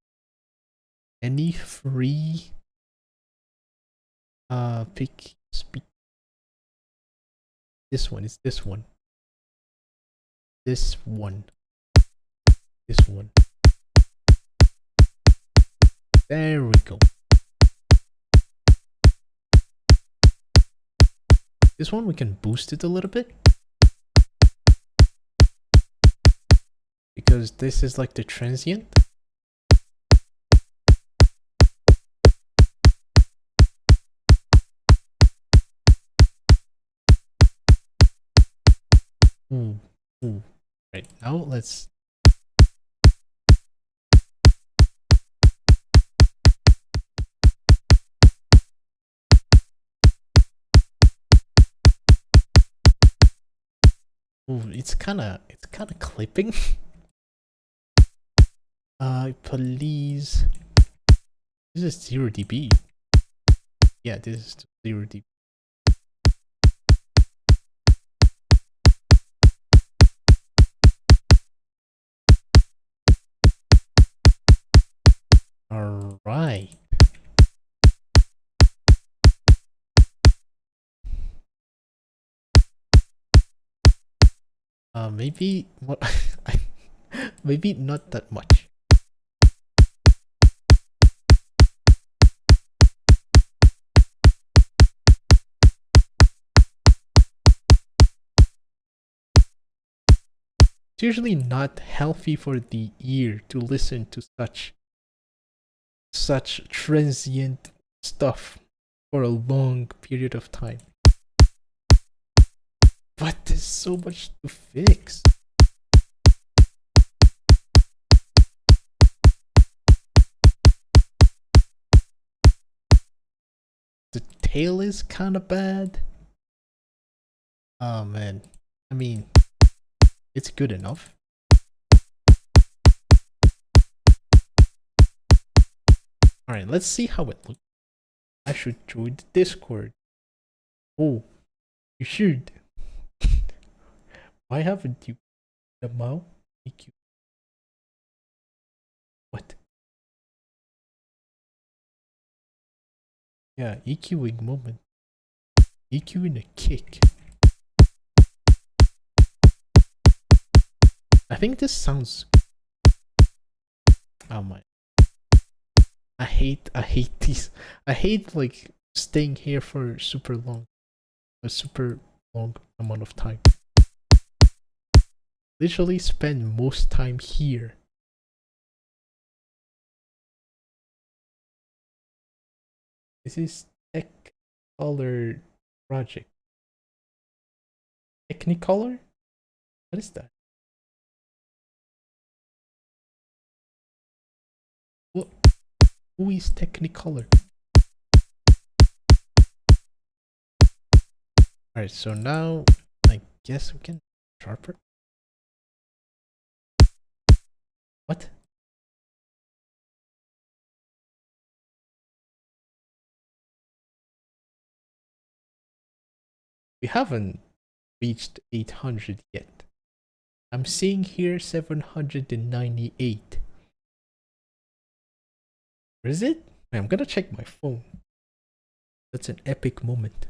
Any free pick speak. This one is this one. This one. This one. There we go. This one we can boost it a little bit. Because this is like the transient. Ooh. Right, now let's... Ooh, it's kinda clipping. Please. This is 0 dB. Yeah, this is 0 dB. Alright. Maybe what? Maybe not that much. It's usually not healthy for the ear to listen to such transient stuff for a long period of time. But there's so much to fix. The tail is kind of bad. Oh man, I mean, it's good enough. Alright, let's see how it looks. I should join the Discord. Oh, you should. Why haven't you? The mouse? EQ. What? Yeah, EQing moment. EQing a kick. I think this sounds... Oh my... I hate these. I hate like staying here for a super long amount of time. Literally spend most time here. This is Technicolor project. Technicolor? What is that? What? Who is Technicolor? Alright, so now I guess we can sharper. What? We haven't reached 800 yet. I'm seeing here 798. Where is it? I'm gonna check my phone. That's an epic moment.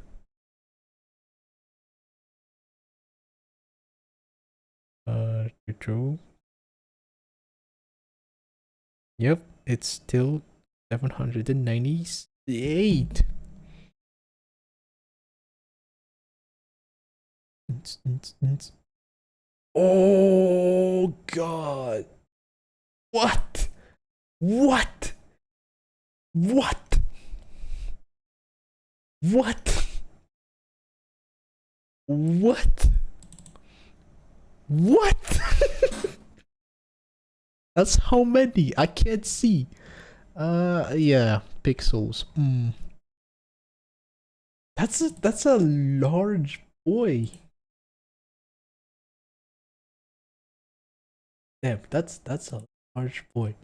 true. Yep, it's still 798. Oh god. What? What? What? What? What? What? That's how many? I can't see. Yeah, pixels. That's a large boy. Damn, that's a large boy.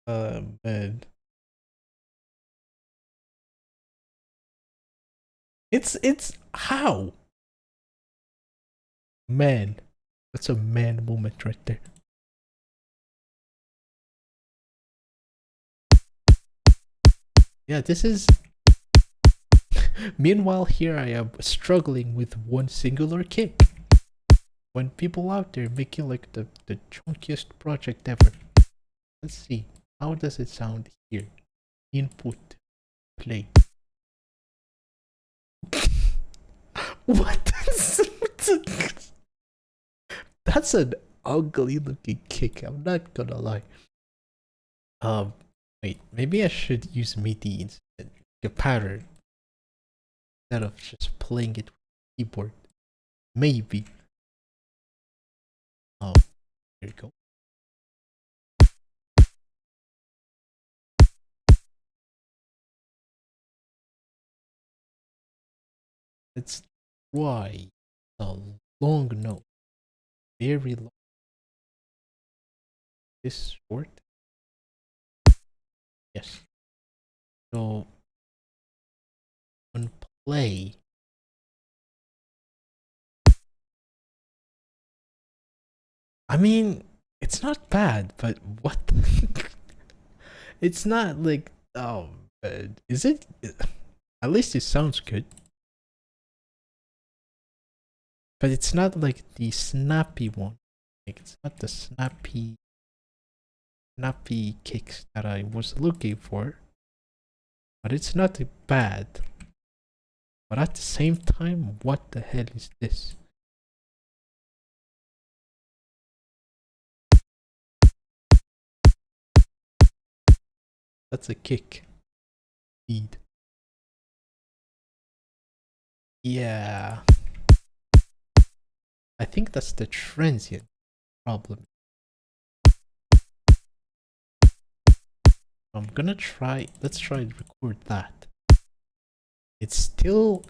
Man. It's how? Man. That's a man moment right there. Yeah, this is. Meanwhile, here I am struggling with one singular kick. When people out there making like the chunkiest project ever. Let's see. How does it sound here? Input. Play. What? That's an ugly looking kick. I'm not gonna lie. Wait. Maybe I should use MIDI instead. A pattern instead of just playing it with keyboard. Maybe. Oh, here you go. Let's try a long note. Very long. This short. Yes. So on play. I mean, it's not bad, but what? It's not like is it? At least it sounds good. But it's not like the snappy one. Like it's not the snappy kicks that I was looking for. But it's not bad. But at the same time, what the hell is this? That's a kick. Speed. Yeah. I think that's the transient problem. I'm gonna try. Let's try to record that. It's still.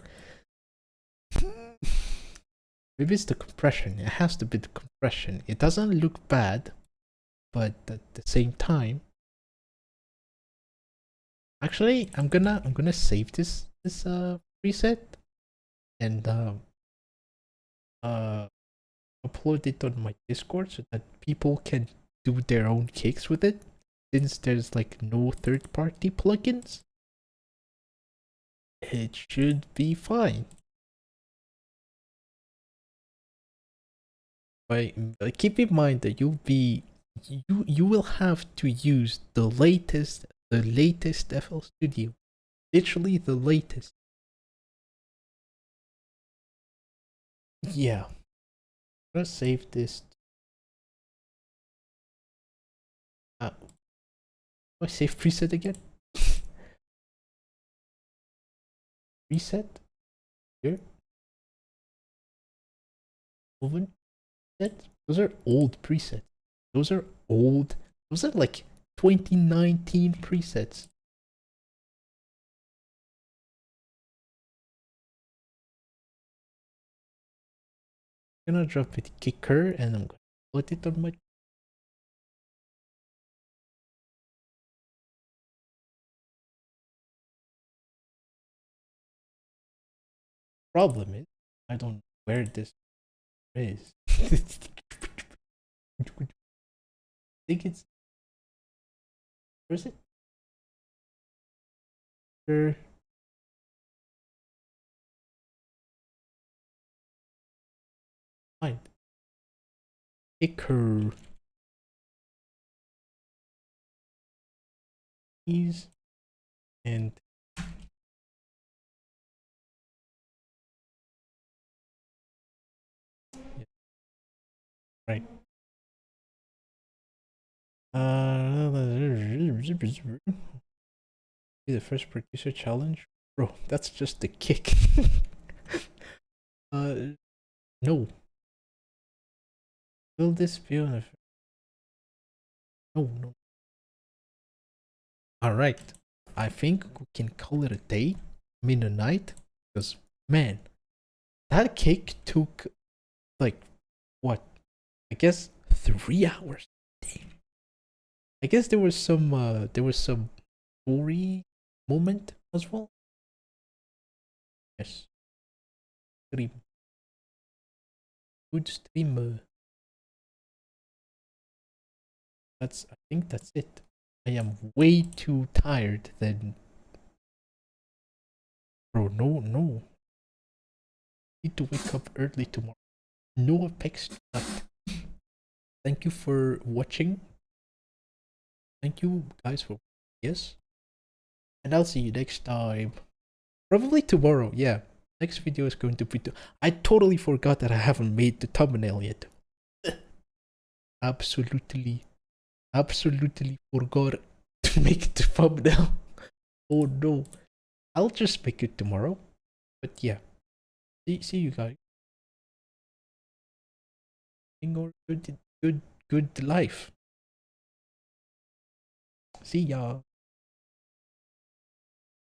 Maybe it's the compression. It has to be the compression. It doesn't look bad, but at the same time. Actually, I'm gonna save this preset and upload it on my Discord so that people can do their own kicks with it. Since there's like no third-party plugins, it should be fine. But keep in mind that you will have to use the latest FL Studio, literally the latest. Yeah, I'm gonna save this. Do I save preset again? Reset here. TOavn preset. Those are old presets. Those are old. Those are like 2019 presets. I'm gonna drop it kicker and I'm gonna put it on my. Problem is, I don't know where this is. I think it's. Where is it? Sure. kicker. Ease and yeah, right. Be the first producer challenge, bro. That's just the kick. uh, no. Will this be on a? No, no. All right. I think we can call it a day. I mean a night, because man, that kick took like what? I guess 3 hours. Damn. I guess there was some gory moment as well. Yes, stream, good stream. I think that's it. I am way too tired. Then, bro, no. Need to wake up early tomorrow. No Apex tonight. Thank you for watching. Thank you guys for yes, and I'll see you next time. Probably tomorrow. Yeah, next video is going to be. I totally forgot that I haven't made the thumbnail yet. Absolutely forgot to make the thumbnail. Oh no. I'll just make it tomorrow. But yeah. See you guys. Or good life. See ya.